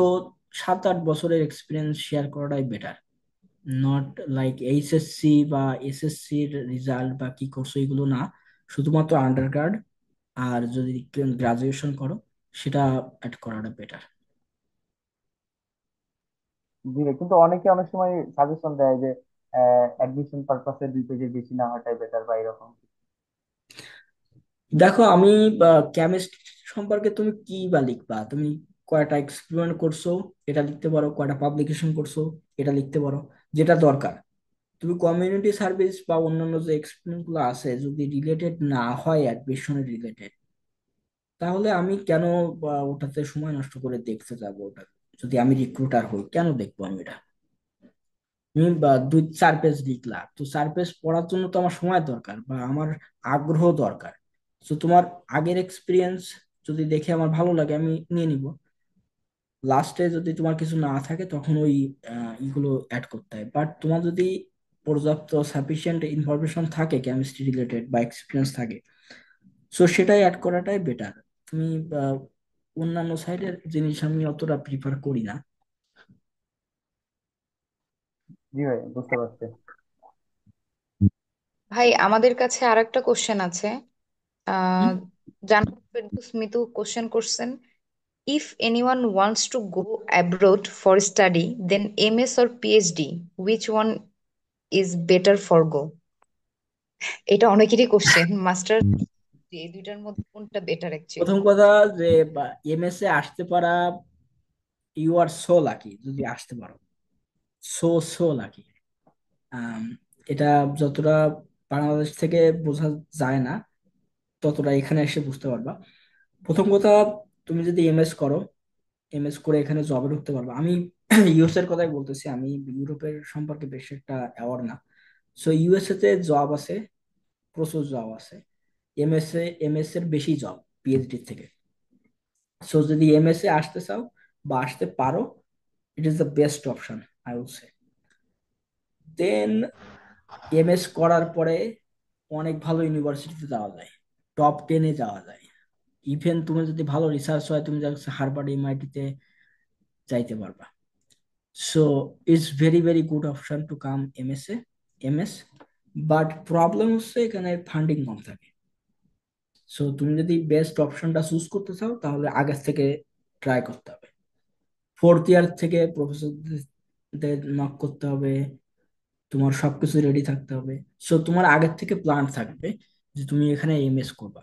7-8 বছরের এক্সপিরিয়েন্স শেয়ার করাটাই বেটার। নট লাইক এইচএসসি বা এসএসসির রেজাল্ট বা কি করছো এগুলো না, শুধুমাত্র আন্ডারগ্রাড আর যদি গ্রাজুয়েশন করো, সেটা অ্যাড করাটা বেটার।
জি ভাই, কিন্তু অনেকে অনেক সময় সাজেশন দেয় যে অ্যাডমিশন পারপাসে 2 পেজের বেশি না হওয়াটাই বেটার বা এরকম।
দেখো, আমি কেমিস্ট্রি সম্পর্কে তুমি কি বা লিখবা? তুমি কয়টা এক্সপেরিমেন্ট করছো এটা লিখতে পারো, কয়টা পাবলিকেশন করছো এটা লিখতে পারো, যেটা দরকার। তুমি কমিউনিটি সার্ভিস বা অন্যান্য যে এক্সপেরিমেন্ট গুলো আছে যদি রিলেটেড না হয় অ্যাডমিশনের রিলেটেড, তাহলে আমি কেন ওটাতে সময় নষ্ট করে দেখতে যাবো ওটা? যদি আমি রিক্রুটার হই, কেন দেখবো আমি এটা? তুমি 2-4 পেজ লিখলা, তো 4 পেজ পড়ার জন্য তো আমার সময় দরকার বা আমার আগ্রহ দরকার। তো তোমার আগের এক্সপিরিয়েন্স যদি দেখে আমার ভালো লাগে, আমি নিয়ে নিব। লাস্টে যদি তোমার কিছু না থাকে তখন ওই ইগুলো অ্যাড করতে হয়। বাট তোমার যদি পর্যাপ্ত সাফিসিয়েন্ট ইনফরমেশন থাকে কেমিস্ট্রি রিলেটেড বা এক্সপিরিয়েন্স থাকে, সো সেটাই অ্যাড করাটাই বেটার। তুমি আহ, অন্যান্য সাইডের জিনিস আমি অতটা প্রিফার করি না।
জি ভাই, বুঝতে পারছি।
ভাই, আমাদের কাছে আর একটা কোশ্চেন আছে।
হুম?
আহ জানাব ফেরদৌস মিতু কোশ্চেন করছেন, if anyone wants to go abroad for study, then MS or PhD, which one is better for go? এটা অনেকেরই কোশ্চেন। মাস্টার, এই দুইটার মধ্যে কোনটা বেটার অ্যাকচুয়ালি?
প্রথম কথা, যে এমএসএ আসতে পারা, ইউ আর সো লাকি যদি আসতে পারো। So so lucky. আম, এটা যতটা বাংলাদেশ থেকে বোঝা যায় না, ততটা এখানে এসে বুঝতে পারবা। প্রথম কথা, তুমি যদি এমএস করো, এমএস করে এখানে জবে ঢুকতে পারবা। আমি ইউএস এর কথাই বলতেছি, আমি ইউরোপের সম্পর্কে বেশি একটা অ্যাওয়ার না। সো ইউএসএ তে জব আছে, প্রচুর জব আছে। এমএস এর বেশি জব পিএইচডি থেকে। সো যদি এমএস এ আসতে চাও বা আসতে পারো, it is the best option I would say. Then MS করার পরে অনেক ভালো ইউনিভার্সিটিতে যাওয়া যায়, টপ 10-এ যাওয়া যায়। ইভেন তুমি যদি ভালো রিসার্চ হয়, তুমি হার্ভার্ড এমআইটি তে যাইতে পারবা। So it's very very good option to come MS. But problem হচ্ছে এখানে ফান্ডিং কম থাকে। সো তুমি যদি বেস্ট অপশনটা চুজ করতে চাও, তাহলে আগে থেকে ট্রাই করতে হবে। 4th ইয়ার থেকে প্রফেসরদের নক করতে হবে, তোমার সবকিছু রেডি থাকতে হবে। সো তোমার আগের থেকে প্ল্যান থাকবে যে তুমি এখানে এমএস করবা।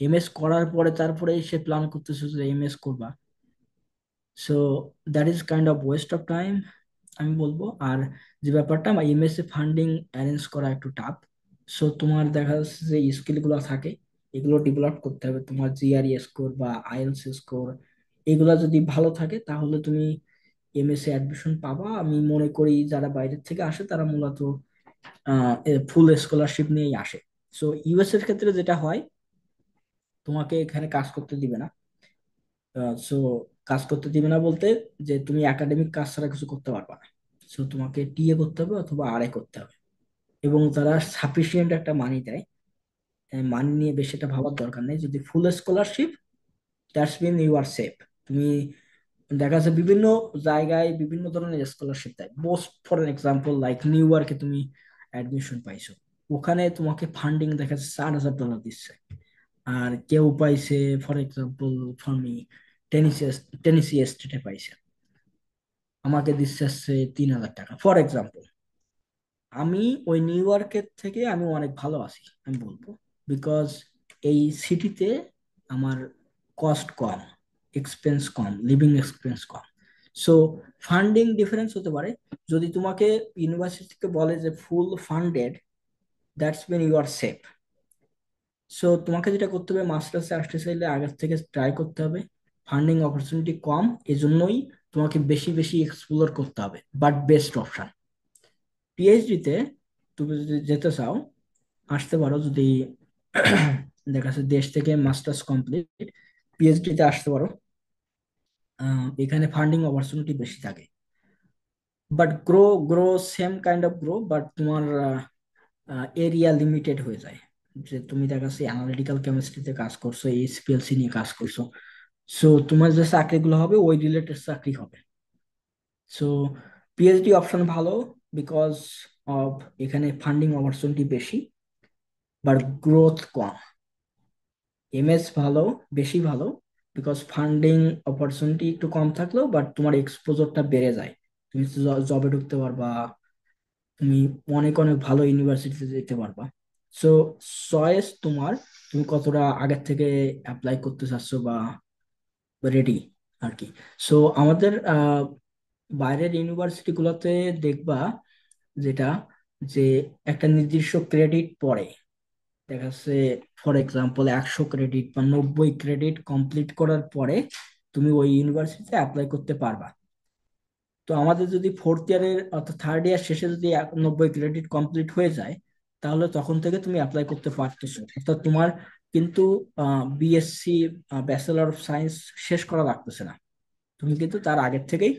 এমএস করার পরে তারপরে সে প্ল্যান করতেছো যে এমএস করবা। So that is kind of West of time আমি বলবো। আর যে ব্যাপারটা, এমএস এ ফান্ডিং অ্যারেঞ্জ করা একটু টাফ। সো তোমার দেখা যাচ্ছে যে স্কিল গুলো থাকে, এগুলো ডেভেলপ করতে হবে। তোমার জিআরই স্কোর বা আইএলস স্কোর এগুলো যদি ভালো থাকে, তাহলে তুমি এমএস এ অ্যাডমিশন পাবা। আমি মনে করি যারা বাইরের থেকে আসে তারা মূলত ফুল স্কলারশিপ নিয়েই আসে। সো ইউএস এর ক্ষেত্রে যেটা হয়, তোমাকে এখানে কাজ করতে দিবে না। সো কাজ করতে দিবে না বলতে, যে তুমি একাডেমিক কাজ ছাড়া কিছু করতে পারবা না। সো তোমাকে টিএ করতে হবে অথবা আরএ করতে হবে, এবং তারা সাফিসিয়েন্ট একটা মানি দেয়। মানি নিয়ে বেশি একটা ভাবার দরকার নেই। যদি full scholarship, that's mean you are safe. তুমি দেখা যাচ্ছে বিভিন্ন জায়গায় বিভিন্ন ধরনের স্কলারশিপ দেয়। মোস্ট ফর এক্সাম্পল লাইক নিউ ইয়র্কে তুমি অ্যাডমিশন পাইছো, ওখানে তোমাকে ফান্ডিং দেখা যাচ্ছে $4,000 দিচ্ছে। আর কেউ পাইছে, for example for me, Tennessee Tennessee স্টেটে পাইছে, আমাকে দিচ্ছে হচ্ছে $3,000 ফর এক্সাম্পল। আমি ওই নিউ ইয়র্কের থেকে আমি অনেক ভালো আছি আমি বলবো, বিকজ এই সিটিতে আমার কস্ট কম, এক্সপেন্স কম, লিভিং এক্সপেন্স কম। সো ফান্ডিং ডিফারেন্স হতে পারে। যদি তোমাকে ইউনিভার্সিটি থেকে বলে যে full funded, that's mean you are safe. So তোমাকে যেটা করতে হবে, মাস্টার্সে আসতে চাইলে আগের থেকে ট্রাই করতে হবে। ফান্ডিং অপরচুনিটি কম, এজন্যই তোমাকে বেশি বেশি এক্সপ্লোর করতে হবে। বাট বেস্ট অপশন পিএইচডি তে তুমি যদি যেতে চাও, আসতে পারো। যদি দেখা যাচ্ছে দেশ থেকে মাস্টার্স কমপ্লিট, পিএইচডি তে আসতে পারো। এখানে ফান্ডিং অপরচুনিটি বেশি থাকে। But grow grow same kind of grow, but তোমার এরিয়া লিমিটেড হয়ে যায়। যে তুমি দেখা যাচ্ছে অ্যানালিটিক্যাল কেমিস্ট্রিতে কাজ করছো, এইচপিএলসি নিয়ে কাজ করছো, সো তোমার যে চাকরিগুলো হবে ওই রিলেটেড চাকরি হবে। সো পিএইচডি অপশন ভালো, বিকজ অফ এখানে ফান্ডিং অপরচুনিটি বেশি, বাট গ্রোথ কম। এমএস ভালো, বেশি ভালো, বিকজ ফান্ডিং অপরচুনিটি একটু কম থাকলেও বাট তোমার এক্সপোজারটা বেড়ে যায়। তুমি জবে ঢুকতে পারবা, তুমি অনেক অনেক ভালো ইউনিভার্সিটিতে যেতে পারবা। সো চয়েস তোমার, তুমি কতটা আগের থেকে অ্যাপ্লাই করতে চাচ্ছো বা রেডি আর কি। সো আমাদের বাইরের ইউনিভার্সিটি গুলোতে দেখবা যেটা, যে একটা নির্দিষ্ট ক্রেডিট পরে দেখা যাচ্ছে, ফর এক্সাম্পল 100 ক্রেডিট বা 90 ক্রেডিট কমপ্লিট করার পরে তুমি ওই ইউনিভার্সিটিতে অ্যাপ্লাই করতে পারবা। তো আমাদের যদি 4th ইয়ারের অর্থাৎ 3rd ইয়ার শেষে যদি 90 ক্রেডিট কমপ্লিট হয়ে যায়, তাহলে তখন থেকে তুমি অ্যাপ্লাই করতে পারতেছো। অর্থাৎ তোমার কিন্তু বিএসসি, ব্যাচেলর অফ সায়েন্স শেষ করা লাগতেছে না, তুমি কিন্তু তার আগের থেকেই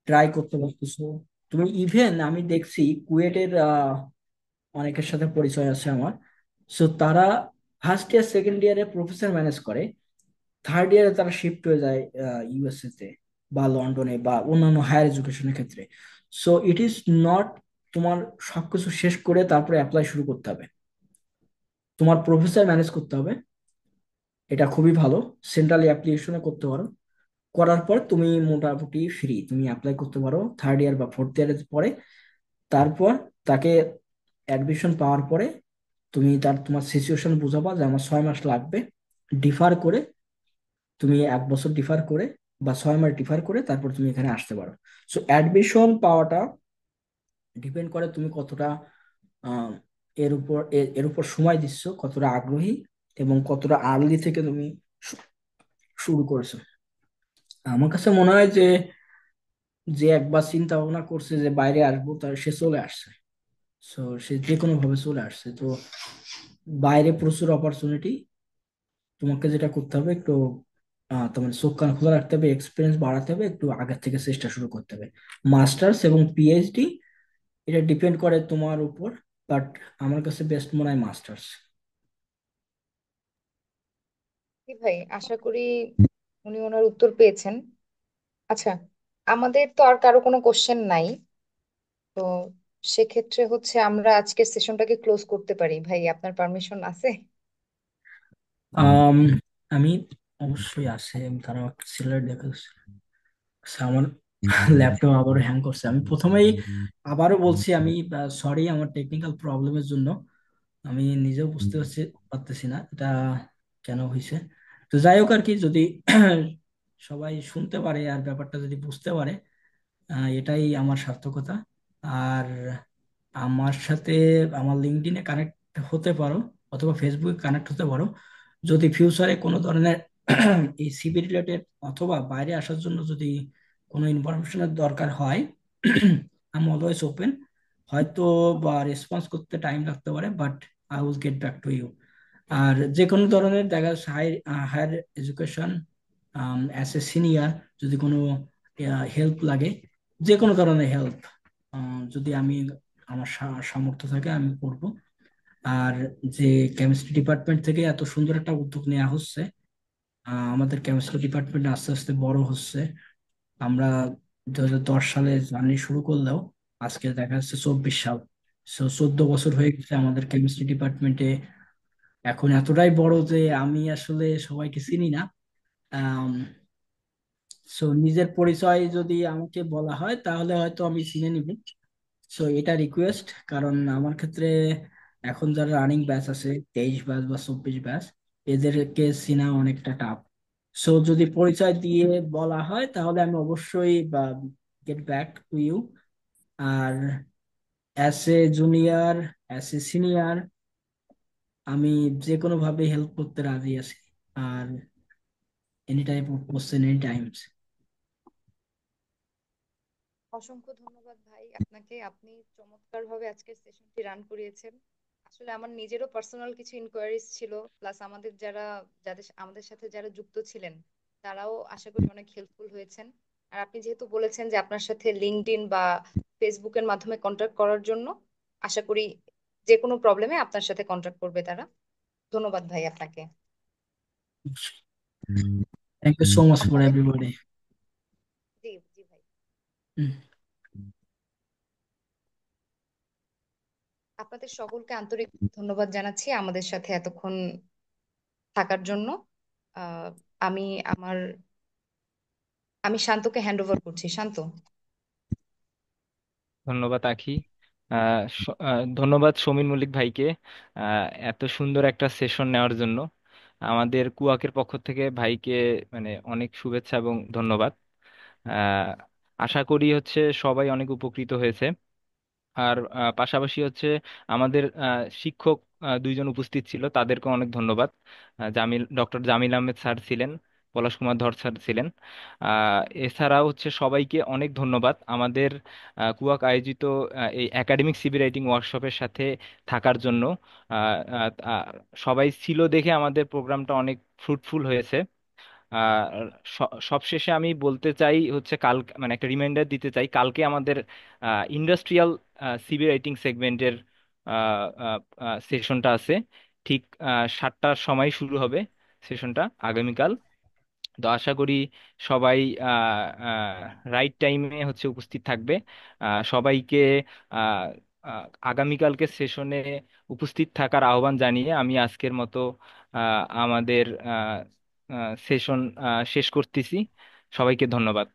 ট্রাই করতে পারতেছো। তুমি ইভেন আমি দেখছি কুয়েটের অনেকের সাথে পরিচয় আছে আমার। সো তারা 1st ইয়ার 2nd ইয়ারে প্রফেসর ম্যানেজ করে, 3rd ইয়ারে তারা শিফট হয়ে যায় ইউএসএ তে বা লন্ডনে বা অন্যান্য হায়ার এডুকেশনের ক্ষেত্রে। সো ইট ইজ নট তোমার সবকিছু শেষ করে তারপরে অ্যাপ্লাই শুরু করতে হবে, তোমার প্রফেসর ম্যানেজ করতে হবে। এটা খুবই ভালো, সেন্ট্রালি অ্যাপ্লিকেশনে করতে পারো। করার পর তুমি মোটামুটি ফ্রি, তুমি অ্যাপ্লাই করতে পারো 3rd ইয়ার বা 4th ইয়ারের পরে। তারপর তাকে অ্যাডমিশন পাওয়ার পরে তুমি তোমার সিচুয়েশন বুঝাবা যে আমার 6 মাস লাগবে, ডিফার করে তুমি 1 বছর ডিফার করে বা 6 মাস ডিফার করে তারপর তুমি এখানে আসতে পারো। সো অ্যাডমিশন পাওয়াটা ডিপেন্ড করে তুমি কতটা আহ, এর উপর সময় দিচ্ছ, কতটা আগ্রহী এবং কতটা আর্লি থেকে তুমি শু- শুরু করেছো। আমার কাছে মনে হয় যে যে একবার চিন্তা ভাবনা করছে যে বাইরে আসবো তার সে চলে আসছে। সো সে যে কোনো ভাবে চলে আসছে। তো বাইরে প্রচুর অপরচুনিটি। তোমাকে যেটা করতে হবে একটু তোমার চোখ কান খোলা রাখতে হবে, এক্সপিরিয়েন্স বাড়াতে হবে, একটু আগের থেকে চেষ্টা শুরু করতে হবে। মাস্টার্স এবং পিএইচডি এটা ডিপেন্ড করে তোমার উপর, বাট আমার কাছে বেস্ট মনে হয় মাস্টার্স।
জি ভাই, আশা করি উনি ওনার উত্তর পেয়েছেন। আচ্ছা, আমাদের তো আর কারো কোনো কোশ্চেন নাই। তো সেক্ষেত্রে হচ্ছে আমরা আজকের সেশনটাকে ক্লোজ করতে পারি। ভাই, আপনার পারমিশন আছে?
আম, আমি অবশ্যই আছে, আমি কারণ একটা সিলার দেখে আমার ল্যাপটপ আবারও হ্যাং করছে। আমি প্রথমেই আবারও বলছি, আমি সরি আমার টেকনিক্যাল প্রবলেমের জন্য। আমি নিজেও বুঝতে পারতেছি না এটা কেন হয়েছে। তো যাই হোক আর কি, যদি সবাই শুনতে পারে আর ব্যাপারটা যদি বুঝতে পারে, এটাই আমার সার্থকতা। আর আমার সাথে আমার লিঙ্কডইনে কানেক্ট হতে পারো, অথবা ফেসবুকে কানেক্ট হতে পারো। যদি ফিউচারে কোনো ধরনের এই সিবি রিলেটেড অথবা বাইরে আসার জন্য যদি কোনো ইনফরমেশনের দরকার হয়, আই এম অলওয়েজ ওপেন। হয়তো বা রেসপন্স করতে টাইম লাগতে পারে, but I will get back to you. আর যে কোনো ধরনের দেখা যাচ্ছে higher education as a senior, যদি কোনো হেল্প লাগে, যে কোনো ধরনের হেল্প যদি আমি আমার সামর্থ্য থাকে আমি করব। আর যে কেমিস্ট্রি ডিপার্টমেন্ট থেকে এত সুন্দর একটা উদ্যোগ নেওয়া হচ্ছে, আমাদের কেমিস্ট্রি ডিপার্টমেন্ট আস্তে আস্তে বড় হচ্ছে। আমরা 2010 সালে জার্নি শুরু করলেও আজকে দেখা যাচ্ছে 24 সাল। 14 বছর হয়ে গেছে আমাদের কেমিস্ট্রি ডিপার্টমেন্টে। এখন এতটাই বড় যে আমি আসলে সবাইকে চিনি না। সো নিজের পরিচয় যদি আমাকে বলা হয় তাহলে হয়তো আমি চিনে নিব। সো এটা রিকোয়েস্ট, কারণ আমার ক্ষেত্রে এখন যারা রানিং ব্যাচ আছে 23 ব্যাচ বা 24 ব্যাচ, এদেরকে চেনা অনেকটা টাফ। সো যদি পরিচয় দিয়ে বলা হয় তাহলে আমি অবশ্যই বা গেট ব্যাক টু ইউ। আর as a junior, as a senior, আমি যে কোনো ভাবে হেল্প করতে রাজি আছি। আর any type of question, any times.
অসংখ্য ধন্যবাদ ভাই আপনাকে। আপনি চমৎকারভাবে আজকের সেশনটি রান করিয়েছেন। আসলে আমার নিজেরও পার্সোনাল কিছু ইনকোয়ারিজ ছিল, প্লাস আমাদের আমাদের সাথে যারা যুক্ত ছিলেন তারাও আশা করি অনেক হেল্পফুল হয়েছেন। আর আপনি যেহেতু বলেছেন যে আপনার সাথে লিঙ্কডইন বা ফেসবুকের মাধ্যমে কন্ট্যাক্ট করার জন্য, আশা করি যে কোনো প্রবলেমে আপনার সাথে কন্ট্যাক্ট করবে তারা। ধন্যবাদ ভাই আপনাকে।
Thank you so much for
আপনাদের,
এভরিবডি।
জি জি ভাই, আপনাদের সকলকে আন্তরিক ধন্যবাদ জানাচ্ছি আমাদের সাথে এতক্ষণ থাকার জন্য। আহ, আমি আমার আমি শান্তকে হ্যান্ড ওভার করছি। শান্ত।
ধন্যবাদ আখি। ধন্যবাদ সমীর মল্লিক ভাইকে এত সুন্দর একটা সেশন নেওয়ার জন্য। আমাদের কুয়াকের পক্ষ থেকে ভাইকে মানে অনেক শুভেচ্ছা এবং ধন্যবাদ। আহ, আশা করি হচ্ছে সবাই অনেক উপকৃত হয়েছে। আর পাশাপাশি হচ্ছে আমাদের শিক্ষক দুইজন উপস্থিত ছিল, তাদেরকে অনেক ধন্যবাদ। ডক্টর জামিল আহমেদ স্যার ছিলেন, পলাশ কুমার ধর স্যার ছিলেন। এছাড়াও হচ্ছে সবাইকে অনেক ধন্যবাদ আমাদের কুয়াক আয়োজিত এই একাডেমিক সিভি রাইটিং ওয়ার্কশপের সাথে থাকার জন্য। আহ, আহ, আহ, সবাই ছিল দেখে আমাদের প্রোগ্রামটা অনেক ফ্রুটফুল হয়েছে। আর সবশেষে আমি বলতে চাই হচ্ছে কাল মানে একটা রিমাইন্ডার দিতে চাই, কালকে আমাদের ইন্ডাস্ট্রিয়াল সিভি রাইটিং সেগমেন্টের সেশনটা আছে। ঠিক 7টার সময় শুরু হবে সেশনটা আগামীকাল। তো আশা করি সবাই রাইট টাইমে হচ্ছে উপস্থিত থাকবে। সবাইকে আহ, আগামীকালকে সেশনে উপস্থিত থাকার আহ্বান জানিয়ে আমি আজকের মতো আমাদের সেশন শেষ করতেছি। সবাইকে ধন্যবাদ।